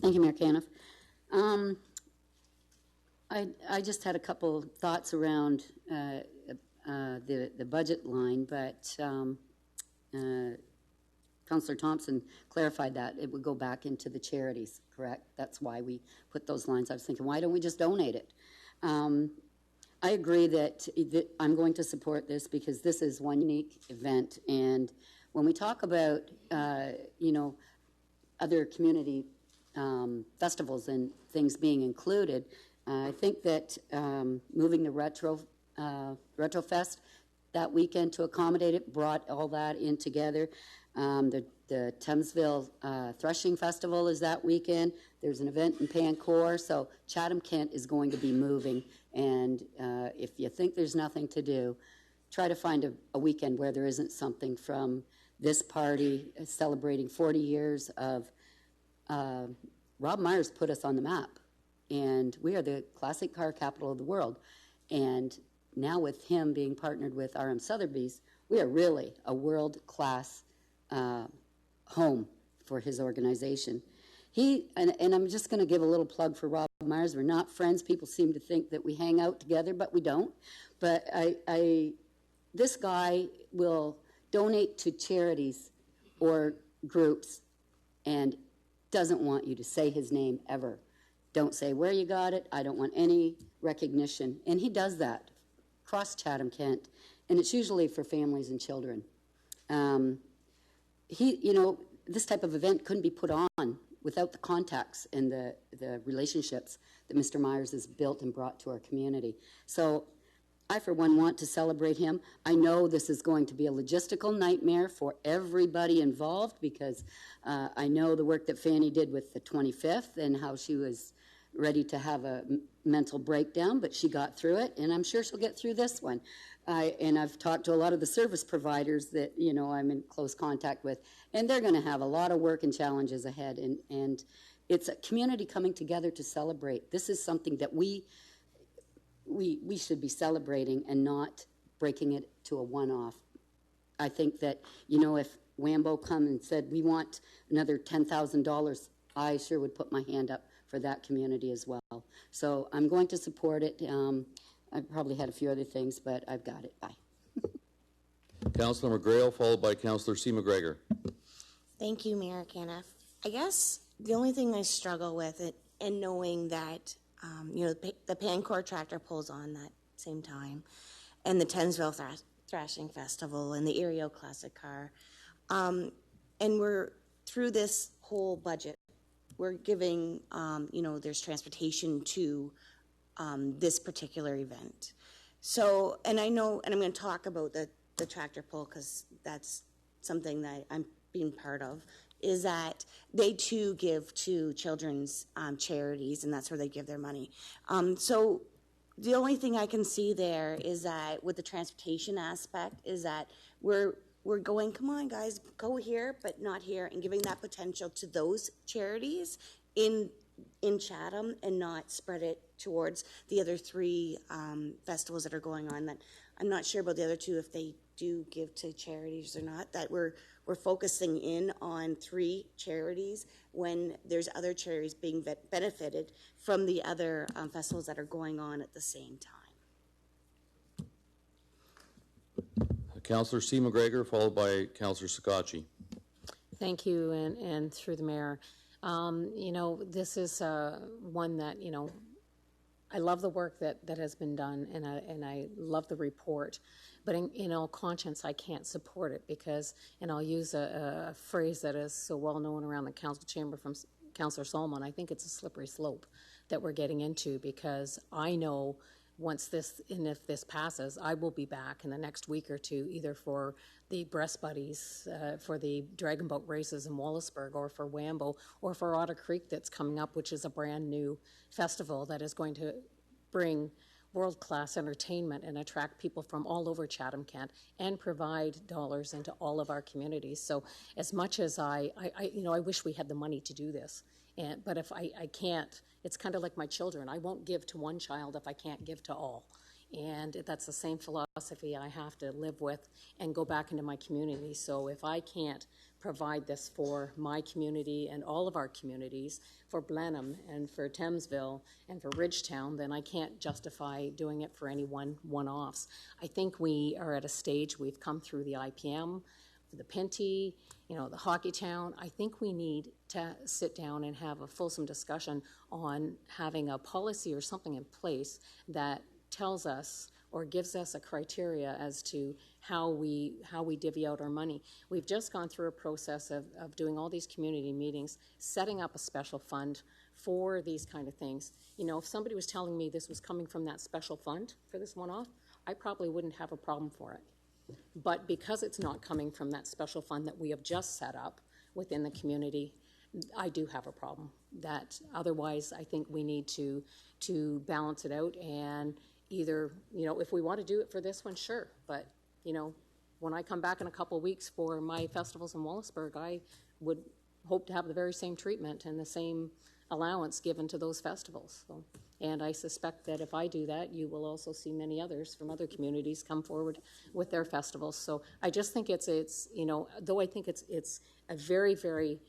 Thank you, Mayor Caniff. I just had a couple thoughts around the budget line, but Councillor Thompson clarified that it would go back into the charities, correct? That's why we put those lines. I was thinking, why don't we just donate it? I agree that I'm going to support this because this is one unique event, and when we talk about, other community festivals and things being included, I think that moving the Retrofest that weekend to accommodate it brought all that in together. The Thamesville Threshing Festival is that weekend. There's an event in Pancourt, so Chatham-Kent is going to be moving. And if you think there's nothing to do, try to find a weekend where there isn't something from this party celebrating 40 years of Rob Myers put us on the map, and we are the classic car capital of the world. And now with him being partnered with RM Sotheby's, we are really a world-class home for his organization. And I'm just going to give a little plug for Rob Myers. We're not friends. People seem to think that we hang out together, but we don't. But this guy will donate to charities or groups and doesn't want you to say his name ever. Don't say where you got it. I don't want any recognition. And he does that across Chatham-Kent, and it's usually for families and children. This type of event couldn't be put on without the contacts and the relationships that Mr. Myers has built and brought to our community. So I, for one, want to celebrate him. I know this is going to be a logistical nightmare for everybody involved because I know the work that Fanny did with the 25th and how she was ready to have a mental breakdown, but she got through it, and I'm sure she'll get through this one. And I've talked to a lot of the service providers that, I'm in close contact with, and they're going to have a lot of work and challenges ahead, and it's a community coming together to celebrate. This is something that we should be celebrating and not breaking it to a one-off. I think that, if Wambo come and said, we want another $10,000, I sure would put my hand up for that community as well. So I'm going to support it. I probably had a few other things, but I've got it. Bye. Councillor McGrail, followed by Councillor C. McGregor. Thank you, Mayor Caniff. I guess the only thing I struggle with it, and knowing that, the Pancourt tractor pulls on that same time, and the Thamesville Thrashing Festival, and the Erio Classic Car, and we're through this whole budget. We're giving, there's transportation to this particular event. So, and I know, and I'm going to talk about the tractor pull because that's something that I'm being part of, is that they too give to children's charities, and that's where they give their money. So the only thing I can see there is that with the transportation aspect is that we're going, come on guys, go here, but not here, and giving that potential to those charities in Chatham and not spread it towards the other three festivals that are going on. That I'm not sure about the other two, if they do give to charities or not, that we're we're focusing in on 3 charities when there's other charities being benefited from the other festivals that are going on at the same time. Councillor C. McGregor, followed by Councillor Sakatchi. Thank you, and through the mayor. You know, this is one that, you know, I love the work that has been done, and I love the report. But in all conscience, I can't support it because, and I'll use a phrase that is so well known around the council chamber from Councillor Solomon, I think it's a slippery slope that we're getting into, because I know once this, and if this passes, I will be back in the next week or two, either for the Breast Buddies, for the Dragon Boat races in Wallaceburg, or for Wambo, or for Otter Creek that's coming up, which is a brand new festival that is going to bring world-class entertainment and attract people from all over Chatham-Kent and provide dollars into all of our communities. So as much as I wish we had the money to do this, but if I can't, it's kind of like my children. I won't give to one child if I can't give to all. And that's the same philosophy I have to live with and go back into my community. So if I can't provide this for my community and all of our communities, for Blenheim and for Thamesville and for Ridgetown, then I can't justify doing it for any one-offs. I think we are at a stage, we've come through the IPM, the Pinty, you know, the Hockey Town. I think we need to sit down and have a fulsome discussion on having a policy or something in place that tells us or gives us a criteria as to how we divvy out our money. We've just gone through a process of doing all these community meetings, setting up a special fund for these kind of things. You know, if somebody was telling me this was coming from that special fund for this one-off, I probably wouldn't have a problem for it. But because it's not coming from that special fund that we have just set up within the community, I do have a problem. That otherwise, I think we need to balance it out, and either, you know, if we want to do it for this one, sure. But, you know, when I come back in a couple of weeks for my festivals in Wallaceburg, I would hope to have the very same treatment and the same allowance given to those festivals. So, and I suspect that if I do that, you will also see many others from other communities come forward with their festivals. So I just think it's you know, though I think it's a very, very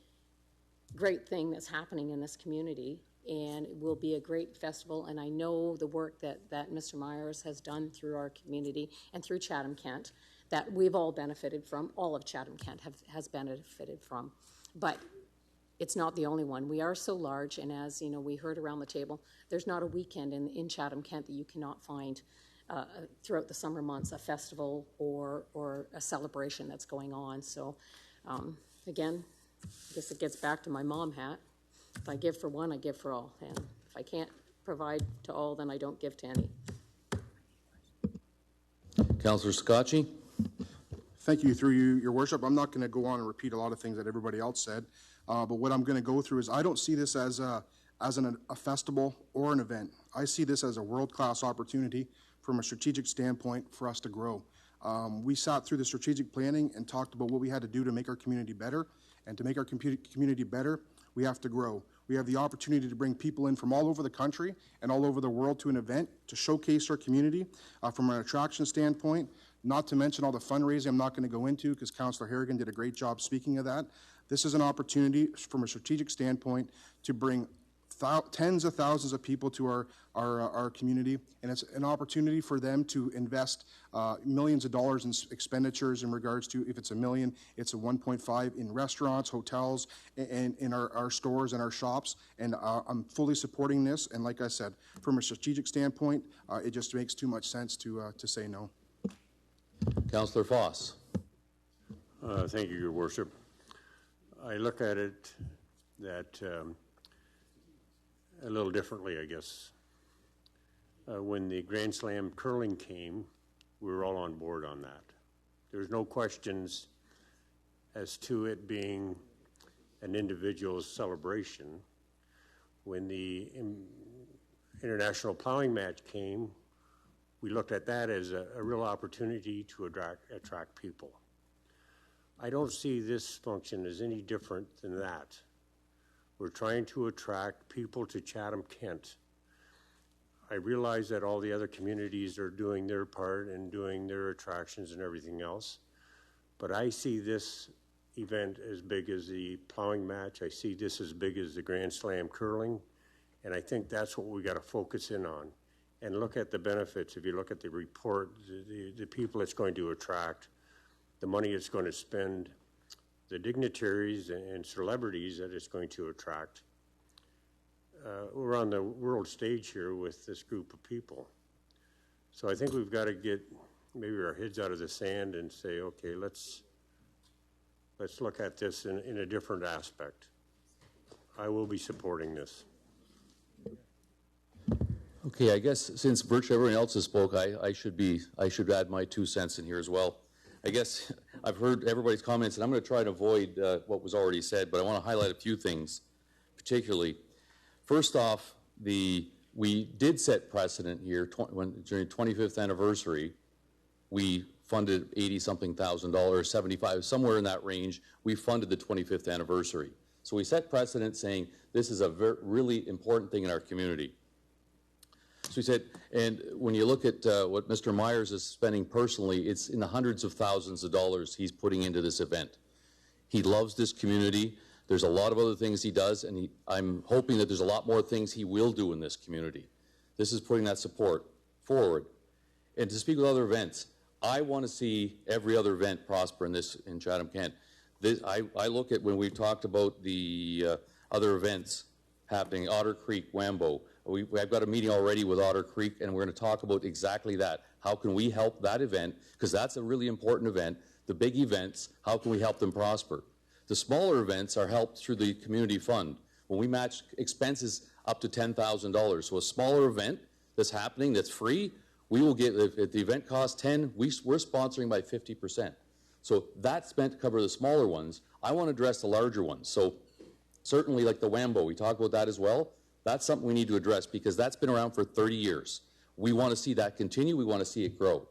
great thing that's happening in this community, and it will be a great festival, and I know the work that Mr. Myers has done through our community and through Chatham-Kent that we've all benefited from, all of Chatham-Kent has benefited from. But it's not the only one. We are so large, and as you know, we heard around the table, there's not a weekend in Chatham-Kent that you cannot find throughout the summer months a festival or a celebration that's going on. So again, I guess it gets back to my mom hat. If I give for one, I give for all. And if I can't provide to all, then I don't give to any. Councillor Sakatchi. Thank you, through you, Your Worship. I'm not going to go on and repeat a lot of things that everybody else said, but what I'm going to go through is I don't see this as a festival or an event. I see this as a world-class opportunity from a strategic standpoint for us to grow. We sat through the strategic planning and talked about what we had to do to make our community better, and to make our community better, we have to grow. We have the opportunity to bring people in from all over the country and all over the world to an event to showcase our community from an attraction standpoint, not to mention all the fundraising I'm not going to go into because Councillor Harrigan did a great job speaking of that. This is an opportunity from a strategic standpoint to bring tens of thousands of people to our community, and it's an opportunity for them to invest millions of dollars in expenditures in regards to, if it's $1 million, it's a 1.5 in restaurants, hotels, and in our stores and our shops. And I'm fully supporting this. And like I said, from a strategic standpoint, it just makes too much sense to say no. Councillor Foss. Thank you, Your Worship. I look at it that a little differently, I guess. When the Grand Slam curling came, we were all on board on that. There's no questions as to it being an individual celebration. When the international plowing match came, we looked at that as a real opportunity to attract people. I don't see this function as any different than that. We're trying to attract people to Chatham-Kent. I realize that all the other communities are doing their part and doing their attractions and everything else, but I see this event as big as the plowing match. I see this as big as the Grand Slam curling, and I think that's what we got to focus in on and look at the benefits. If you look at the report, the people it's going to attract, the money it's going to spend, the dignitaries and celebrities that it's going to attract. We're on the world stage here with this group of people. So I think we've got to get maybe our heads out of the sand and say, okay, let's look at this in a different aspect. I will be supporting this. Okay, I guess since virtually everyone else has spoke, I should add my 2 cents in here as well. I guess I've heard everybody's comments, and I'm going to try to avoid what was already said, but I want to highlight a few things, particularly. First off, we did set precedent here during 25th anniversary. We funded $80-something thousand, 75, somewhere in that range. We funded the 25th anniversary. So we set precedent saying this is a really important thing in our community. So we said, and when you look at what Mr. Myers is spending personally, it's in the hundreds of thousands of dollars he's putting into this event. He loves this community. There's a lot of other things he does, and I'm hoping that there's a lot more things he will do in this community. This is putting that support forward. And to speak with other events, I want to see every other event prosper in Chatham-Kent. I look at when we've talked about the other events happening, Otter Creek, Wambo. I've got a meeting already with Otter Creek, and we're going to talk about exactly that. How can we help that event? Because that's a really important event. The big events, how can we help them prosper? The smaller events are helped through the community fund. When we match expenses up to $10,000. So a smaller event that's happening, that's free, we will get, if the event costs 10, we're sponsoring by 50%. So that's meant to cover the smaller ones. I want to address the larger ones. So certainly like the Wambo, we talk about that as well. That's something we need to address because that's been around for 30 years. We want to see that continue. We want to see it grow.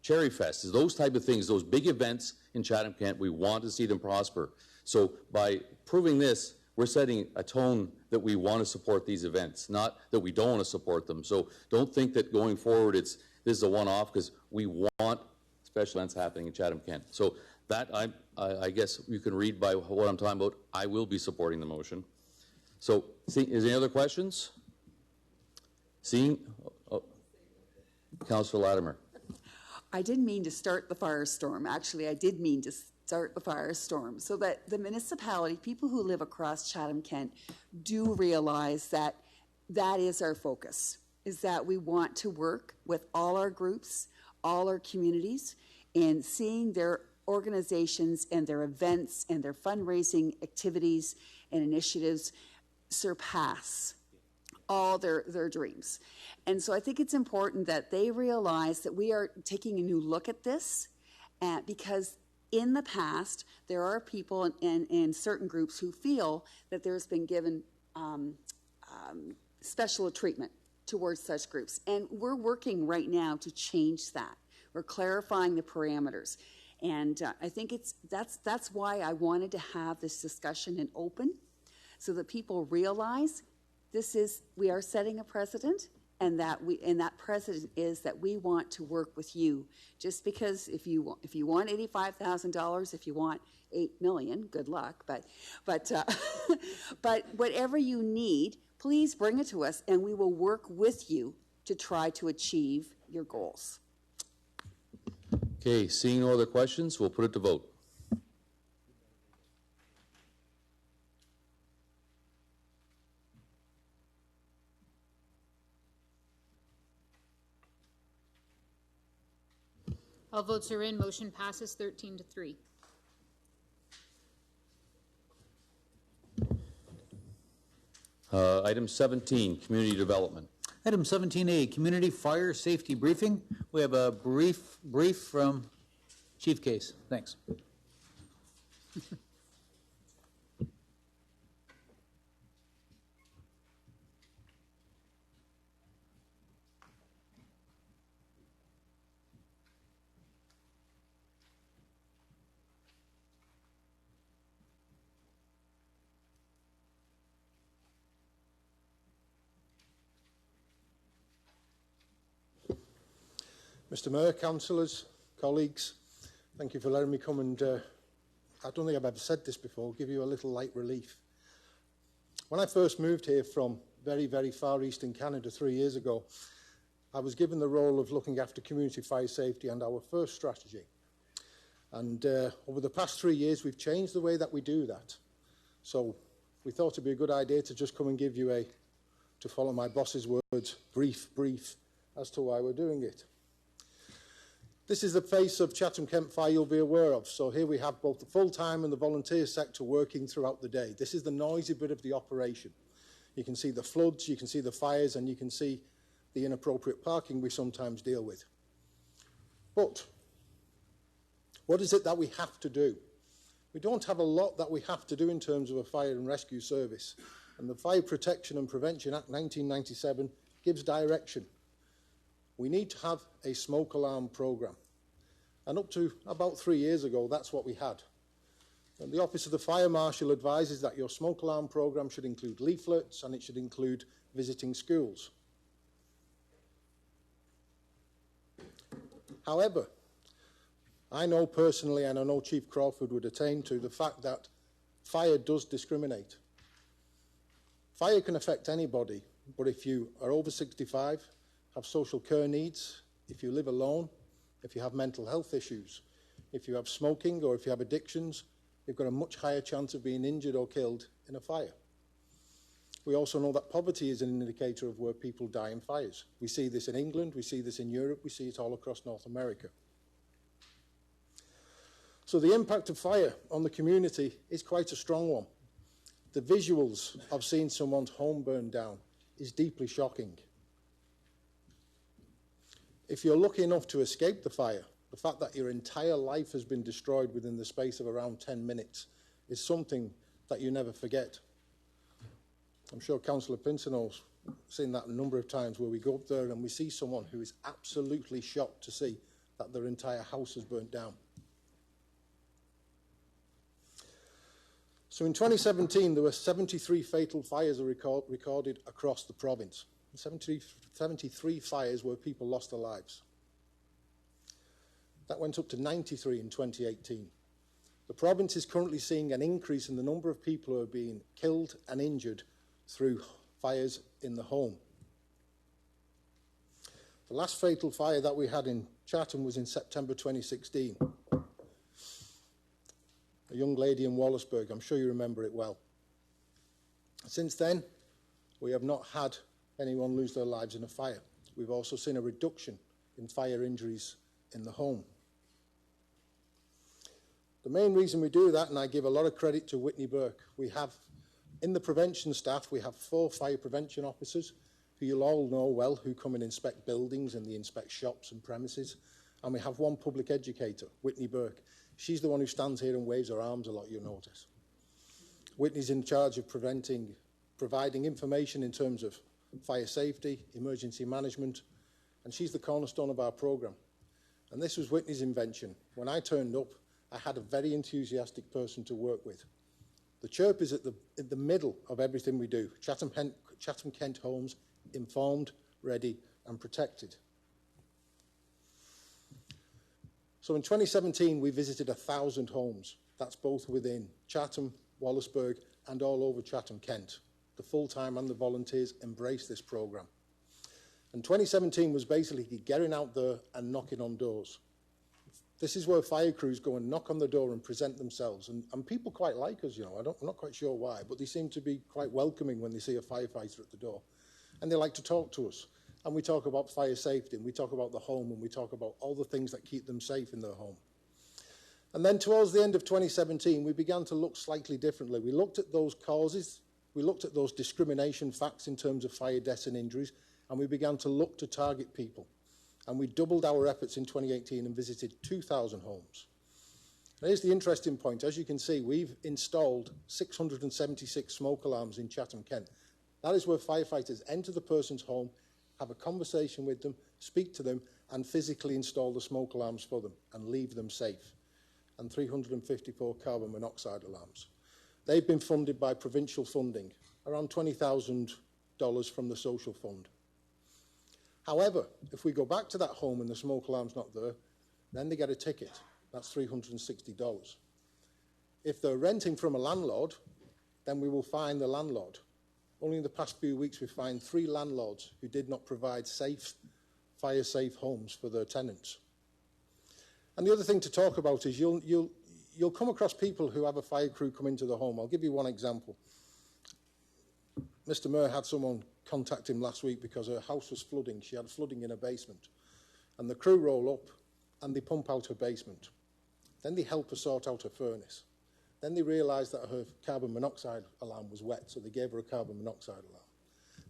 Cherry Fest, those type of things, those big events in Chatham-Kent, we want to see them prosper. So by proving this, we're setting a tone that we want to support these events, not that we don't want to support them. So don't think that going forward this is a one-off, because we want special events happening in Chatham-Kent. So that, I guess you can read by what I'm talking about. I will be supporting the motion. So, is there any other questions? Councillor Latimer. I didn't mean to start the firestorm. Actually, I did mean to start the firestorm so that the municipality, people who live across Chatham-Kent, do realize that that is our focus, is that we want to work with all our groups, all our communities, in seeing their organizations and their events and their fundraising activities and initiatives surpass all their dreams. And so I think it's important that they realize that we are taking a new look at this, because in the past, there are people and certain groups who feel that there's been given special treatment towards such groups. And we're working right now to change that. We're clarifying the parameters. And I think that's why I wanted to have this discussion and open, so that people realize we are setting a precedent, and that precedent is that we want to work with you. Just because if you want $85,000, if you want $8 million, good luck. But whatever you need, please bring it to us, and we will work with you to try to achieve your goals. Okay, seeing no other questions, we'll put it to vote. All votes are in. Motion passes 13-3. Item 17, community development. Item 17A, community fire safety briefing. We have a brief from Chief Case. Thanks. Mr Mayor, councillors, colleagues, thank you for letting me come and I don't think I've ever said this before, give you a little light relief. When I first moved here from very, very far east in Canada 3 years ago, I was given the role of looking after community fire safety and our first strategy. And over the past 3 years, we've changed the way that we do that. So we thought it'd be a good idea to just come and give you to follow my boss's words, brief as to why we're doing it. This is the face of Chatham-Kent Fire you'll be aware of. So here we have both the full-time and the volunteer sector working throughout the day. This is the noisy bit of the operation. You can see the floods, you can see the fires, and you can see the inappropriate parking we sometimes deal with. But what is it that we have to do? We don't have a lot that we have to do in terms of a fire and rescue service. And the Fire Protection and Prevention Act 1997 gives direction. We need to have a smoke alarm program. And up to about 3 years ago, that's what we had. And the Office of the Fire Marshal advises that your smoke alarm program should include leaflets and it should include visiting schools. However, I know personally, and I know Chief Crawford would attain to, the fact that fire does discriminate. Fire can affect anybody, but if you are over 65, have social care needs, if you live alone, if you have mental health issues, if you have smoking or if you have addictions, you've got a much higher chance of being injured or killed in a fire. We also know that poverty is an indicator of where people die in fires. We see this in England, we see this in Europe, we see it all across North America. So the impact of fire on the community is quite a strong one. The visuals of seeing someone's home burned down is deeply shocking. If you're lucky enough to escape the fire, the fact that your entire life has been destroyed within the space of around 10 minutes is something that you never forget. I'm sure Councillor Pinson's seen that a number of times where we go up there and we see someone who is absolutely shocked to see that their entire house has burnt down. So in 2017, there were 73 fatal fires recorded across the province. 73 fires where people lost their lives. That went up to 93 in 2018. The province is currently seeing an increase in the number of people who are being killed and injured through fires in the home. The last fatal fire that we had in Chatham was in September 2016. A young lady in Wallaceburg, I'm sure you remember it well. Since then, we have not had anyone lose their lives in a fire. We've also seen a reduction in fire injuries in the home. The main reason we do that, and I give a lot of credit to Whitney Burke, we have, in the prevention staff, we have 4 fire prevention officers, who you'll all know well, who come and inspect buildings and they inspect shops and premises. And we have 1 public educator, Whitney Burke. She's the one who stands here and waves her arms a lot, you'll notice. Whitney's in charge of providing information in terms of fire safety, emergency management, and she's the cornerstone of our programme. And this was Whitney's invention. When I turned up, I had a very enthusiastic person to work with. The chirp is at the middle of everything we do. Chatham-Kent homes, informed, ready and protected. So in 2017, we visited 1,000 homes. That's both within Chatham, Wallaceburg, and all over Chatham-Kent. The full-time and the volunteers embrace this programme. And 2017 was basically getting out there and knocking on doors. This is where fire crews go and knock on the door and present themselves. And people quite like us, you know. I'm not quite sure why, but they seem to be quite welcoming when they see a firefighter at the door. And they like to talk to us. And we talk about fire safety, and we talk about the home, and we talk about all the things that keep them safe in their home. And then towards the end of 2017, we began to look slightly differently. We looked at those causes, we looked at those discrimination facts in terms of fire deaths and injuries, and we began to look to target people. And we doubled our efforts in 2018 and visited 2,000 homes. And here's the interesting point. As you can see, we've installed 676 smoke alarms in Chatham-Kent. That is where firefighters enter the person's home, have a conversation with them, speak to them, and physically install the smoke alarms for them and leave them safe. And 354 carbon monoxide alarms. They've been funded by provincial funding, around $20,000 from the social fund. However, if we go back to that home and the smoke alarm's not there, then they get a ticket. That's $360. If they're renting from a landlord, then we will fine the landlord. Only in the past few weeks, we've fined 3 landlords who did not provide safe, fire-safe homes for their tenants. And the other thing to talk about is you'll come across people who have a fire crew come into the home. I'll give you one example. Mr. Mayor had someone contact him last week because her house was flooding. She had flooding in her basement. And the crew roll up and they pump out her basement. Then they help her sort out her furnace. Then they realised that her carbon monoxide alarm was wet, so they gave her a carbon monoxide alarm.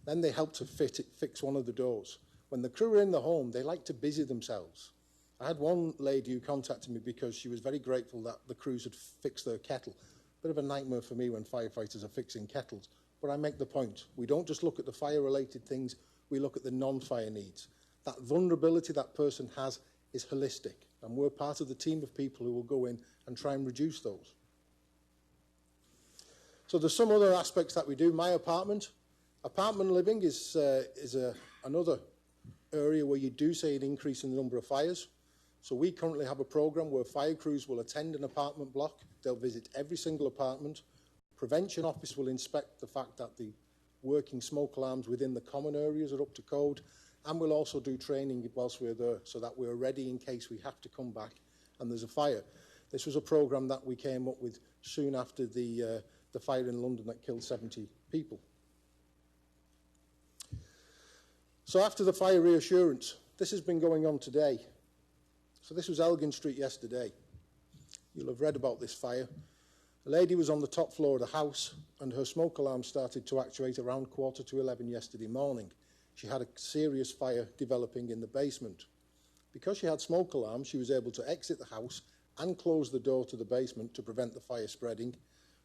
Then they helped her fix one of the doors. When the crew are in the home, they like to busy themselves. I had one lady who contacted me because she was very grateful that the crews had fixed their kettle. Bit of a nightmare for me when firefighters are fixing kettles. But I make the point, we don't just look at the fire-related things, we look at the non-fire needs. That vulnerability that person has is holistic, and we're part of the team of people who will go in and try and reduce those. So there's some other aspects that we do. My apartment living is another area where you do see an increase in the number of fires. So we currently have a program where fire crews will attend an apartment block. They'll visit every single apartment. Prevention office will inspect the fact that the working smoke alarms within the common areas are up to code. And we'll also do training whilst we're there so that we're ready in case we have to come back and there's a fire. This was a program that we came up with soon after the fire in London that killed 70 people. So after the fire reassurance, this has been going on today. So this was Elgin Street yesterday. You'll have read about this fire. A lady was on the top floor of the house and her smoke alarm started to actuate around 11:45 yesterday morning. She had a serious fire developing in the basement. Because she had smoke alarms, she was able to exit the house and close the door to the basement to prevent the fire spreading.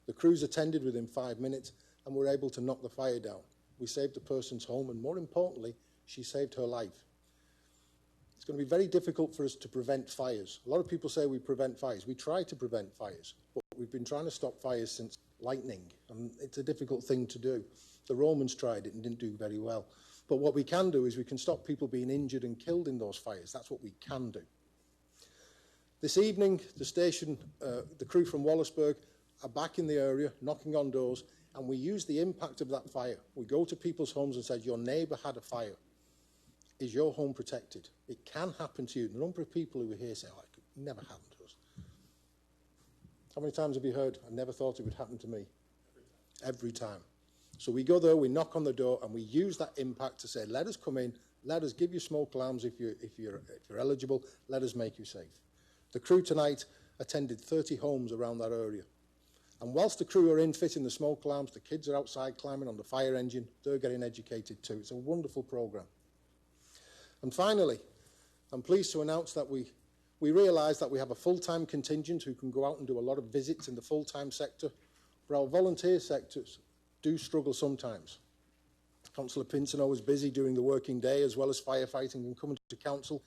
The crews attended within 5 minutes and were able to knock the fire down. We saved the person's home and, more importantly, she saved her life. It's going to be very difficult for us to prevent fires. A lot of people say we prevent fires. We try to prevent fires, but we've been trying to stop fires since lightning, and it's a difficult thing to do. The Romans tried it and didn't do very well. But what we can do is we can stop people being injured and killed in those fires. That's what we can do. This evening, the station, the crew from Wallaceburg are back in the area, knocking on doors, and we use the impact of that fire. We go to people's homes and say, your neighbour had a fire. Is your home protected? It can happen to you. The number of people who are here say, oh, it could never happen to us. How many times have you heard, I never thought it would happen to me? Every time. So we go there, we knock on the door, and we use that impact to say, let us come in, let us give you smoke alarms if you're eligible, let us make you safe. The crew tonight attended 30 homes around that area. And whilst the crew are in fitting the smoke alarms, the kids are outside climbing on the fire engine, they're getting educated too. It's a wonderful programme. And finally, I'm pleased to announce that we realise that we have a full-time contingent who can go out and do a lot of visits in the full-time sector, but our volunteer sectors do struggle sometimes. Councillor Pinsonneau is busy during the working day as well as firefighting and coming to council.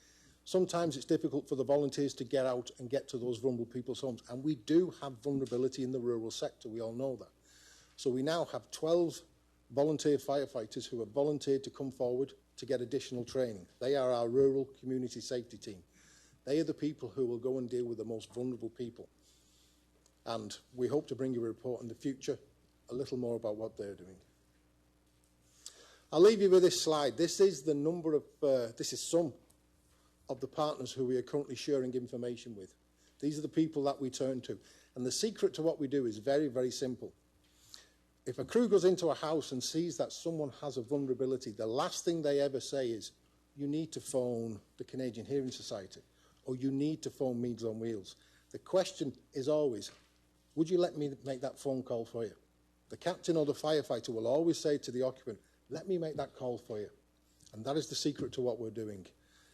Sometimes it's difficult for the volunteers to get out and get to those vulnerable people's homes, and we do have vulnerability in the rural sector, we all know that. So we now have 12 volunteer firefighters who have volunteered to come forward to get additional training. They are our rural community safety team. They are the people who will go and deal with the most vulnerable people. And we hope to bring you a report in the future, a little more about what they're doing. I'll leave you with this slide. This is the number of, this is some of the partners who we are currently sharing information with. These are the people that we turn to. And the secret to what we do is very, very simple. If a crew goes into a house and sees that someone has a vulnerability, the last thing they ever say is, you need to phone the Canadian Hearing Society, or you need to phone Meads on Wheels. The question is always, would you let me make that phone call for you? The captain or the firefighter will always say to the occupant, let me make that call for you. And that is the secret to what we're doing.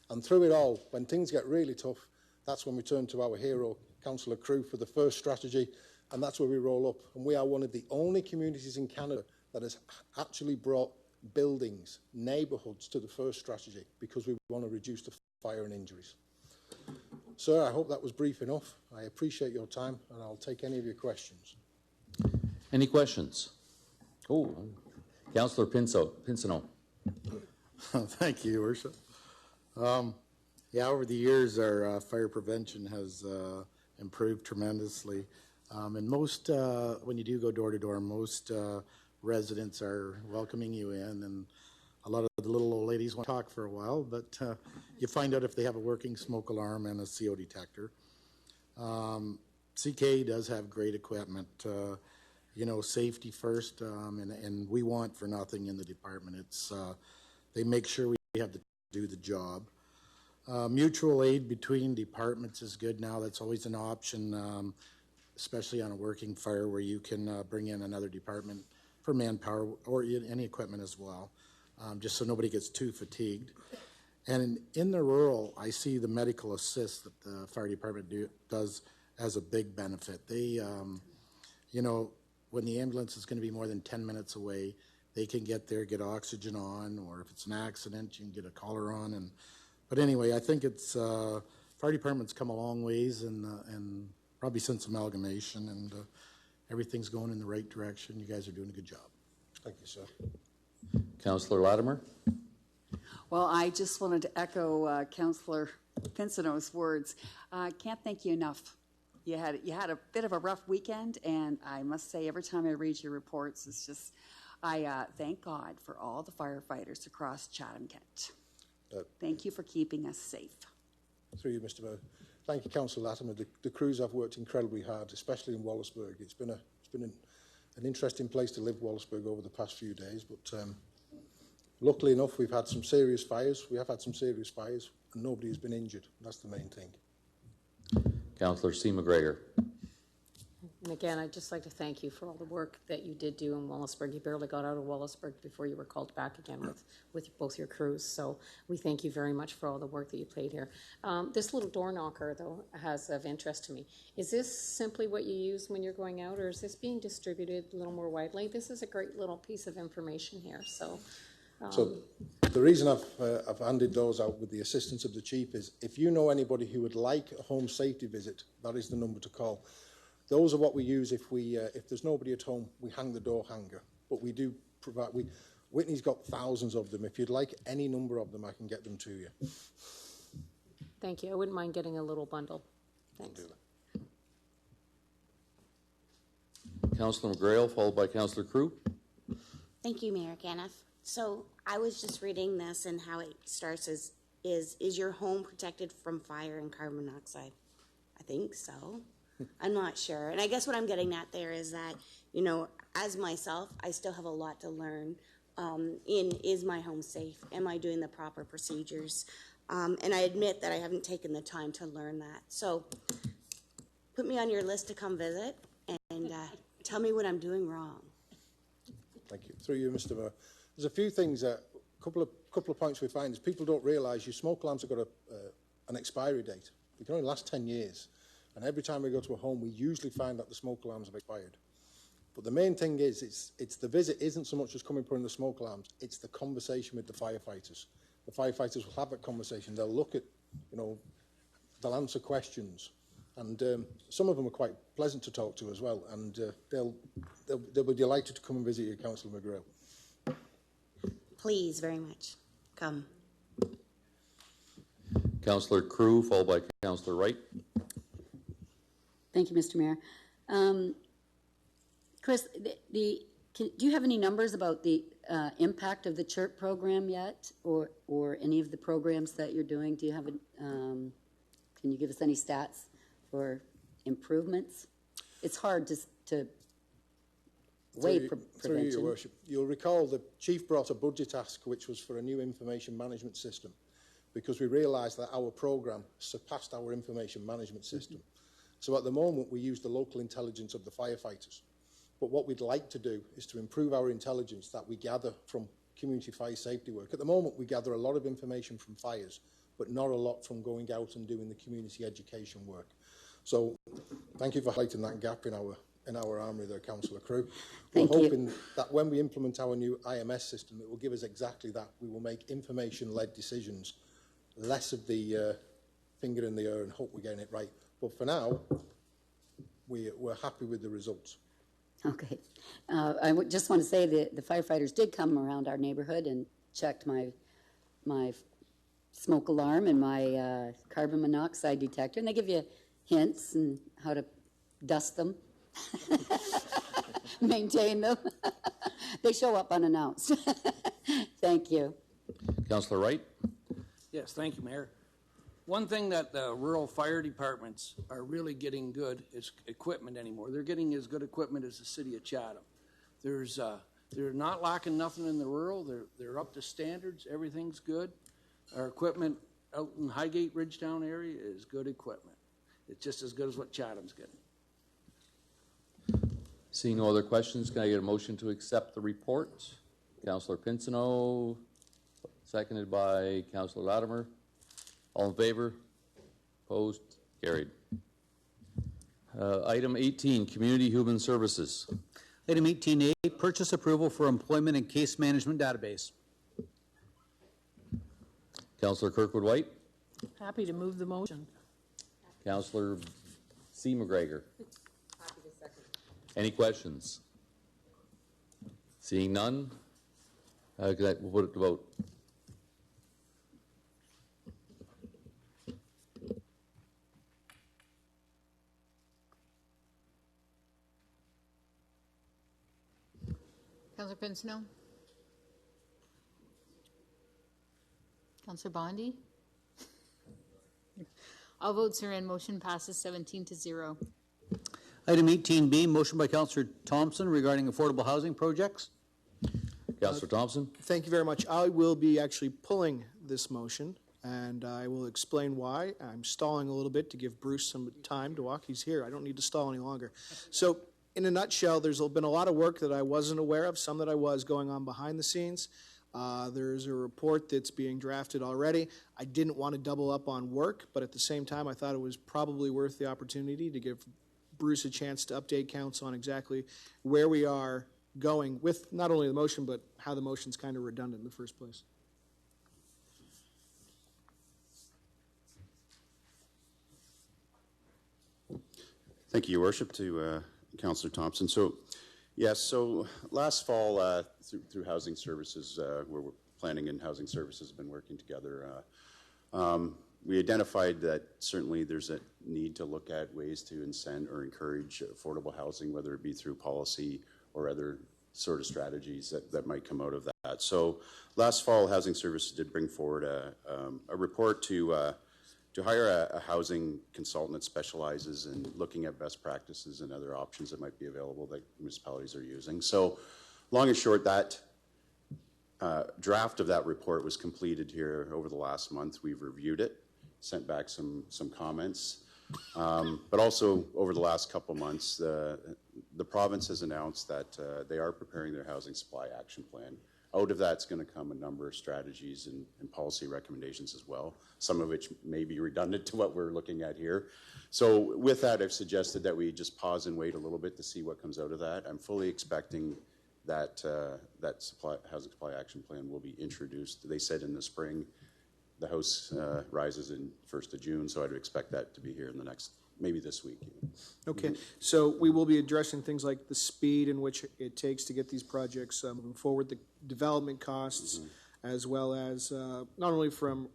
And through it all, when things get really tough, that's when we turn to our hero, Councillor Crew, for the first strategy, and that's where we roll up. And we are one of the only communities in Canada that has actually brought buildings, neighbourhoods to the first strategy because we want to reduce the fire and injuries. Sir, I hope that was brief enough. I appreciate your time, and I'll take any of your questions. Any questions? Oh, Councillor Pinsonneau. Thank you, Your Worship. Yeah, over the years, our fire prevention has improved tremendously. And most, when you do go door to door, most residents are welcoming you in, and a lot of the little old ladies want to talk for a while, but you find out if they have a working smoke alarm and a CO detector. CK does have great equipment. You know, safety first, and we want for nothing in the department. It's they make sure we have to do the job. Mutual aid between departments is good now. That's always an option, especially on a working fire where you can bring in another department for manpower or any equipment as well, just so nobody gets too fatigued. And in the rural, I see the medical assist that the fire department does as a big benefit. They, you know, when the ambulance is going to be more than 10 minutes away, they can get there, get oxygen on, or if it's an accident, you can get a collar on. But anyway, I think it's fire department's come a long ways, and probably since amalgamation, and everything's going in the right direction. You guys are doing a good job. Thank you, sir. Councillor Latimer. Well, I just wanted to echo Councillor Pinsonneau's words. Can't thank you enough. You had a bit of a rough weekend, and I must say, every time I read your reports, it's just, I thank God for all the firefighters across Chatham-Kent. Thank you for keeping us safe. Through you, Mr. Mayor. Thank you, Councillor Latimer. The crews have worked incredibly hard, especially in Wallaceburg. It's been an interesting place to live, Wallaceburg, over the past few days, but luckily enough, we've had some serious fires. We have had some serious fires, and nobody has been injured. That's the main thing. Councillor C. McGregor. And again, I'd just like to thank you for all the work that you did do in Wallaceburg. You barely got out of Wallaceburg before you were called back again with both your crews. So we thank you very much for all the work that you played here. This little door knocker, though, has of interest to me. Is this simply what you use when you're going out, or is this being distributed a little more widely? This is a great little piece of information here. So the reason I've handed those out with the assistance of the chief is, if you know anybody who would like a home safety visit, that is the number to call. Those are what we use if there's nobody at home. We hang the door hanger, but we do provide. Whitney's got thousands of them. If you'd like any number of them, I can get them to you. thank you. I wouldn't mind getting a little bundle. Thanks. Councillor McGrail, followed by Councillor Crew. Thank you, Mayor Caniff. So I was just reading this, and how it starts is your home protected from fire and carbon monoxide? I think so. I'm not sure. And I guess what I'm getting at there is that, you know, as myself, I still have a lot to learn is my home safe? Am I doing the proper procedures? And I admit that I haven't taken the time to learn that. So put me on your list to come visit, and tell me what I'm doing wrong. Thank you. Through you, Mr. Mayor. There's a few things, a couple of points we find is people don't realise your smoke alarms have got an expiry date. They can only last 10 years. And every time we go to a home, we usually find that the smoke alarms have expired. But the main thing is, it's the visit isn't so much as coming putting the smoke alarms, it's the conversation with the firefighters. The firefighters will have that conversation. They'll look at, you know, they'll answer questions. And some of them are quite pleasant to talk to as well. And they'll be delighted to come and visit you, Councillor McGrail. Please, very much. Come. Councillor Crew, followed by Councillor Wright. Thank you, Mr. Mayor. Chris, do you have any numbers about the impact of the CHIRP program yet, or any of the programs that you're doing? Do you have can you give us any stats for improvements? It's hard to weigh prevention. Through you, Your Worship. You'll recall the Chief brought a budget ask which was for a new information management system, because we realised that our programme surpassed our information management system. So at the moment, we use the local intelligence of the firefighters. But what we'd like to do is to improve our intelligence that we gather from community fire safety work. At the moment, we gather a lot of information from fires, but not a lot from going out and doing the community education work. So thank you for highlighting that gap in our armoury there, Councillor Crew. We're hoping that when we implement our new IMS system, it will give us exactly that. We will make information-led decisions, less of the finger in the air, and hope we're getting it right. But for now, we're happy with the results. Okay. I just want to say that the firefighters did come around our neighborhood and checked my smoke alarm and my carbon monoxide detector, and they give you hints and how to dust them. maintain them. They show up unannounced. Thank you. Councillor Wright? Yes, thank you, Mayor. One thing that the rural fire departments are really getting good is equipment anymore. They're getting as good equipment as the city of Chatham. They're not lacking nothing in the rural. They're up to standards. Everything's good. Our equipment out in Highgate, Ridgetown area is good equipment. It's just as good as what Chatham's getting. Seeing no other questions, can I get a motion to accept the report? Councillor Pinsino, seconded by Councillor Latimer. All in favor? Opposed? Carried. Item 18, Community Human Services. Item 18A, purchase approval for employment and case management database. Councillor Kirkwood-White. Happy to move the motion. Councillor C. McGregor. Happy to second. Any questions? Seeing none, we'll put it to vote. Councillor Pinsino? Councillor Bondi? All votes are in. Motion passes 17-0. Item 18B, motion by Councillor Thompson regarding affordable housing projects. Councillor Thompson. Thank you very much. I will be actually pulling this motion, and I will explain why. I'm stalling a little bit to give Bruce some time to walk. He's here. I don't need to stall any longer. So, in a nutshell, there's been a lot of work that I wasn't aware of, some that I was going on behind the scenes. There's a report that's being drafted already. I didn't want to double up on work, but at the same time, I thought it was probably worth the opportunity to give Bruce a chance to update council on exactly where we are going with not only the motion, but how the motion's kind of redundant in the first place. Thank you, Your Worship, to Councillor Thompson. So, yes, so last fall through Housing Services, where we're planning and Housing Services have been working together, we identified that certainly there's a need to look at ways to incent or encourage affordable housing, whether it be through policy or other sort of strategies that might come out of that. So last fall, Housing Services did bring forward a report to hire a housing consultant that specializes in looking at best practices and other options that might be available that municipalities are using. So long and short, that draft of that report was completed here over the last month. We've reviewed it, sent back some comments, but also over the last couple months, the province has announced that they are preparing their housing supply action plan. Out of that's going to come a number of strategies and policy recommendations as well, some of which may be redundant to what we're looking at here. So with that, I've suggested that we just pause and wait a little bit to see what comes out of that. I'm fully expecting that housing supply action plan will be introduced. They said in the spring. The House rises in 1st of June, so I'd expect that to be here in the next, maybe this week. Okay, so we will be addressing things like the speed in which it takes to get these projects moving forward, the development costs, as well as not only from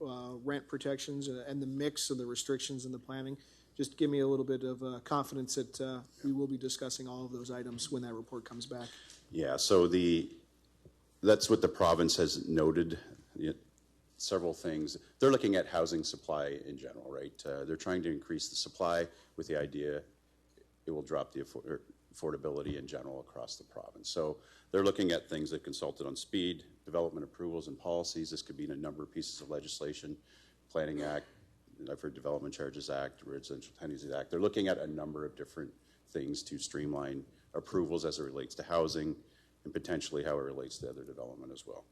rent protections and the mix of the restrictions in the planning. Just give me a little bit of confidence that we will be discussing all of those items when that report comes back. Yeah, so that's what the province has noted. Several things. They're looking at housing supply in general, right? They're trying to increase the supply with the idea it will drop the affordability in general across the province. So they're looking at things that consulted on speed, development approvals and policies. This could be in a number of pieces of legislation, Planning Act, I've heard Development Charges Act, Residential Tenancies Act. They're looking at a number of different things to streamline approvals as it relates to housing and potentially how it relates to other development as well.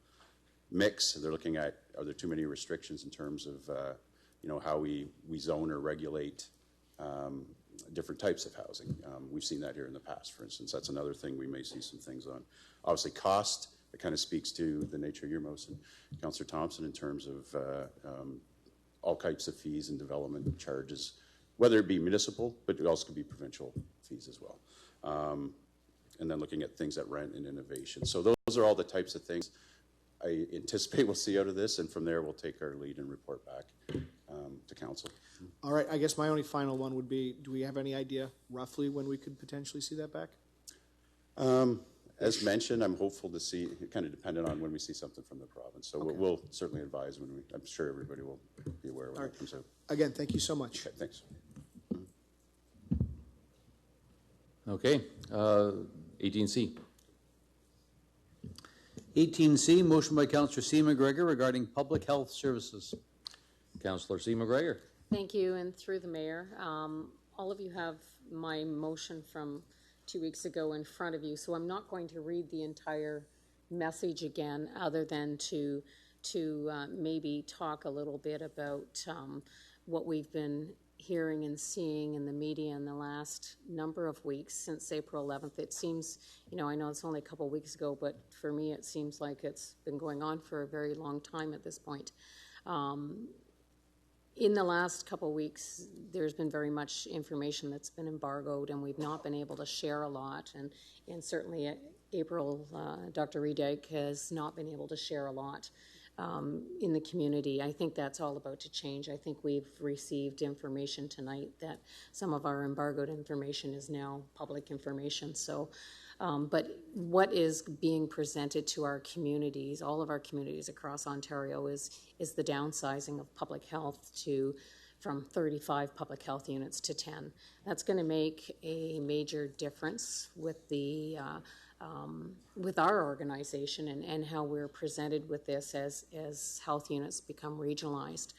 Mix, they're looking at, are there too many restrictions in terms of how we zone or regulate different types of housing. We've seen that here in the past, for instance. That's another thing we may see some things on. Obviously cost, it kind of speaks to the nature of your motion, Councillor Thompson, in terms of all types of fees and development charges, whether it be municipal, but it also could be provincial fees as well. And then looking at things at rent and innovation. So those are all the types of things I anticipate we'll see out of this, and from there we'll take our lead and report back to council. All right, I guess my only final one would be, do we have any idea roughly when we could potentially see that back? As mentioned, I'm hopeful to see, kind of dependent on when we see something from the province. So Okay. we'll certainly advise when I'm sure everybody will be aware when All it right. comes out. Again, thank you so much. Okay, thanks. Okay, 18C. 18C, motion by Councillor C. McGregor regarding public health services. Councillor C. McGregor. Thank you, and through the mayor, all of you have my motion from 2 weeks ago in front of you, so I'm not going to read the entire message again, other than to maybe talk a little bit about what we've been hearing and seeing in the media in the last number of weeks since April 11th. It seems, I know it's only a couple of weeks ago, but for me it seems like it's been going on for a very long time at this point. In the last couple of weeks, there's been very much information that's been embargoed, and we've not been able to share a lot. And certainly, April, Dr. Redyke has not been able to share a lot in the community. I think that's all about to change. I think we've received information tonight that some of our embargoed information is now public information. So, but what is being presented to our communities, all of our communities across Ontario, is the downsizing of public health from 35 public health units to 10. That's going to make a major difference with the with our organization and how we're presented with this as health units become regionalized.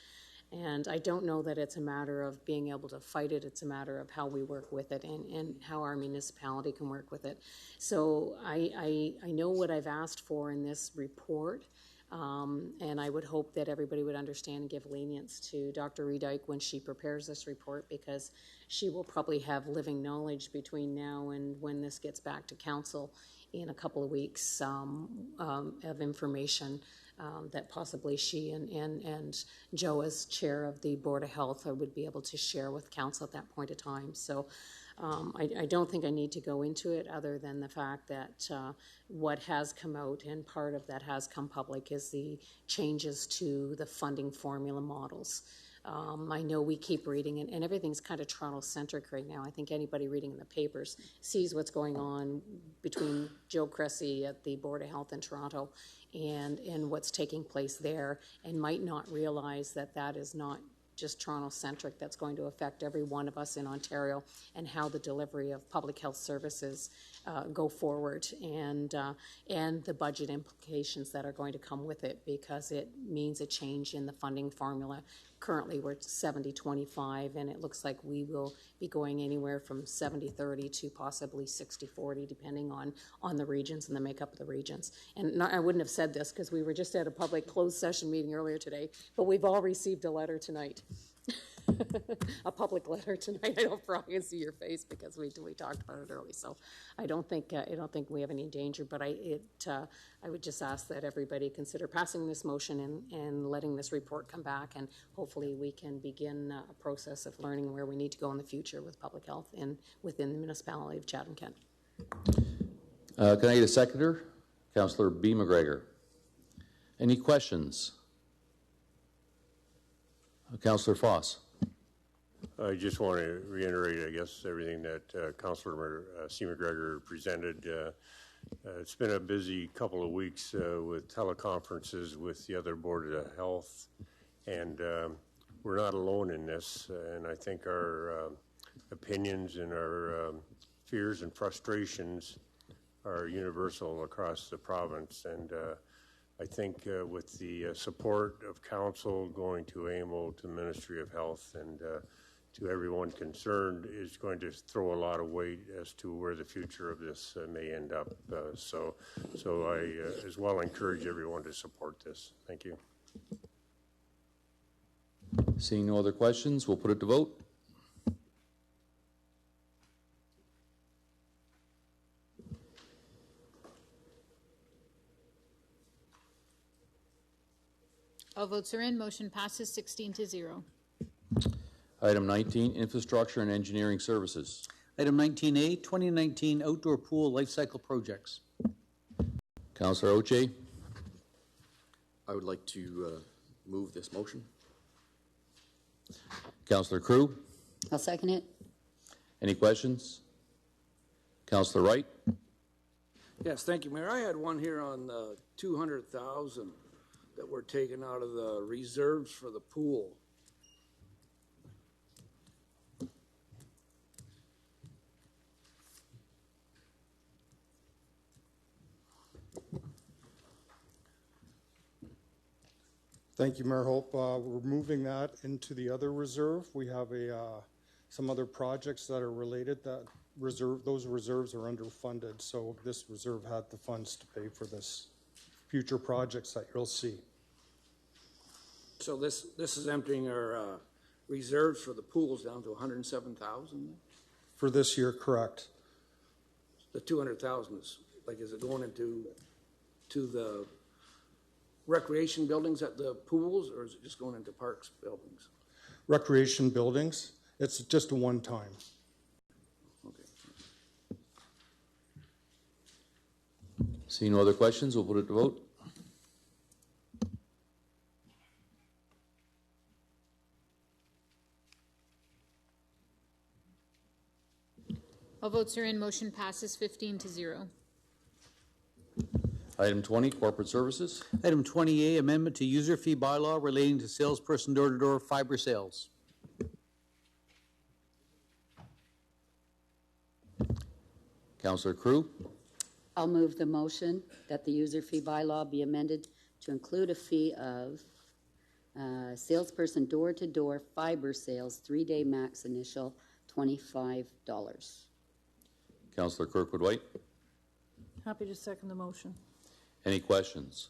And I don't know that it's a matter of being able to fight it. It's a matter of how we work with it and how our municipality can work with it. So I know what I've asked for in this report, and I would hope that everybody would understand and give lenience to Dr. Redyke when she prepares this report, because she will probably have living knowledge between now and when this gets back to council in a couple of weeks of information that possibly she and Joe, as chair of the Board of Health, would be able to share with council at that point of time. So I don't think I need to go into it, other than the fact that what has come out, and part of that has come public, is the changes to the funding formula models. I know we keep reading it, and everything's kind of Toronto-centric right now. I think anybody reading in the papers sees what's going on between Joe Cressy at the Board of Health in Toronto and what's taking place there, and might not realize that that is not just Toronto-centric. That's going to affect every one of us in Ontario, and how the delivery of public health services go forward, and the budget implications that are going to come with it, because it means a change in the funding formula. Currently, we're 70-25, and it looks like we will be going anywhere from 70-30 to possibly 60-40, depending on the regions and the makeup of the regions. And I wouldn't have said this because we were just at a public closed session meeting earlier today, but we've all received a letter tonight. A public letter tonight. I don't probably see your face because we talked about it early. So I don't think we have any danger. But I would just ask that everybody consider passing this motion and letting this report come back, and hopefully we can begin a process of learning where we need to go in the future with public health and within the municipality of Chatham-Kent. Can I get a seconder? Councillor B. McGregor. Any questions? Councillor Foss. I just want to reiterate, I guess, everything that Councillor C. McGregor presented. It's been a busy couple of weeks with teleconferences with the other Board of Health, and we're not alone in this. And I think our opinions and our fears and frustrations are universal across the province. And I think with the support of council going to AMO, to the Ministry of Health, and to everyone concerned, is going to throw a lot of weight as to where the future of this may end up. So I as well encourage everyone to support this. Thank you. Seeing no other questions, we'll put it to vote. All votes are in. Motion passes 16-0. Item 19, Infrastructure and Engineering Services. Item 19A, 2019 Outdoor Pool Life Cycle Projects. Councillor Oche. I would like to move this motion. Councillor Crew, I'll second it. any questions? Councillor Wright? Yes, thank you, Mayor. I had one here on the 200,000 that were taken out of the reserves for the pool. Thank you, Mayor Hope. We're moving that into the other reserve. We have some other projects that are related that those reserves are underfunded. So this reserve had the funds to pay for this future projects that you'll see. So this is emptying our reserves for the pools down to 107,000? For this year, correct. The 200,000 is it going into the recreation buildings at the pools, or is it just going into parks buildings? Recreation buildings, it's just a one-time. Seeing no other questions, we'll put it to vote. All votes are in. Motion passes 15-0. Item 20, corporate services. Item 20A, amendment to user fee bylaw relating to salesperson door-to-door fiber sales. Councillor Crew, I'll move the motion that the user fee bylaw be amended to include a fee of salesperson door-to-door fiber sales, 3-day max initial, $25. Councillor Kirkwood-White, Happy to second the motion. any questions?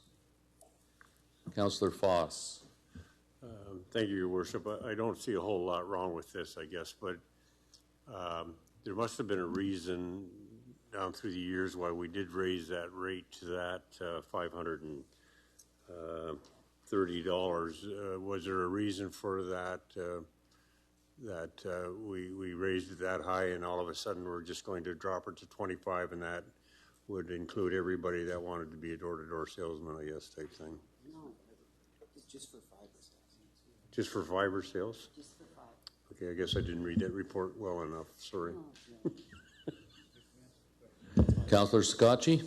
Councillor Foss. Thank you, Your Worship. I don't see a whole lot wrong with this, I guess, but there must have been a reason down through the years why we did raise that rate to that $530. Was there a reason for that, we raised it that high and all of a sudden we're just going to drop it to 25 and that would include everybody that wanted to be a door-to-door salesman, I guess, type thing? No, it's just for fiber sales. Just for fiber sales? Just for fiber. Okay, I guess I didn't read that report well enough, sorry. Councillor Scotchy.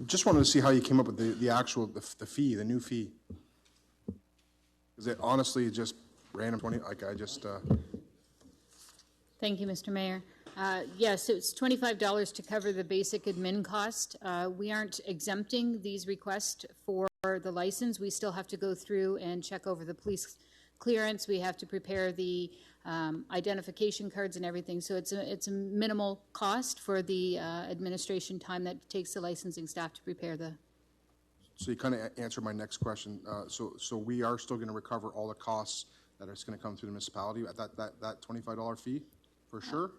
Just wanted to see how you came up with the fee, the new fee. Is it honestly just random 20? Like I just. Thank you, Mr. Mayor. Yes, it's $25 to cover the basic admin cost. We aren't exempting these requests for the license. We still have to go through and check over the police clearance. We have to prepare the identification cards and everything. So it's a minimal cost for the administration time that takes the licensing staff to prepare the. So you kind of answered my next question. So we are still going to recover all the costs that are going to come through the municipality at that $25 fee, for sure?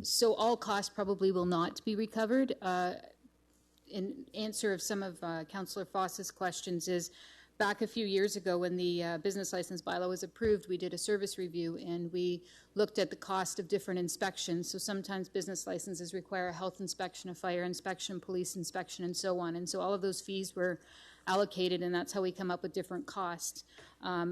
So all costs probably will not be recovered. In answer of some of Councillor Foss's questions is, back a few years ago when the business license bylaw was approved, we did a service review and we looked at the cost of different inspections. So sometimes business licenses require a health inspection, a fire inspection, police inspection, and so on. And so all of those fees were allocated, and that's how we come up with different costs.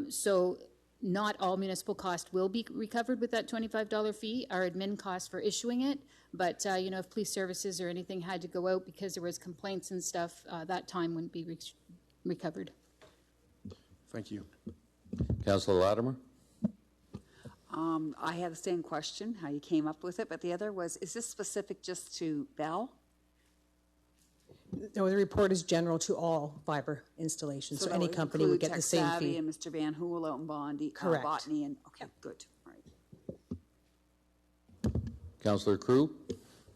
So not all municipal cost will be recovered with that $25 fee, our admin cost for issuing it. But, if police services or anything had to go out because there was complaints and stuff, that time wouldn't be recovered. Thank you. Councillor Latimer. I had the same question, how you came up with it, but the other was, is this specific just to Bell? No, the report is general to all fiber installations, so any company would get the same fee. And Mr. Van Hool out in Bondi, Correct. Botany, and okay, good. All right. Councillor Crew.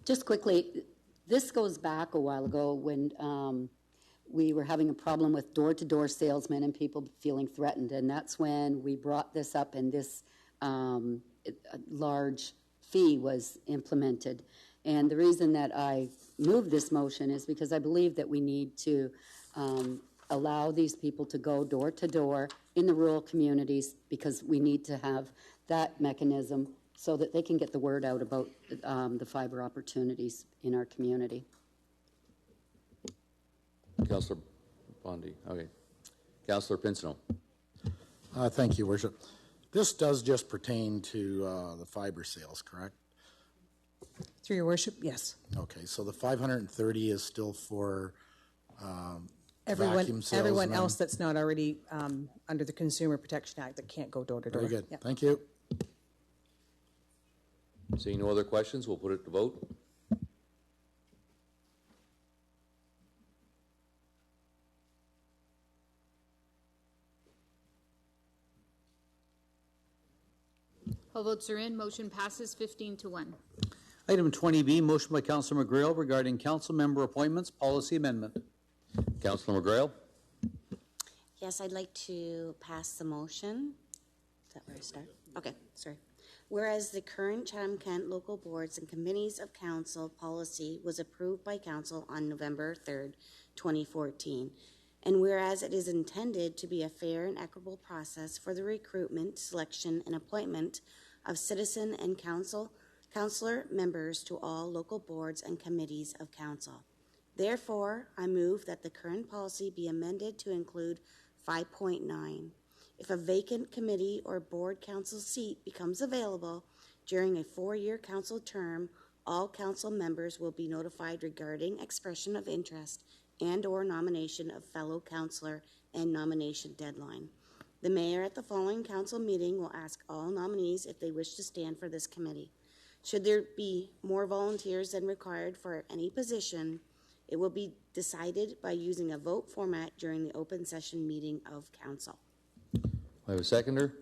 Just quickly, this goes back a while ago when we were having a problem with door-to-door salesmen and people feeling threatened, and that's when we brought this up and this large fee was implemented. And the reason that I moved this motion is because I believe that we need to allow these people to go door to door in the rural communities, because we need to have that mechanism so that they can get the word out about the fiber opportunities in our community. Councillor Bondi. Okay. Councillor Pinsino. Thank you, Worship. This does just pertain to the fiber sales, correct? Through your worship, yes. Okay, so the 530 is still for Everyone, vacuum everyone salesmen? else that's not already under the Consumer Protection Act that can't go door to door. Very good. Yeah. Thank you. Seeing no other questions, we'll put it to vote. All votes are in. Motion passes 15-1. Item 20B, motion by Councillor McGrail regarding council member appointments, policy amendment. Councillor McGrail. Yes, I'd like to pass the motion. Is that where I start? Okay, sorry. Whereas the current Chatham-Kent local boards and committees of council policy was approved by council on November 3rd, 2014, and whereas it is intended to be a fair and equitable process for the recruitment, selection, and appointment of citizen and councillor members to all local boards and committees of council. Therefore, I move that the current policy be amended to include 5.9. If a vacant committee or board council seat becomes available during a 4-year council term, all council members will be notified regarding expression of interest and or nomination of fellow councillor and nomination deadline. The mayor at the following council meeting will ask all nominees if they wish to stand for this committee. Should there be more volunteers than required for any position, it will be decided by using a vote format during the open session meeting of council. I have a seconder.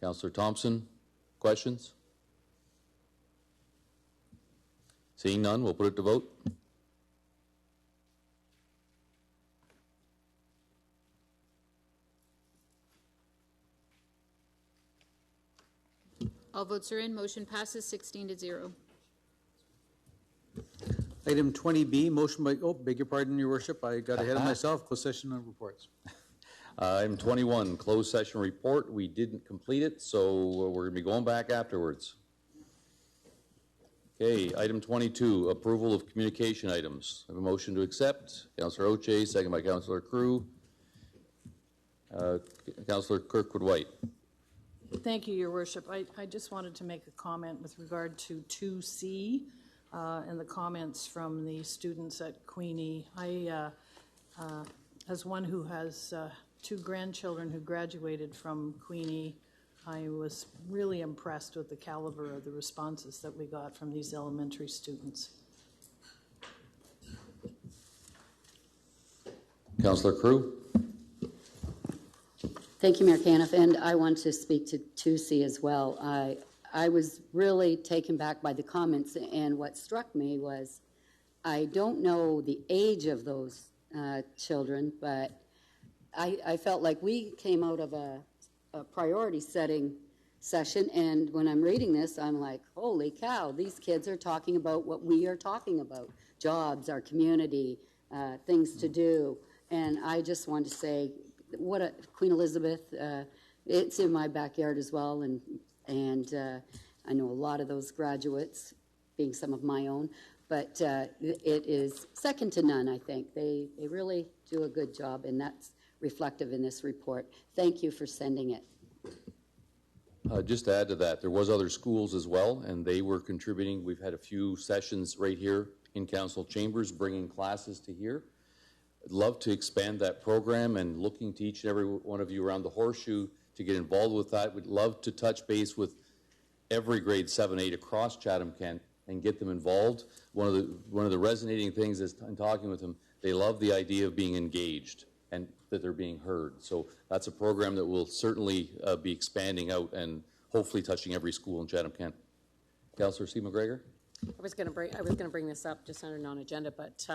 Councillor Thompson, questions? Seeing none, we'll put it to vote. All votes are in. Motion passes 16-0. Item 20B, motion by, beg your pardon, your worship, I got ahead of myself, closed session of reports. Item 21, closed session report. We didn't complete it, so we're going to be going back afterwards. Okay, item 22, approval of communication items. I have a motion to accept. Councillor Oche, second by Councillor Crew. Councillor Kirkwood-White. Thank you, Your Worship. I just wanted to make a comment with regard to 2C and the comments from the students at Queenie. As one who has 2 grandchildren who graduated from Queenie, I was really impressed with the caliber of the responses that we got from these elementary students. Councillor Crew. Thank you, Mayor Caniff, and I want to speak to 2C as well. I was really taken back by the comments, and what struck me was I don't know the age of those children, but I felt like we came out of a priority setting session, and when I'm reading this, I'm like, holy cow, these kids are talking about what we are talking about, jobs, our community, things to do, and I just want to say, what a Queen Elizabeth, it's in my backyard as well, and I know a lot of those graduates, being some of my own, but it is second to none, I think. They really do a good job, and that's reflective in this report. Thank you for sending it. Just to add to that, there was other schools as well, and they were contributing. We've had a few sessions right here in council chambers, bringing classes to here. I'd love to expand that program, and looking to each and every one of you around the horseshoe to get involved with that. We'd love to touch base with every grade 7, 8 across Chatham-Kent and get them involved. One of the resonating things is in talking with them, they love the idea of being engaged and that they're being heard. So that's a program that will certainly be expanding out and hopefully touching every school in Chatham-Kent. Councillor C. McGregor? I was going to bring this up just under non-agenda, but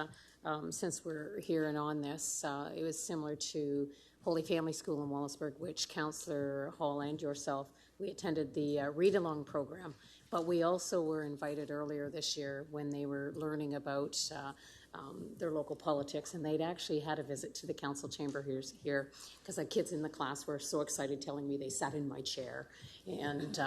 since we're here and on this, it was similar to Holy Family School in Wallaceburg, which Councillor Hall and yourself, we attended the read-along program, but we also were invited earlier this year when they were learning about their local politics, and they'd actually had a visit to the council chamber here because the kids in the class were so excited, telling me they sat in my chair, and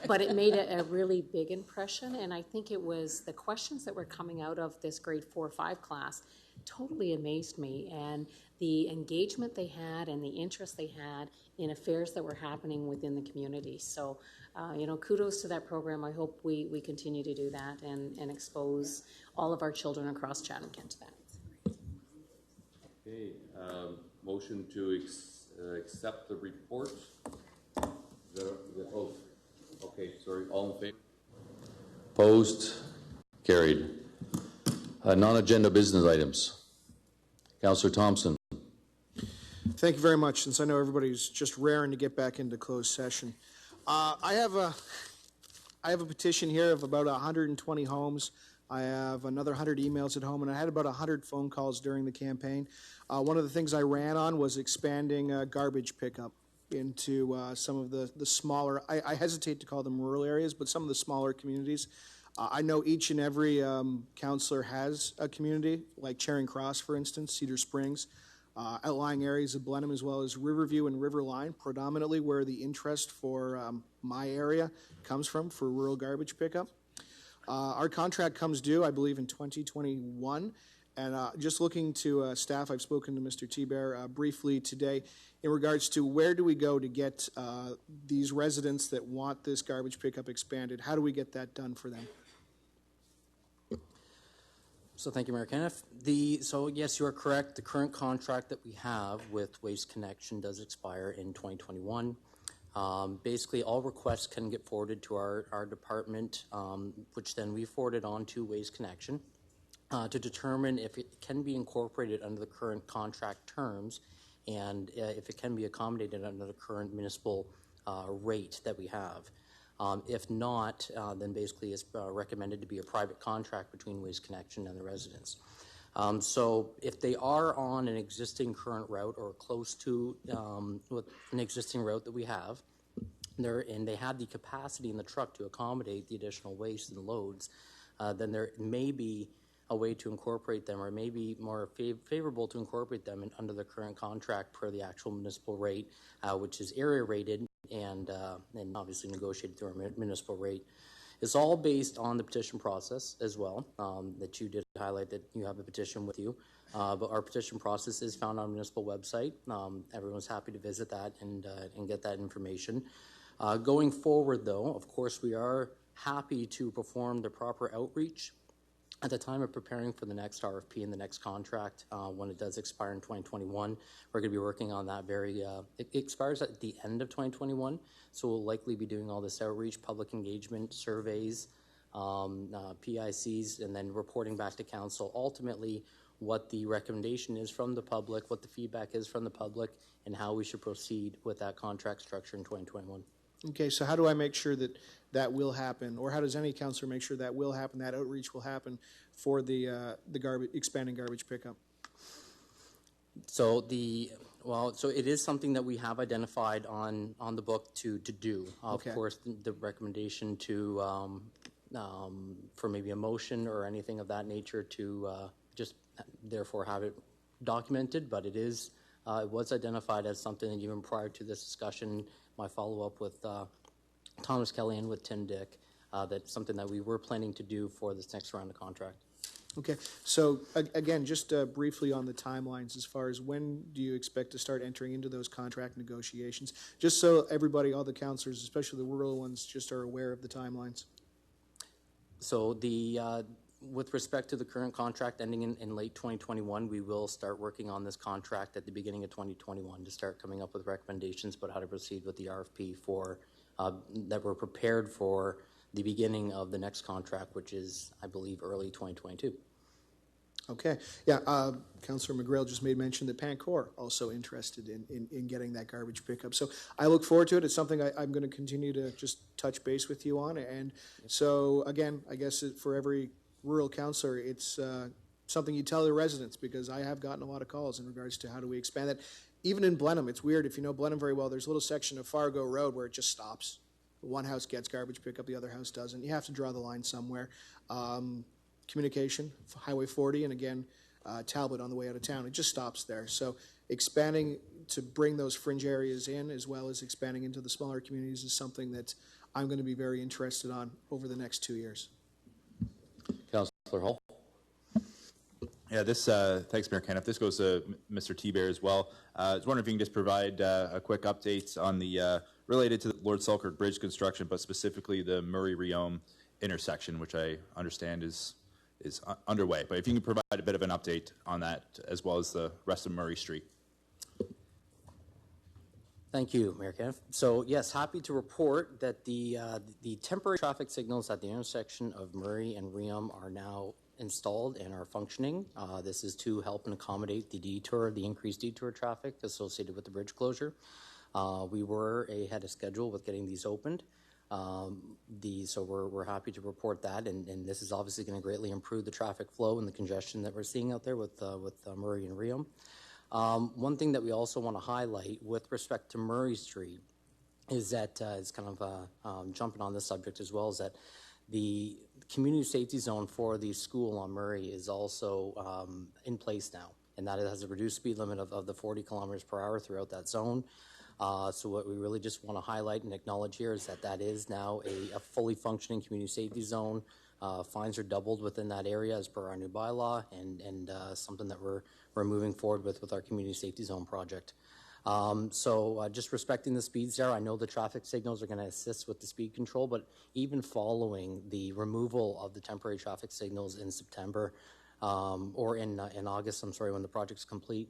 but it made a really big impression, and I think it was the questions that were coming out of this grade 4 or 5 class totally amazed me, and the engagement they had and the interest they had in affairs that were happening within the community. So, kudos to that program. I hope we continue to do that and expose all of our children across Chatham-Kent to that. Okay, motion to accept the report. Okay, sorry, all in favor? Opposed? Carried. Non-agenda business items. Councillor Thompson. Thank you very much. Since I know everybody's just raring to get back into closed session, I have a petition here of about 120 homes. I have another 100 emails at home, and I had about 100 phone calls during the campaign. One of the things I ran on was expanding garbage pickup into some of the smaller, I hesitate to call them rural areas, but some of the smaller communities. I know each and every councillor has a community, like Charing Cross, for instance, Cedar Springs, outlying areas of Blenheim, as well as Riverview and Riverline, predominantly where the interest for my area comes from for rural garbage pickup. Our contract comes due, I believe, in 2021. And just looking to staff, I've spoken to Mr. T-Bear briefly today in regards to where do we go to get these residents that want this garbage pickup expanded. How do we get that done for them? So thank you, Mayor Kenneth. So yes, you are correct. The current contract that we have with Waste Connection does expire in 2021. Basically, all requests can get forwarded to our department, which then we forward it on to Waste Connection to determine if it can be incorporated under the current contract terms and if it can be accommodated under the current municipal rate that we have. If not, then basically it's recommended to be a private contract between Waste Connection and the residents. So if they are on an existing current route or close to an existing route that we have, and they have the capacity in the truck to accommodate the additional waste and loads, then there may be a way to incorporate them, or may be more favorable to incorporate them under the current contract per the actual municipal rate, which is area rated and obviously negotiated through our municipal rate. It's all based on the petition process as well, that you did highlight that you have a petition with you. But our petition process is found on our municipal website. Everyone's happy to visit that and get that information. Going forward, though, of course, we are happy to perform the proper outreach at the time of preparing for the next RFP and the next contract. When it does expire in 2021, we're going to be working on that it expires at the end of 2021, so we'll likely be doing all this outreach, public engagement, surveys, PICs, and then reporting back to council ultimately what the recommendation is from the public, what the feedback is from the public, and how we should proceed with that contract structure in 2021. Okay, so how do I make sure that that will happen, or how does any councillor make sure that will happen, that outreach will happen for the expanding garbage pickup? So so it is something that we have identified on the book to do. Okay. Of course, the recommendation to for maybe a motion or anything of that nature to just therefore have it documented, but it was identified as something, and even prior to this discussion, my follow-up with Thomas Kelly and with Tim Dick, that's something that we were planning to do for this next round of contract. Okay, so again, just briefly on the timelines as far as when do you expect to start entering into those contract negotiations, just so everybody, all the councillors, especially the rural ones, just are aware of the timelines. So with respect to the current contract ending in late 2021, we will start working on this contract at the beginning of 2021 to start coming up with recommendations about how to proceed with the RFP for that we're prepared for the beginning of the next contract, which is, I believe, early 2022. Okay, yeah, Councillor McGrail just made mention that Pancor also interested in getting that garbage pickup. So I look forward to it. It's something I'm going to continue to just touch base with you on. And so, again, I guess for every rural councillor, it's something you tell the residents, because I have gotten a lot of calls in regards to how do we expand that. Even in Blenheim, it's weird. If you know Blenheim very well, there's a little section of Fargo Road where it just stops. One house gets garbage pickup, the other house doesn't. You have to draw the line somewhere. Communication, Highway 40, and again, Talbot on the way out of town. It just stops there. So expanding to bring those fringe areas in, as well as expanding into the smaller communities, is something that I'm going to be very interested on over the next 2 years. Councillor Hull. Yeah, this, thanks, Mayor Kenneth. This goes to Mr. T-Bear as well. I was wondering if you can just provide a quick update on the, related to the Lord Selkirk Bridge construction, but specifically the Murray-Riom intersection, which I understand is underway. But if you can provide a bit of an update on that, as well as the rest of Murray Street. Thank you, Mayor Kenneth. So yes, happy to report that the temporary traffic signals at the intersection of Murray and Riom are now installed and are functioning. This is to help and accommodate the increased detour traffic associated with the bridge closure. We were ahead of schedule with getting these opened. So we're happy to report that, and this is obviously going to greatly improve the traffic flow and the congestion that we're seeing out there with Murray and Riom. One thing that we also want to highlight with respect to Murray Street is that it's kind of jumping on this subject as well, is that the community safety zone for the school on Murray is also in place now, and that it has a reduced speed limit of the 40 kilometers per hour throughout that zone. So what we really just want to highlight and acknowledge here is that that is now a fully functioning community safety zone. Fines are doubled within that area as per our new bylaw, and something that we're moving forward with our community safety zone project. So just respecting the speeds there, I know the traffic signals are going to assist with the speed control, but even following the removal of the temporary traffic signals in September, or in August, I'm sorry, when the project's complete,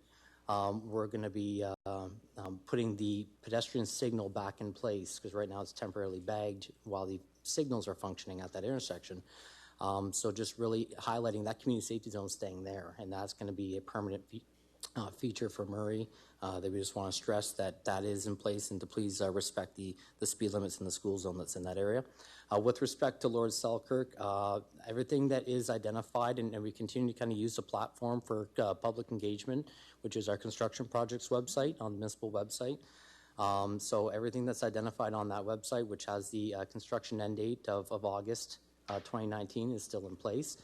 we're going to be putting the pedestrian signal back in place, because right now it's temporarily bagged while the signals are functioning at that intersection. So just really highlighting that community safety zone staying there, and that's going to be a permanent feature for Murray. That we just want to stress that is in place, and to please respect the speed limits in the school zone that's in that area. With respect to Lord Selkirk, everything that is identified, and we continue to kind of use the platform for public engagement, which is our construction projects website on the municipal website. So everything that's identified on that website, which has the construction end date of August 2019, is still in place.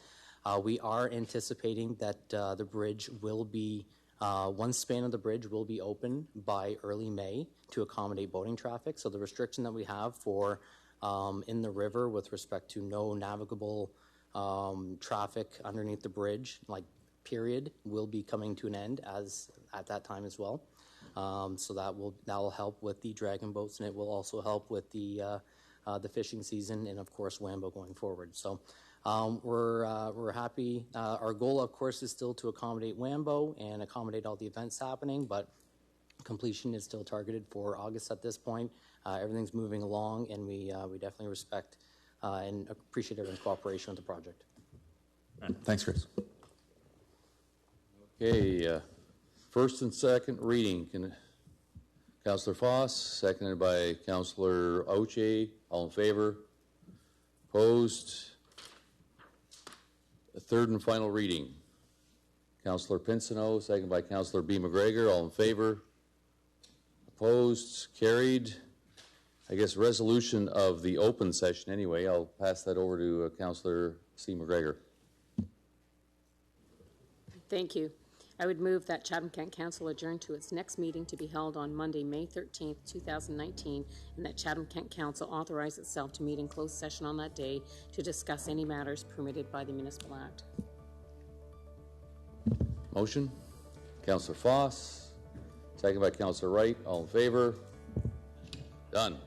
We are anticipating that the bridge will be, one span of the bridge will be open by early May to accommodate boating traffic. So the restriction that we have for in the river with respect to no navigable traffic underneath the bridge, like period, will be coming to an end at that time as well. So that will help with the dragon boats, and it will also help with the fishing season, and of course Wambo going forward. So we're happy. Our goal, of course, is still to accommodate Wambo and accommodate all the events happening, but completion is still targeted for August at this point. Everything's moving along, and we definitely respect and appreciate everyone's cooperation with the project. Thanks, Chris. Okay, first and second reading. Councillor Foss, seconded by Councillor Oche. All in favor? Opposed? The third and final reading. Councillor Pinsino, seconded by Councillor B. McGregor. All in favor? Opposed? Carried. I guess resolution of the open session anyway. I'll pass that over to Councillor C. McGregor. Thank you. I would move that Chatham-Kent Council adjourn to its next meeting to be held on Monday, May 13th, 2019, and that Chatham-Kent Council authorize itself to meet in closed session on that day to discuss any matters permitted by the Municipal Act. Motion. Councillor Foss, seconded by Councillor Wright. All in favor? Done.